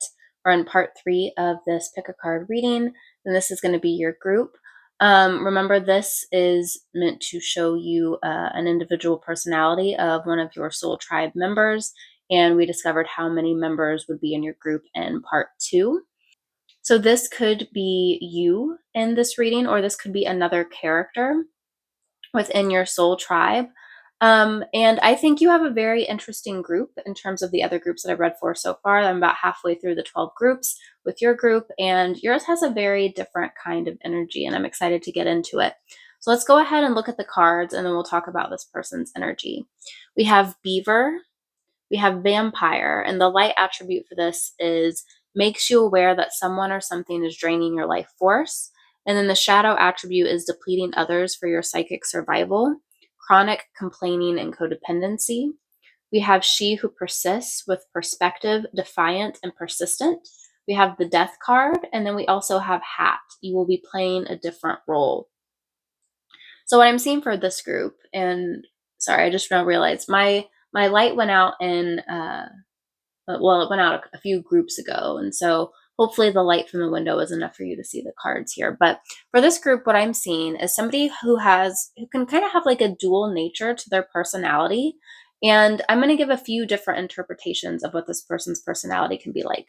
or in part 3 of this pick a card reading, then this is going to be your group. Remember, this is meant to show you an individual personality of one of your soul tribe members, and we discovered how many members would be in your group in part 2. So this could be you in this reading, or this could be another character within your soul tribe. And I think you have a very interesting group in terms of the other groups that I've read for so far. I'm about halfway through the 12 groups with your group, and yours has a very different kind of energy, and I'm excited to get into it. So let's go ahead and look at the cards, and then we'll talk about this person's energy. We have Beaver, we have Vampire, and the light attribute for this is makes you aware that someone or something is draining your life force. And then the shadow attribute is depleting others for your psychic survival, chronic complaining, and codependency. We have She Who Persists with perspective, defiant, and persistent. We have the Death card, and then we also have Hat. You will be playing a different role. So what I'm seeing for this group, and sorry, I just now realized my light went out in well, it went out a few groups ago, and so hopefully the light from the window is enough for you to see the cards here. But for this group, what I'm seeing is somebody who can kind of have like a dual nature to their personality, and I'm going to give a few different interpretations of what this person's personality can be like.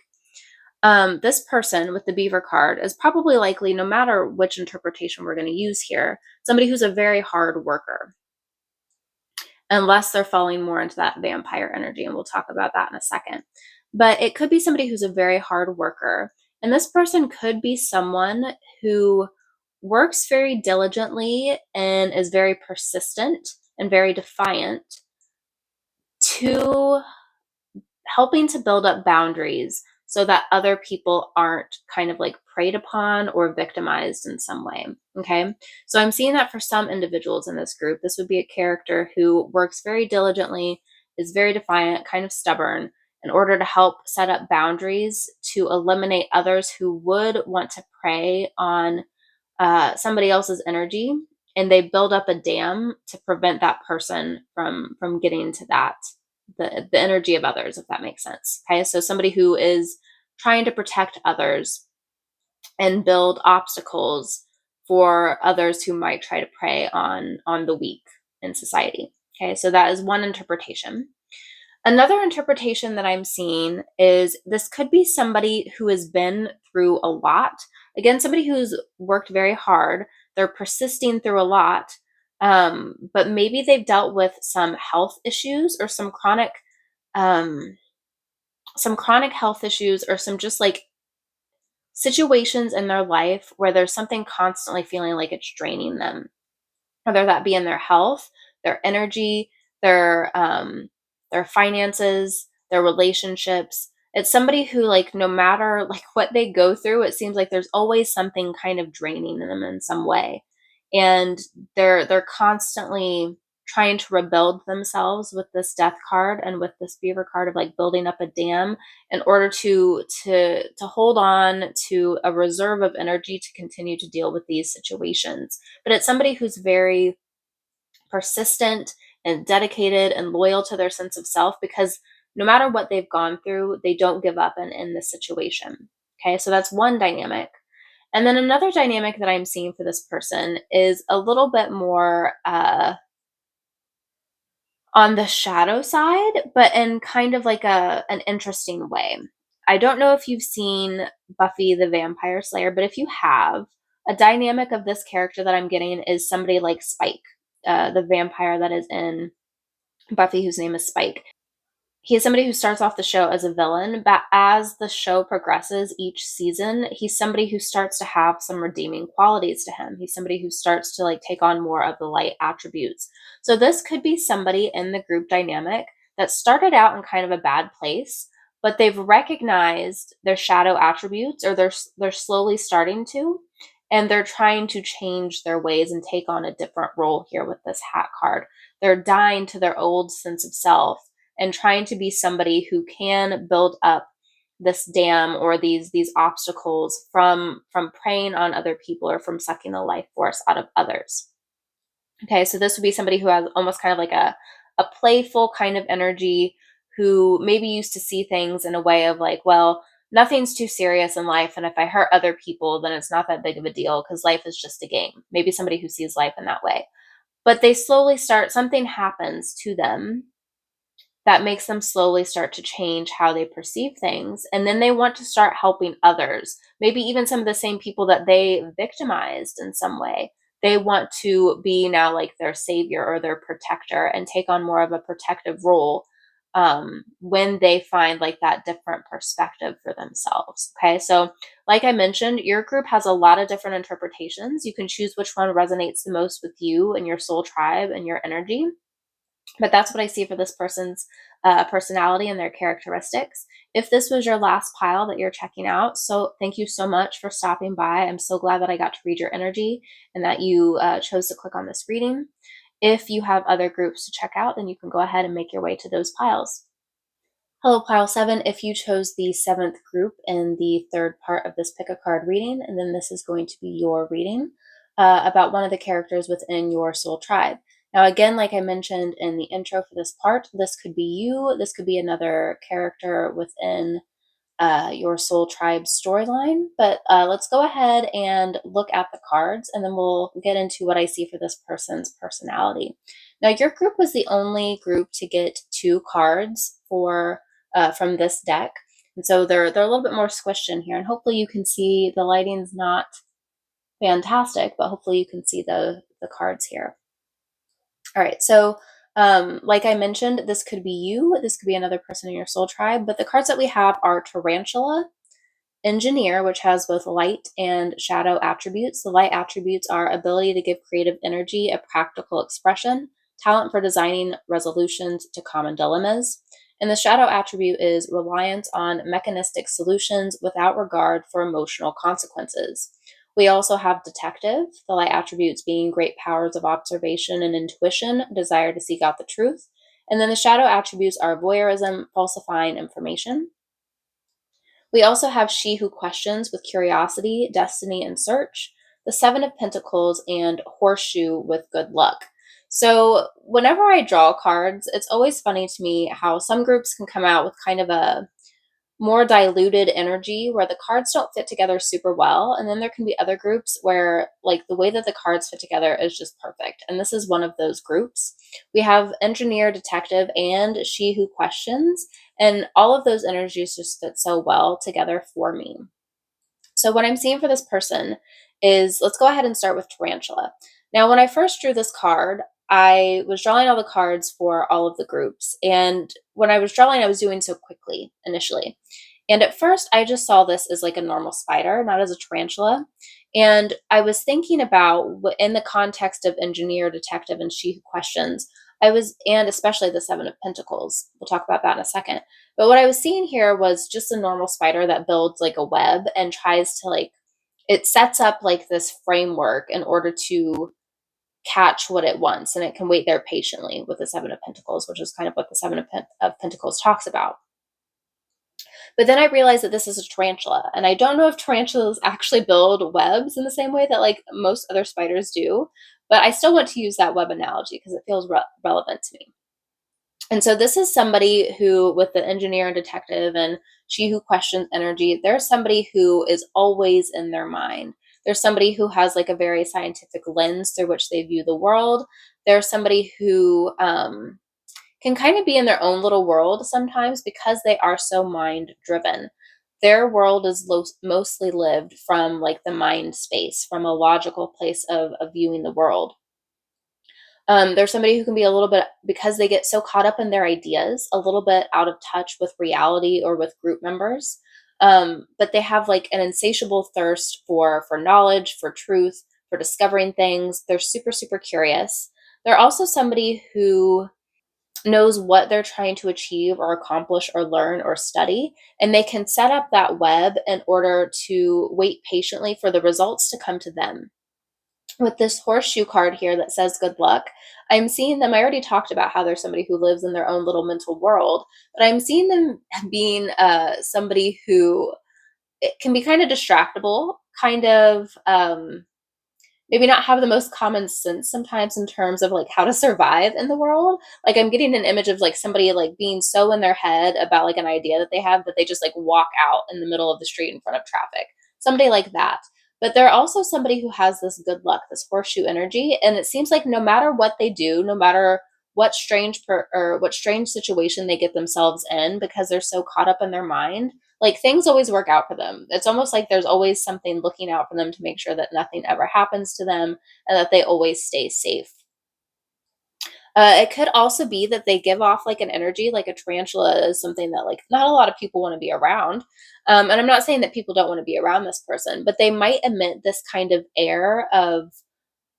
This person with the Beaver card is probably likely, no matter which interpretation we're going to use here, somebody who's a very hard worker, unless they're falling more into that vampire energy, and we'll talk about that in a second. But it could be somebody who's a very hard worker, and this person could be someone who works very diligently and is very persistent and very defiant to helping to build up boundaries so that other people aren't kind of like preyed upon or victimized in some way. Okay. So I'm seeing that for some individuals in this group. This would be a character who works very diligently, is very defiant, kind of stubborn, in order to help set up boundaries to eliminate others who would want to prey on somebody else's energy. And they build up a dam to prevent that person from getting to that the energy of others, if that makes sense. Okay, so somebody who is trying to protect others and build obstacles for others who might try to prey on the weak in society. Okay, so that is one interpretation. Another interpretation that I'm seeing is this could be somebody who has been through a lot. Again, somebody who's worked very hard. They're persisting through a lot, but maybe they've dealt with some health issues or some chronic health issues, or some just like situations in their life where there's something constantly feeling like it's draining them, whether that be in their health, their energy, their finances, their relationships. It's somebody who, like, no matter like what they go through, it seems like there's always something kind of draining them in some way, and they're constantly trying to rebuild themselves with this Death card and with this Beaver card of like building up a dam in order to hold on to a reserve of energy to continue to deal with these situations. But it's somebody who's very persistent and dedicated and loyal to their sense of self, because no matter what they've gone through, they don't give up in this situation. Okay, so that's one dynamic. And then another dynamic that I'm seeing for this person is a little bit more on the shadow side, but in kind of like an interesting way. I don't know if you've seen Buffy the Vampire Slayer, but if you have, a dynamic of this character that I'm getting is somebody like Spike, the vampire that is in Buffy, whose name is Spike. He is somebody who starts off the show as a villain, but as the show progresses each season, he's somebody who starts to have some redeeming qualities to him. He's somebody who starts to like take on more of the light attributes. So this could be somebody in the group dynamic that started out in kind of a bad place, but they've recognized their shadow attributes, or they're slowly starting to, and they're trying to change their ways and take on a different role here with this hat card. They're dying to their old sense of self and trying to be somebody who can build up this dam or these obstacles from preying on other people or from sucking the life force out of others. Okay, so this would be somebody who has almost kind of like a playful kind of energy, who maybe used to see things in a way of like, well, nothing's too serious in life, and if I hurt other people, then it's not that big of a deal because life is just a game. Maybe somebody who sees life in that way. But they slowly start, something happens to them that makes them slowly start to change how they perceive things. And then they want to start helping others, maybe even some of the same people that they victimized in some way. They want to be now like their savior or their protector and take on more of a protective role when they find like that different perspective for themselves. Okay, so like I mentioned, your group has a lot of different interpretations. You can choose which one resonates the most with you and your soul tribe and your energy. But that's what I see for this person's personality and their characteristics. If this was your last pile that you're checking out, so thank you so much for stopping by. I'm so glad that I got to read your energy and that you chose to click on this reading. If you have other groups to check out, then you can go ahead and make your way to those piles. Hello, pile 7. If you chose the 7th group in the third part of this pick a card reading, and then this is going to be your reading about one of the characters within your soul tribe. Now, again, like I mentioned in the intro for this part, this could be you, this could be another character within your soul tribe storyline. But let's go ahead and look at the cards, and then we'll get into what I see for this person's personality. Now, your group was the only group to get 2 cards for from this deck, and so they're a little bit more squished in here. And hopefully, you can see the lighting's not fantastic, but hopefully, you can see the cards here. All right, so like I mentioned, this could be you, this could be another person in your soul tribe, but the cards that we have are Tarantula, Engineer, which has both light and shadow attributes. The light attributes are ability to give creative energy a practical expression, talent for designing resolutions to common dilemmas. And the shadow attribute is reliance on mechanistic solutions without regard for emotional consequences. We also have detective, the light attributes being great powers of observation and intuition, desire to seek out the truth. And then the shadow attributes are voyeurism, falsifying information. We also have She Who Questions with Curiosity, Destiny, and Search, the Seven of Pentacles, and Horseshoe with Good Luck. So whenever I draw cards, it's always funny to me how some groups can come out with kind of a more diluted energy where the cards don't fit together super well. And then there can be other groups where like the way that the cards fit together is just perfect. And this is one of those groups. We have Engineer, Detective, and She Who Questions. And all of those energies just fit so well together for me. So what I'm seeing for this person is, let's go ahead and start with Tarantula. Now, when I first drew this card, I was drawing all the cards for all of the groups. And when I was drawing, I was doing so quickly initially. And at first, I just saw this as like a normal spider, not as a tarantula. And I was thinking about, in the context of Engineer, Detective, and She Who Questions, and especially the Seven of Pentacles. We'll talk about that in a second. But what I was seeing here was just a normal spider that builds like a web and tries to like, it sets up like this framework in order to catch what it wants, and it can wait there patiently with the Seven of Pentacles, which is kind of what the Seven of Pentacles talks about. But then I realized that this is a tarantula, and I don't know if tarantulas actually build webs in the same way that like most other spiders do, but I still want to use that web analogy because it feels relevant to me. And so this is somebody who, with the Engineer and Detective and She Who Questions energy, there's somebody who is always in their mind. There's somebody who has like a very scientific lens through which they view the world. There's somebody who can kind of be in their own little world sometimes because they are so mind driven. Their world is mostly lived from like the mind space, from a logical place of viewing the world. There's somebody who can be a little bit, because they get so caught up in their ideas, a little bit out of touch with reality or with group members. But they have like an insatiable thirst for knowledge, for truth, for discovering things. They're super, super curious. They're also somebody who knows what they're trying to achieve or accomplish or learn or study, and they can set up that web in order to wait patiently for the results to come to them. With this horseshoe card here that says good luck, I'm seeing them. I already talked about how there's somebody who lives in their own little mental world, but I'm seeing them being somebody who it can be kind of distractible, kind of maybe not have the most common sense sometimes in terms of like how to survive in the world. Like I'm getting an image of like somebody like being so in their head about like an idea that they have that they just like walk out in the middle of the street in front of traffic. Somebody like that. But they're also somebody who has this good luck, this horseshoe energy, and it seems like no matter what they do, no matter what or what strange situation they get themselves in, because they're so caught up in their mind, like things always work out for them. It's almost like there's always something looking out for them to make sure that nothing ever happens to them and that they always stay safe. It could also be that they give off like an energy, like a tarantula is something that like not a lot of people want to be around. And I'm not saying that people don't want to be around this person, but they might emit this kind of air of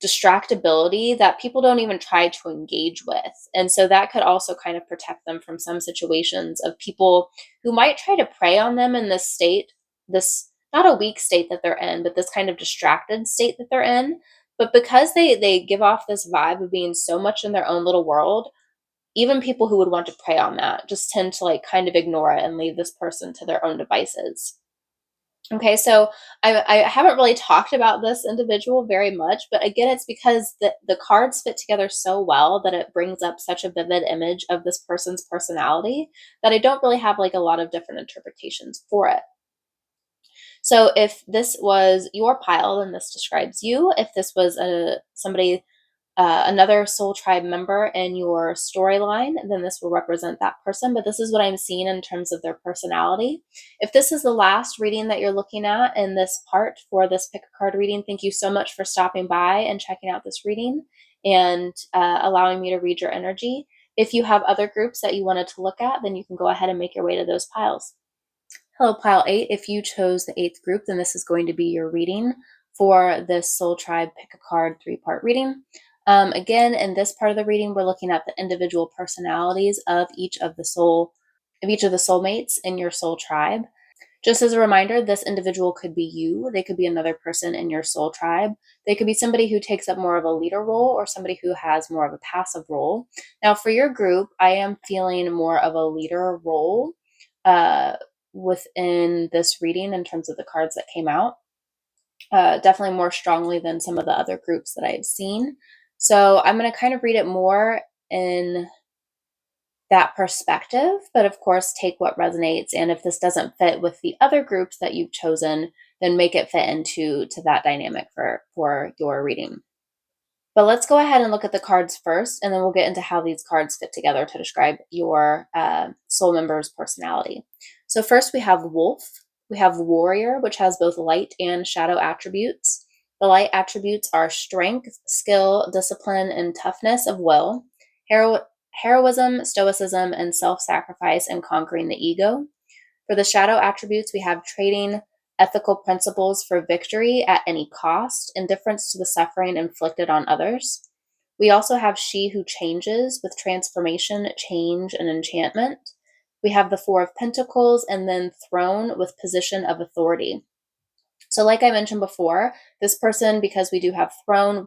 distractibility that people don't even try to engage with. And so that could also kind of protect them from some situations of people who might try to prey on them in this state, this not a weak state that they're in, but this kind of distracted state that they're in. But because they give off this vibe of being so much in their own little world, even people who would want to prey on that just tend to like kind of ignore it and leave this person to their own devices. Okay, so I haven't really talked about this individual very much, but again, it's because the cards fit together so well that it brings up such a vivid image of this person's personality that I don't really have like a lot of different interpretations for it. So if this was your pile, then this describes you. If this was somebody another soul tribe member in your storyline, then this will represent that person. But this is what I'm seeing in terms of their personality. If this is the last reading that you're looking at in this part for this pick a card reading, thank you so much for stopping by and checking out this reading and allowing me to read your energy. If you have other groups that you wanted to look at, then you can go ahead and make your way to those piles. Hello, pile 8. If you chose the 8th group, then this is going to be your reading for this Soul Tribe Pick a Card 3-part reading. Again, in this part of the reading, we're looking at the individual personalities of each of the soulmates in your soul tribe. Just as a reminder, this individual could be you. They could be another person in your soul tribe. They could be somebody who takes up more of a leader role or somebody who has more of a passive role. Now, for your group, I am feeling more of a leader role uh, within this reading in terms of the cards that came out. Definitely more strongly than some of the other groups that I've seen. So I'm going to kind of read it more in that perspective, but of course, take what resonates. And if this doesn't fit with the other groups that you've chosen, then make it fit into that dynamic for your reading. But let's go ahead and look at the cards first, and then we'll get into how these cards fit together to describe your soul member's personality. So first we have Wolf. We have Warrior, which has both light and shadow attributes. The light attributes are strength, skill, discipline, and toughness of will, heroism, stoicism, and self-sacrifice and conquering the ego. For the shadow attributes, we have trading ethical principles for victory at any cost, indifference to the suffering inflicted on others. We also have She Who Changes with transformation, change, and enchantment. We have the Four of Pentacles and then Throne with position of authority. So like I mentioned before, this person, because we do have throne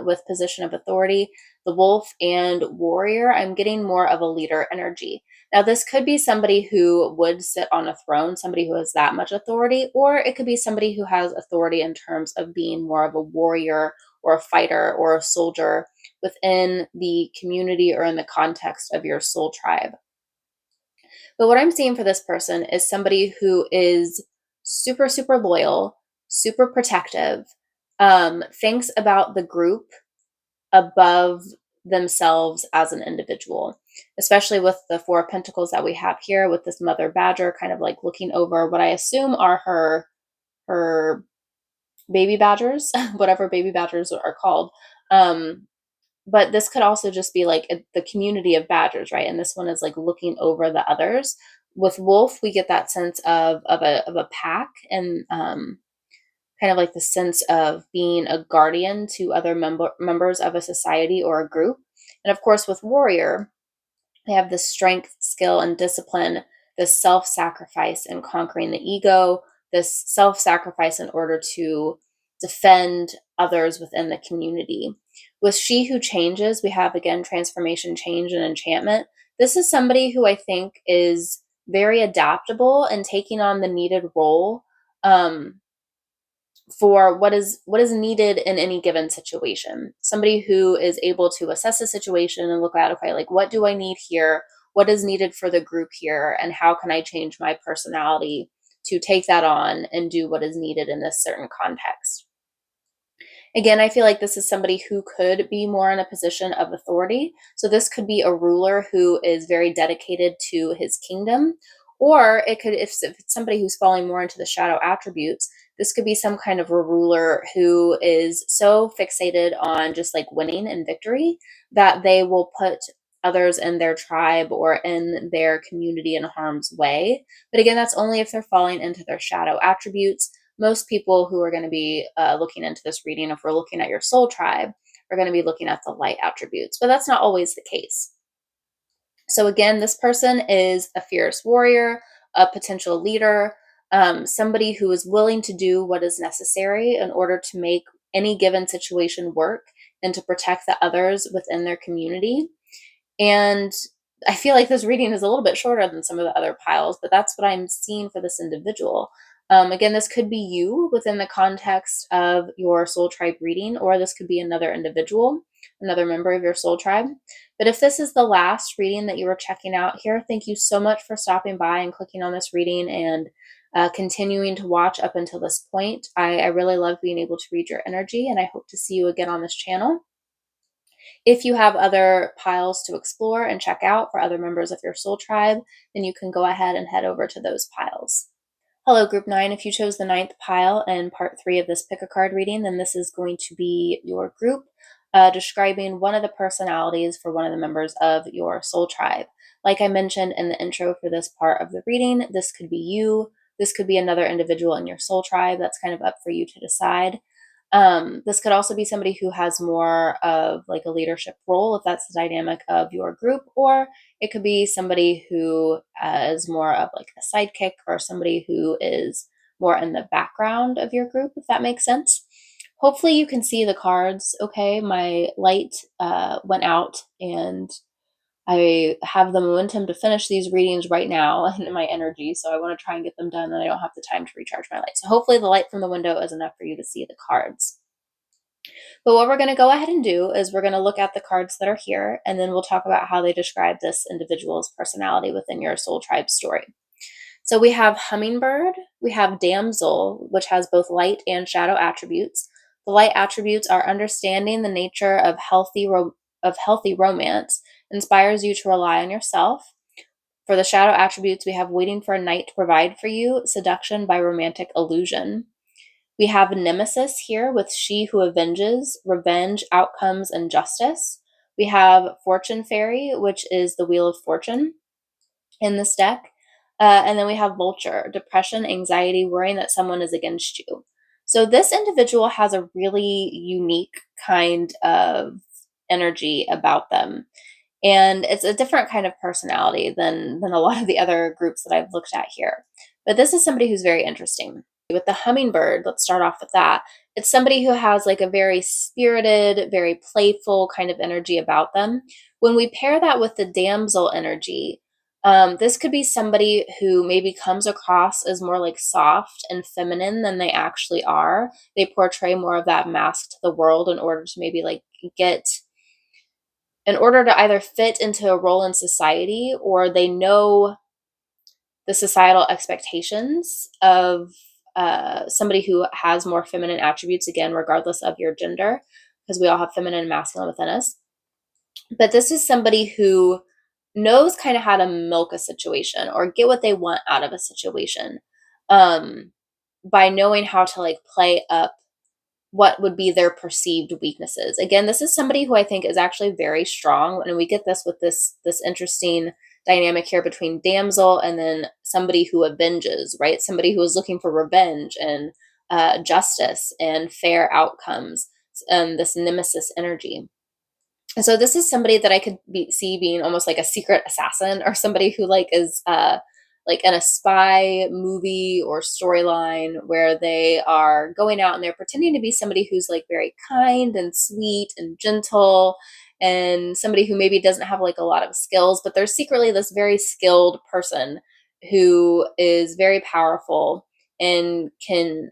with position of authority, the wolf and warrior, I'm getting more of a leader energy. Now, this could be somebody who would sit on a throne, somebody who has that much authority, or it could be somebody who has authority in terms of being more of a warrior or a fighter or a soldier within the community or in the context of your soul tribe. But what I'm seeing for this person is somebody who is super, super loyal, super protective, thinks about the group above themselves as an individual, especially with the Four of Pentacles that we have here with this mother badger kind of like looking over what I assume are her baby badgers, whatever baby badgers are called. But this could also just be like the community of badgers, right? And this one is like looking over the others. With wolf, we get that sense of a pack and kind of like the sense of being a guardian to other members of a society or a group. And of course, with warrior, They have this strength, skill, and discipline, this self-sacrifice in conquering the ego, this self-sacrifice in order to defend others within the community. With She Who Changes, we have again transformation, change, and enchantment. This is somebody who I think is very adaptable and taking on the needed role for what is needed in any given situation. Somebody who is able to assess a situation and look at, okay, like what do I need here? What is needed for the group here? And how can I change my personality to take that on and do what is needed in this certain context? Again, I feel like this is somebody who could be more in a position of authority. So this could be a ruler who is very dedicated to his kingdom, or it could, if it's somebody who's falling more into the shadow attributes, this could be some kind of a ruler who is so fixated on just like winning and victory that they will put others in their tribe or in their community in harm's way. But again, that's only if they're falling into their shadow attributes. Most people who are going to be looking into this reading, if we're looking at your soul tribe, are going to be looking at the light attributes, but that's not always the case. So again, this person is a fierce warrior, a potential leader, somebody who is willing to do what is necessary in order to make any given situation work and to protect the others within their community. And I feel like this reading is a little bit shorter than some of the other piles, but that's what I'm seeing for this individual. Again, this could be you within the context of your soul tribe reading, or this could be another individual, another member of your soul tribe. But if this is the last reading that you were checking out here, thank you so much for stopping by and clicking on this reading and continuing to watch up until this point. I really love being able to read your energy, and I hope to see you again on this channel. If you have other piles to explore and check out for other members of your soul tribe, then you can go ahead and head over to those piles. Hello, Group 9. If you chose the 9th pile in part 3 of this pick a card reading, then this is going to be your group describing one of the personalities for one of the members of your soul tribe. Like I mentioned in the intro for this part of the reading, this could be you. This could be another individual in your soul tribe. That's kind of up for you to decide. This could also be somebody who has more of like a leadership role, if that's the dynamic of your group, or it could be somebody who is more of like a sidekick or somebody who is more in the background of your group, if that makes sense. Hopefully you can see the cards okay. My light went out and I have the momentum to finish these readings right now in my energy, so I want to try and get them done, and I don't have the time to recharge my light. So hopefully the light from the window is enough for you to see the cards. But what we're going to go ahead and do is we're going to look at the cards that are here, and then we'll talk about how they describe this individual's personality within your soul tribe story. So we have hummingbird, we have damsel, which has both light and shadow attributes. The light attributes are understanding the nature of healthy romance, inspires you to rely on yourself. For the shadow attributes, we have waiting for a knight to provide for you, seduction by romantic illusion. We have nemesis here with she who avenges, revenge, outcomes, and justice. We have fortune fairy, which is the wheel of fortune in this deck. And then we have vulture, depression, anxiety, worrying that someone is against you. So this individual has a really unique kind of energy about them. And it's a different kind of personality than a lot of the other groups that I've looked at here. But this is somebody who's very interesting. With the hummingbird, let's start off with that. It's somebody who has like a very spirited, very playful kind of energy about them. When we pair that with the damsel energy, this could be somebody who maybe comes across as more like soft and feminine than they actually are. They portray more of that mask to the world in order to maybe like in order to either fit into a role in society, or they know the societal expectations of somebody who has more feminine attributes, again, regardless of your gender, because we all have feminine and masculine within us. But this is somebody who knows kind of how to milk a situation or get what they want out of a situation by knowing how to like play up what would be their perceived weaknesses. Again, this is somebody who I think is actually very strong, and we get this with this interesting dynamic here between damsel and then somebody who avenges, right? Somebody who is looking for revenge and justice and fair outcomes, this nemesis energy. And so this is somebody that I could see being almost like a secret assassin, or somebody who like is like in a spy movie or storyline where they are going out and they're pretending to be somebody who's like very kind and sweet and gentle, and somebody who maybe doesn't have like a lot of skills, but they're secretly this very skilled person who is very powerful and can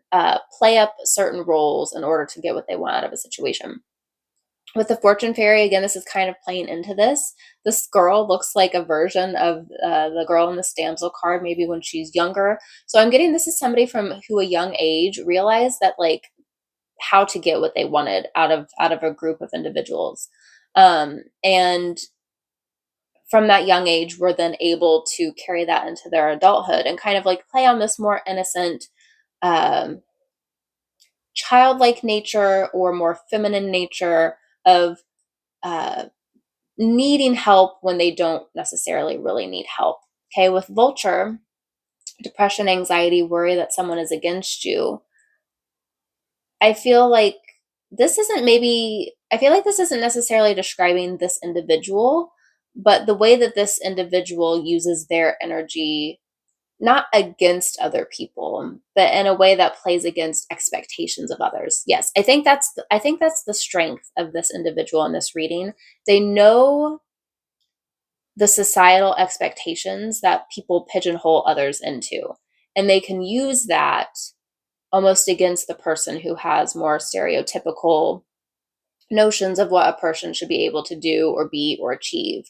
play up certain roles in order to get what they want out of a situation. With the fortune fairy, again, this is kind of playing into this. This girl looks like a version of the girl in the damsel card, maybe when she's younger. So I'm getting this is somebody from who a young age realized that like how to get what they wanted out of a group of individuals, and from that young age were then able to carry that into their adulthood and kind of like play on this more innocent, um, childlike nature or more feminine nature of uh, needing help when they don't necessarily really need help. Okay, with vulture, depression, anxiety, worry that someone is against you, I feel like I feel like this isn't necessarily describing this individual, but the way that this individual uses their energy not against other people, but in a way that plays against expectations of others. Yes, I think that's the strength of this individual in this reading. They know the societal expectations that people pigeonhole others into, and they can use that almost against the person who has more stereotypical notions of what a person should be able to do or be or achieve.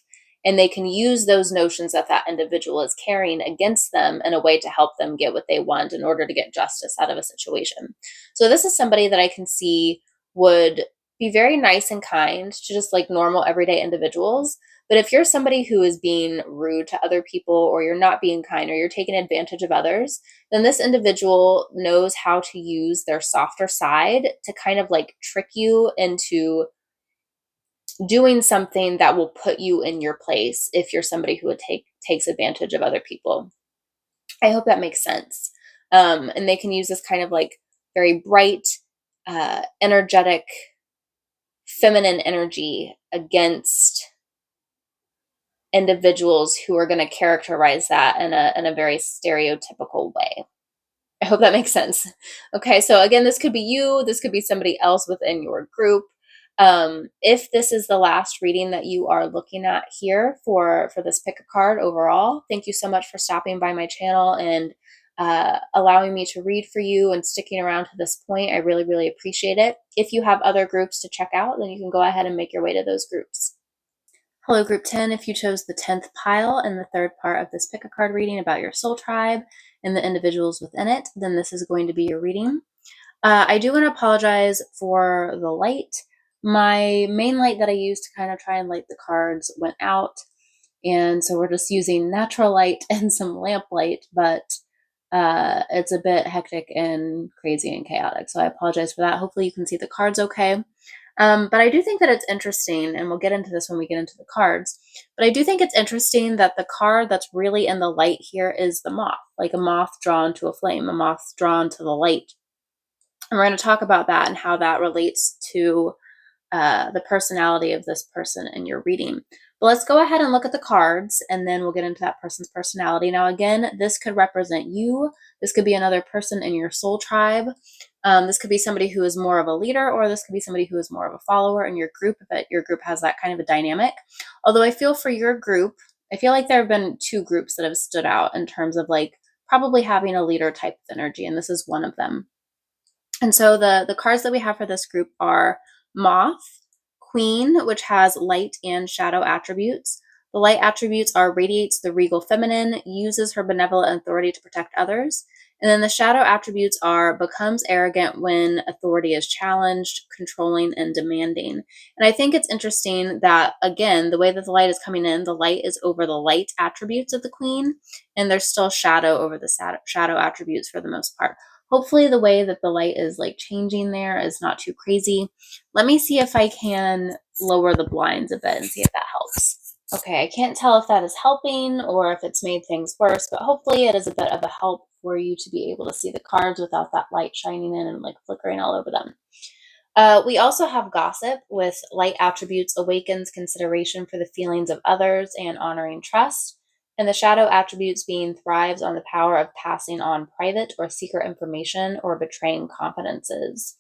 And they can use those notions that that individual is carrying against them in a way to help them get what they want in order to get justice out of a situation. So, this is somebody that I can see would be very nice and kind to just like normal everyday individuals. But if you're somebody who is being rude to other people, or you're not being kind, or you're taking advantage of others, then this individual knows how to use their softer side to kind of like trick you into doing something that will put you in your place if you're somebody who would takes advantage of other people. I hope that makes sense. And they can use this kind of like very bright, energetic, feminine energy against individuals who are going to characterize that in a very stereotypical way. I hope that makes sense. Okay, so again, this could be you, this could be somebody else within your group. If this is the last reading that you are looking at here for this pick a card overall, thank you so much for stopping by my channel and allowing me to read for you and sticking around to this point. I really, really appreciate it. If you have other groups to check out, then you can go ahead and make your way to those groups. Hello, Group 10. If you chose the 10th pile and the third part of this pick a card reading about your soul tribe and the individuals within it, then this is going to be your reading. I do want to apologize for the light. My main light that I used to kind of try and light the cards went out, and so we're just using natural light and some lamp light, but it's a bit hectic and crazy and chaotic, so I apologize for that. Hopefully you can see the cards okay. But I do think that it's interesting, and we'll get into this when we get into the cards, but I do think it's interesting that the card that's really in the light here is the moth, like a moth drawn to a flame, a moth drawn to the light. And we're going to talk about that and how that relates to the personality of this person in your reading. But let's go ahead and look at the cards, and then we'll get into that person's personality. Now, again, this could represent you. This could be another person in your soul tribe. This could be somebody who is more of a leader, or this could be somebody who is more of a follower in your group, but your group has that kind of a dynamic. Although I feel for your group, I feel like there have been two groups that have stood out in terms of like probably having a leader type of energy, and this is one of them. And so the cards that we have for this group are Moth, Queen, which has light and shadow attributes. The light attributes are radiates the regal feminine, uses her benevolent authority to protect others. And then the shadow attributes are becomes arrogant when authority is challenged, controlling, and demanding. And I think it's interesting that, again, the way that the light is coming in, the light is over the light attributes of the Queen, and there's still shadow over the shadow attributes for the most part. Hopefully the way that the light is like changing there is not too crazy. Let me see if I can lower the blinds a bit and see if that helps. Okay, I can't tell if that is helping or if it's made things worse, but hopefully it is a bit of a help for you to be able to see the cards without that light shining in and like flickering all over them. We also have gossip with light attributes awakens consideration for the feelings of others and honoring trust. And the shadow attributes being thrives on the power of passing on private or secret information or betraying confidences.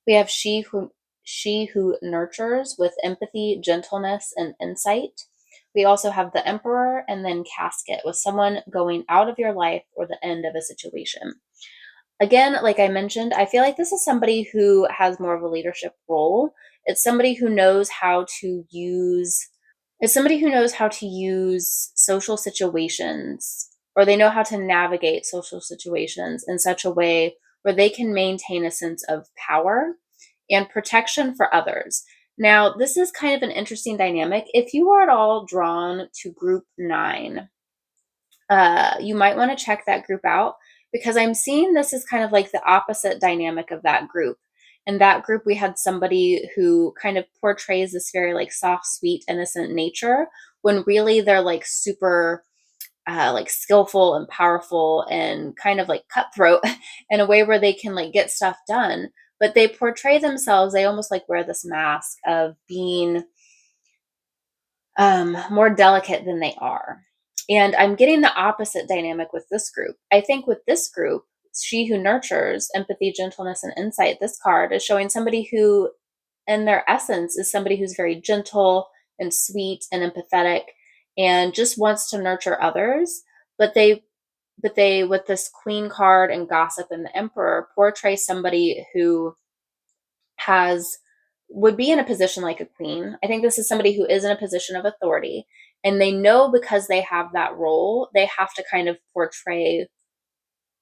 We have she who nurtures with empathy, gentleness, and insight. We also have the emperor and then casket with someone going out of your life or the end of a situation. Again, like I mentioned, I feel like this is somebody who has more of a leadership role. It's somebody who knows how to use it's somebody who knows how to use social situations, or they know how to navigate social situations in such a way where they can maintain a sense of power and protection for others. Now, this is kind of an interesting dynamic. If you are at all drawn to group 9, you might want to check that group out, because I'm seeing this as kind of like the opposite dynamic of that group. In that group, we had somebody who kind of portrays this very like soft, sweet, innocent nature, when really they're like super like skillful and powerful and kind of like cutthroat in a way where they can like get stuff done. But they portray themselves, they almost like wear this mask of being more delicate than they are. And I'm getting the opposite dynamic with this group. I think with this group, she who nurtures empathy, gentleness, and insight, this card is showing somebody who, in their essence, is somebody who's very gentle and sweet and empathetic and just wants to nurture others. But they, with this queen card and gossip and the emperor, portray somebody who has would be in a position like a queen. I think this is somebody who is in a position of authority, and they know because they have that role, they have to kind of portray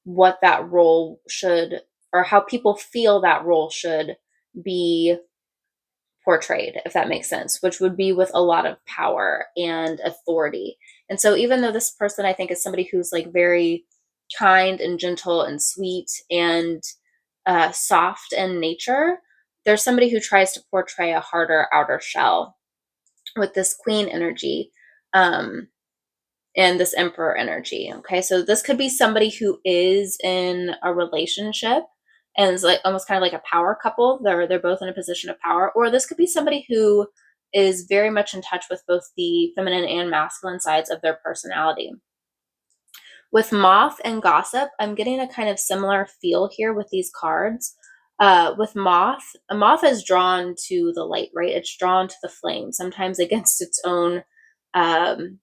what that role should, or how people feel that role should be portrayed, if that makes sense, which would be with a lot of power and authority. And so even though this person I think is somebody who's like very kind and gentle and sweet and soft in nature, there's somebody who tries to portray a harder outer shell with this queen energy, um, and this emperor energy. Okay, so this could be somebody who is in a relationship and is like almost kind of like a power couple. They're both in a position of power, or this could be somebody who is very much in touch with both the feminine and masculine sides of their personality. With moth and gossip, I'm getting a kind of similar feel here with these cards. With moth, a moth is drawn to the light, right? It's drawn to the flame, sometimes against its own um,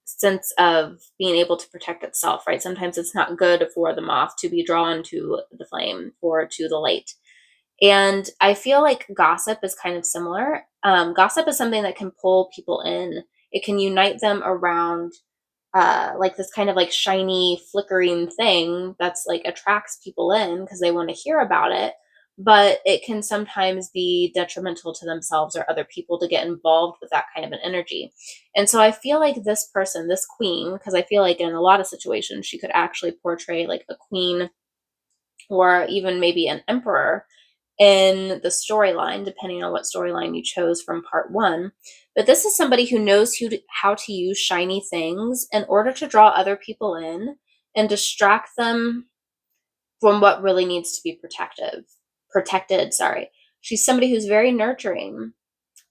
sense of being able to protect itself, right? Sometimes it's not good for the moth to be drawn to the flame or to the light. And I feel like gossip is kind of similar. Gossip is something that can pull people in. It can unite them around like this kind of like shiny flickering thing that's like attracts people in because they want to hear about it, but it can sometimes be detrimental to themselves or other people to get involved with that kind of an energy. And so I feel like this person, this queen, because I feel like in a lot of situations she could actually portray like a queen or even maybe an emperor in the storyline, depending on what storyline you chose from part 1. But this is somebody who knows how to use shiny things in order to draw other people in and distract them from what really needs to be protected, sorry. She's somebody who's very nurturing,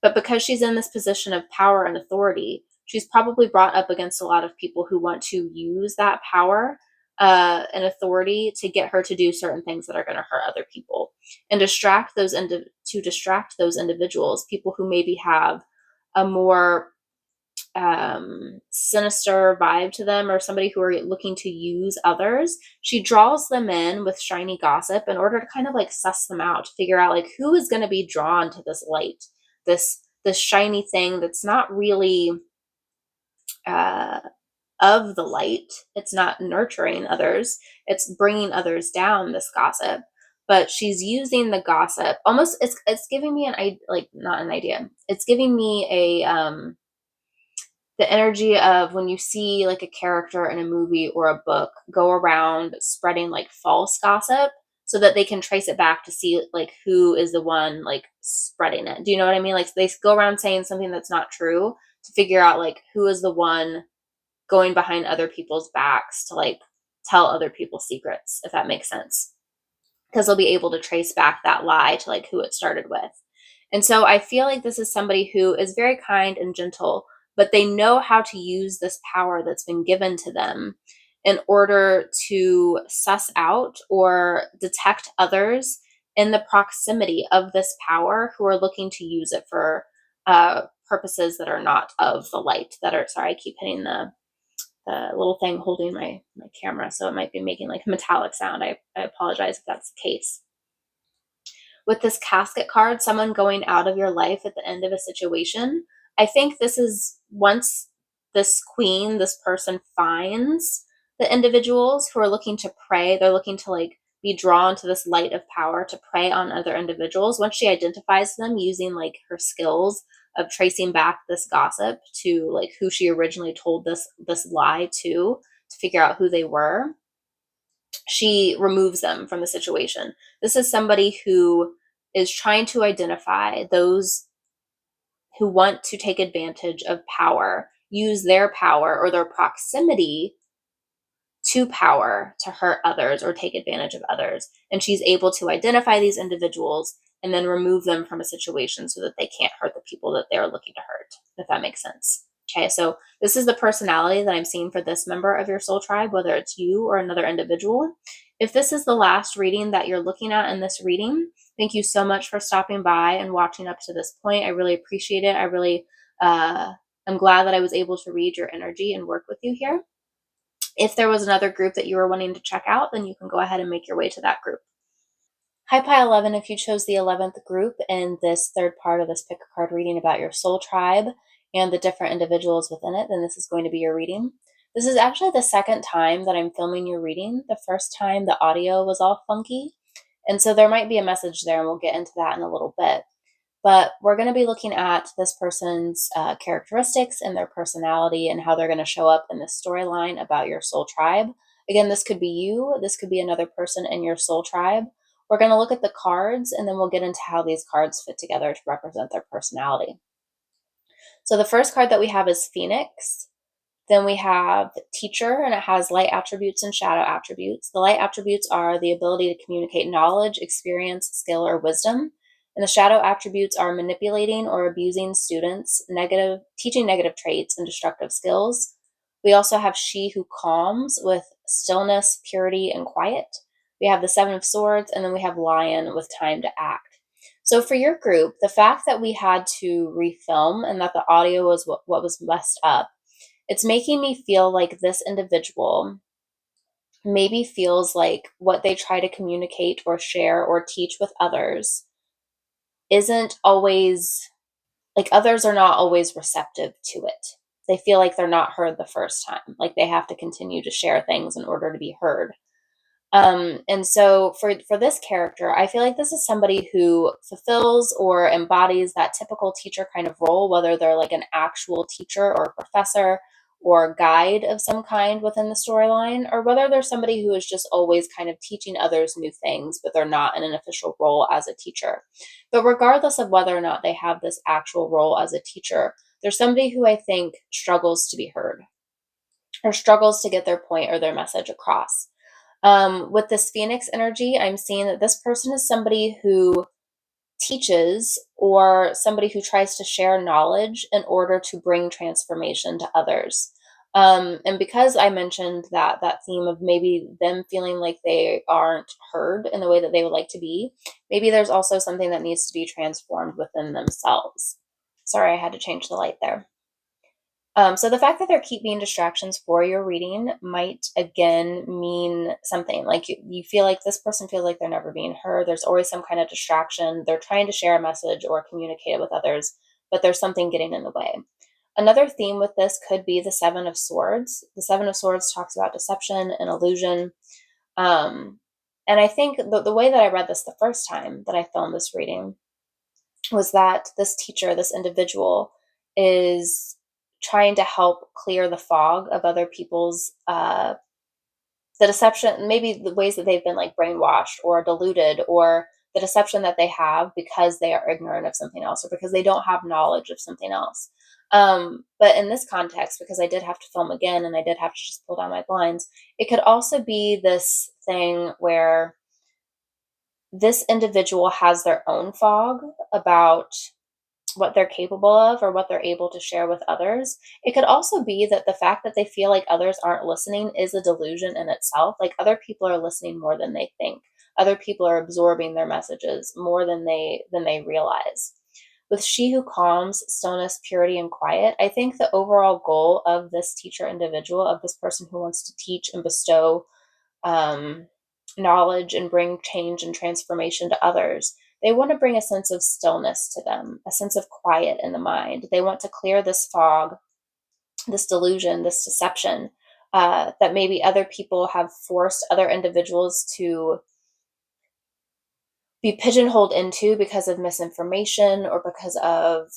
but because she's in this position of power and authority, she's probably brought up against a lot of people who want to use that power and authority to get her to do certain things that are going to hurt other people and to distract those individuals, people who maybe have a more sinister vibe to them, or somebody who are looking to use others. She draws them in with shiny gossip in order to kind of like suss them out, to figure out like who is going to be drawn to this light, this shiny thing that's not really uh, of the light. It's not nurturing others. It's bringing others down, this gossip. But she's using the gossip almost. It's giving me like not an idea. It's giving me the energy of when you see like a character in a movie or a book go around spreading like false gossip so that they can trace it back to see like who is the one like spreading it. Do you know what I mean? Like they go around saying something that's not true to figure out like who is the one going behind other people's backs to like tell other people secrets, if that makes sense. because they'll be able to trace back that lie to like who it started with. And so I feel like this is somebody who is very kind and gentle, but they know how to use this power that's been given to them in order to suss out or detect others in the proximity of this power who are looking to use it for purposes that are not of the light, that are, sorry, I keep hitting the little thing holding my camera, so it might be making like a metallic sound. I apologize if that's the case. With this casket card, someone going out of your life at the end of a situation, I think this is once this queen, this person finds the individuals who are looking to prey, they're looking to like be drawn to this light of power to prey on other individuals. Once she identifies them using like her skills of tracing back this gossip to like who she originally told this lie to figure out who they were, she removes them from the situation. This is somebody who is trying to identify those who want to take advantage of power, use their power or their proximity to power to hurt others or take advantage of others. And she's able to identify these individuals and then remove them from a situation so that they can't hurt the people that they're looking to hurt, if that makes sense. Okay, so this is the personality that I'm seeing for this member of your soul tribe, whether it's you or another individual. If this is the last reading that you're looking at in this reading, thank you so much for stopping by and watching up to this point. I really appreciate it. I really am glad that I was able to read your energy and work with you here. If there was another group that you were wanting to check out, then you can go ahead and make your way to that group. Hi, Pi 11. If you chose the 11th group in this third part of this pick a card reading about your soul tribe and the different individuals within it, then this is going to be your reading. This is actually the second time that I'm filming your reading. The first time the audio was all funky, and so there might be a message there, and we'll get into that in a little bit. But we're going to be looking at this person's characteristics and their personality and how they're going to show up in this storyline about your soul tribe. Again, this could be you, this could be another person in your soul tribe. We're going to look at the cards, and then we'll get into how these cards fit together to represent their personality. So the first card that we have is Phoenix. Then we have Teacher, and it has light attributes and shadow attributes. The light attributes are the ability to communicate knowledge, experience, skill, or wisdom. And the shadow attributes are manipulating or abusing students, teaching negative traits and destructive skills. We also have She Who Calms with stillness, purity, and quiet. We have the Seven of Swords, and then we have Lion with time to act. So for your group, the fact that we had to refilm and that the audio was what was messed up, it's making me feel like this individual maybe feels like what they try to communicate or share or teach with others isn't always, like, others are not always receptive to it. They feel like they're not heard the first time, like they have to continue to share things in order to be heard. And so for this character, I feel like this is somebody who fulfills or embodies that typical teacher kind of role, whether they're like an actual teacher or professor or guide of some kind within the storyline, or whether they're somebody who is just always kind of teaching others new things, but they're not in an official role as a teacher. But regardless of whether or not they have this actual role as a teacher, there's somebody who I think struggles to be heard or struggles to get their point or their message across. With this Phoenix energy, I'm seeing that this person is somebody who teaches or somebody who tries to share knowledge in order to bring transformation to others. And because I mentioned that theme of maybe them feeling like they aren't heard in the way that they would like to be, maybe there's also something that needs to be transformed within themselves. Sorry, I had to change the light there. So the fact that there keep being distractions for your reading might again mean something like you feel like this person feels like they're never being heard. There's always some kind of distraction. They're trying to share a message or communicate it with others, but there's something getting in the way. Another theme with this could be the Seven of Swords. The Seven of Swords talks about deception and illusion. And I think the way that I read this the first time that I filmed this reading was that this teacher, this individual, is trying to help clear the fog of other people's the deception, maybe the ways that they've been like brainwashed or deluded, or the deception that they have because they are ignorant of something else or because they don't have knowledge of something else. But in this context, because I did have to film again and I did have to just pull down my blinds, it could also be this thing where this individual has their own fog about what they're capable of or what they're able to share with others. It could also be that the fact that they feel like others aren't listening is a delusion in itself. Like, other people are listening more than they think. Other people are absorbing their messages more than they realize. With she who calms, stillness, purity, and quiet, I think the overall goal of this teacher individual, of this person who wants to teach and bestow um, knowledge and bring change and transformation to others, they want to bring a sense of stillness to them, a sense of quiet in the mind. They want to clear this fog, this delusion, this deception that maybe other people have forced other individuals to be pigeonholed into because of misinformation or because of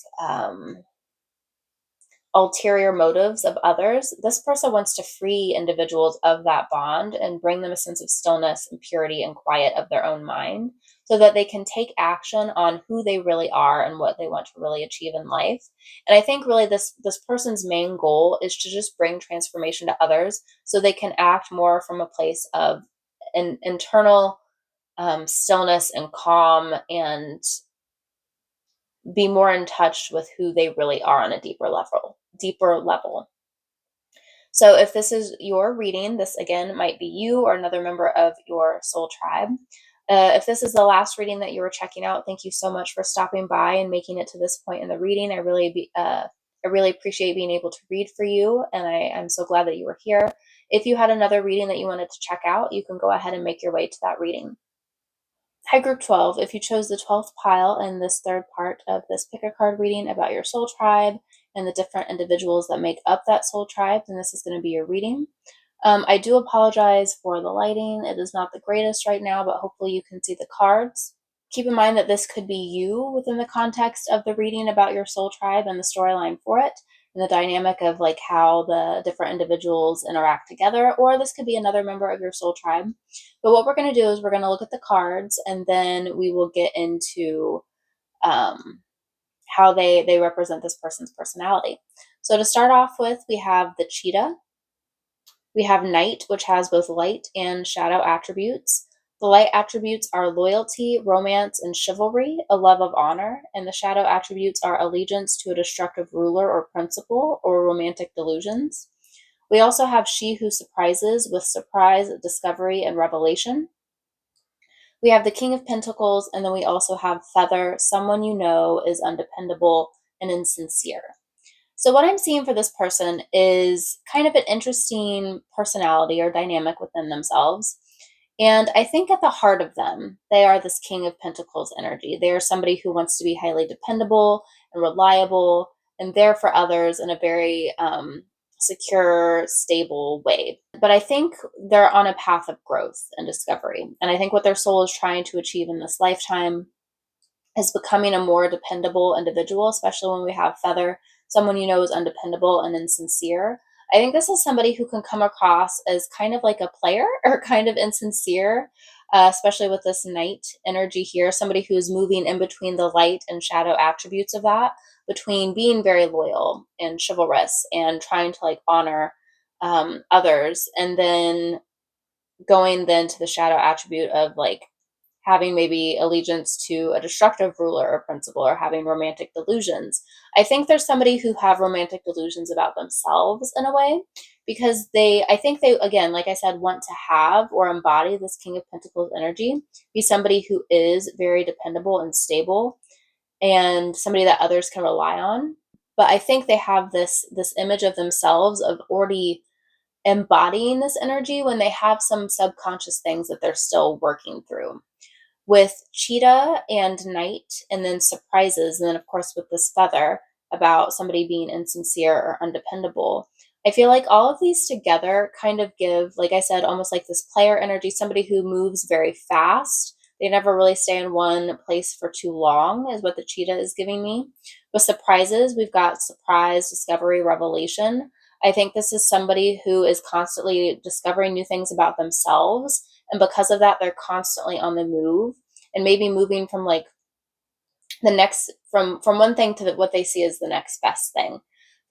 ulterior motives of others. This person wants to free individuals of that bond and bring them a sense of stillness and purity and quiet of their own mind so that they can take action on who they really are and what they want to really achieve in life. And I think really this person's main goal is to just bring transformation to others so they can act more from a place of an internal stillness and calm, and be more in touch with who they really are on a deeper level. So if this is your reading, this again might be you or another member of your soul tribe. If this is the last reading that you were checking out, thank you so much for stopping by and making it to this point in the reading. I really appreciate being able to read for you, and I'm so glad that you were here. If you had another reading that you wanted to check out, you can go ahead and make your way to that reading. Hi, Group 12. If you chose the 12th pile in this third part of this pick a card reading about your soul tribe and the different individuals that make up that soul tribe, then this is going to be your reading. I do apologize for the lighting. It is not the greatest right now, but hopefully you can see the cards. Keep in mind that this could be you within the context of the reading about your soul tribe and the storyline for it, and the dynamic of like how the different individuals interact together, or this could be another member of your soul tribe. But what we're going to do is we're going to look at the cards, and then we will get into how they represent this person's personality. So to start off with, we have the cheetah. We have Knight, which has both light and shadow attributes. The light attributes are loyalty, romance, and chivalry, a love of honor, and the shadow attributes are allegiance to a destructive ruler or principle, or romantic delusions. We also have She Who Surprises, with surprise, discovery, and revelation. We have the King of Pentacles, and then we also have Feather, someone you know is undependable and insincere. So what I'm seeing for this person is kind of an interesting personality or dynamic within themselves. And I think at the heart of them, they are this King of Pentacles energy. They are somebody who wants to be highly dependable and reliable and there for others in a very secure, stable way. But I think they're on a path of growth and discovery. And I think what their soul is trying to achieve in this lifetime is becoming a more dependable individual, especially when we have Feather, someone you know is undependable and insincere. I think this is somebody who can come across as kind of like a player or kind of insincere, especially with this Knight energy here, somebody who is moving in between the light and shadow attributes of that, between being very loyal and chivalrous and trying to like honor others, and then going then to the shadow attribute of like having maybe allegiance to a destructive ruler or principle, or having romantic delusions. I think there's somebody who have romantic delusions about themselves in a way, because I think they, again, like I said, want to have or embody this King of Pentacles energy, be somebody who is very dependable and stable and somebody that others can rely on. But I think they have this image of themselves of already embodying this energy when they have some subconscious things that they're still working through. With cheetah and Knight, and then surprises, and then of course with this Feather about somebody being insincere or undependable, I feel like all of these together kind of give, like I said, almost like this player energy, somebody who moves very fast. They never really stay in one place for too long, is what the cheetah is giving me. With surprises, we've got surprise, discovery, revelation. I think this is somebody who is constantly discovering new things about themselves, and because of that, they're constantly on the move, and maybe moving from like the next, from one thing to what they see as the next best thing.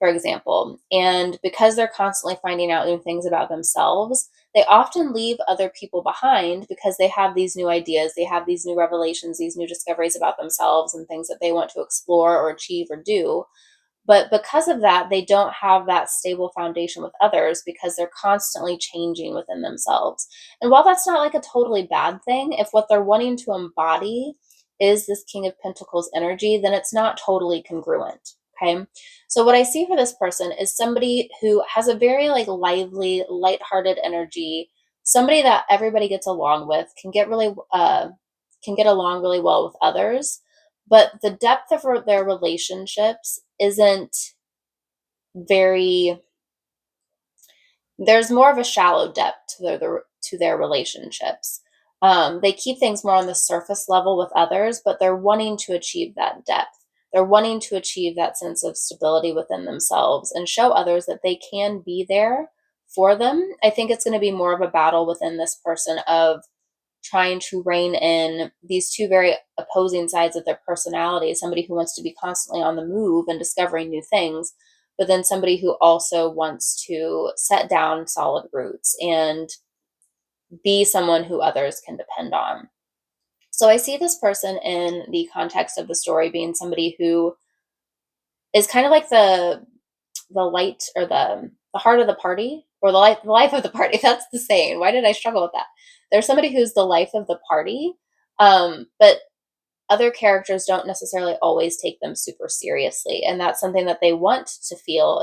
for example. And because they're constantly finding out new things about themselves, they often leave other people behind because they have these new ideas, they have these new revelations, these new discoveries about themselves and things that they want to explore or achieve or do. But because of that, they don't have that stable foundation with others because they're constantly changing within themselves. And while that's not like a totally bad thing, if what they're wanting to embody is this King of Pentacles energy, then it's not totally congruent. Okay. So what I see for this person is somebody who has a very like lively, lighthearted energy, somebody that everybody gets along with, can get along really well with others, but the depth of their relationships isn't very, there's more of a shallow depth to their relationships. They keep things more on the surface level with others, but they're wanting to achieve that depth. They're wanting to achieve that sense of stability within themselves and show others that they can be there for them. I think it's going to be more of a battle within this person of trying to rein in these two very opposing sides of their personality, somebody who wants to be constantly on the move and discovering new things, but then somebody who also wants to set down solid roots and be someone who others can depend on. So I see this person in the context of the story being somebody who is kind of like the light or the heart of the party, or the life of the party. That's the saying. Why did I struggle with that? There's somebody who's the life of the party, but other characters don't necessarily always take them super seriously, and that's something that they want to feel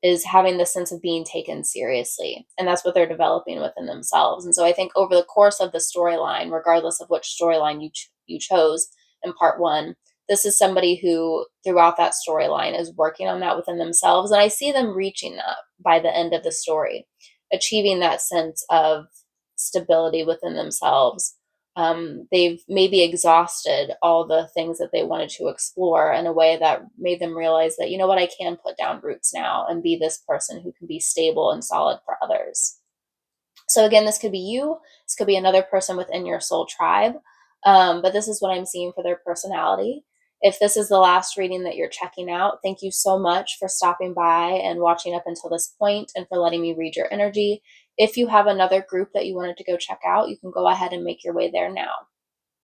is having the sense of being taken seriously, and that's what they're developing within themselves. And so I think over the course of the storyline, regardless of which storyline you chose in part one, this is somebody who throughout that storyline is working on that within themselves, and I see them reaching that by the end of the story, achieving that sense of stability within themselves. They've maybe exhausted all the things that they wanted to explore in a way that made them realize that, you know what, I can put down roots now and be this person who can be stable and solid for others. So, again, this could be you, this could be another person within your soul tribe, but this is what I'm seeing for their personality. If this is the last reading that you're checking out, thank you so much for stopping by and watching up until this point and for letting me read your energy. If you have another group that you wanted to go check out, you can go ahead and make your way there now.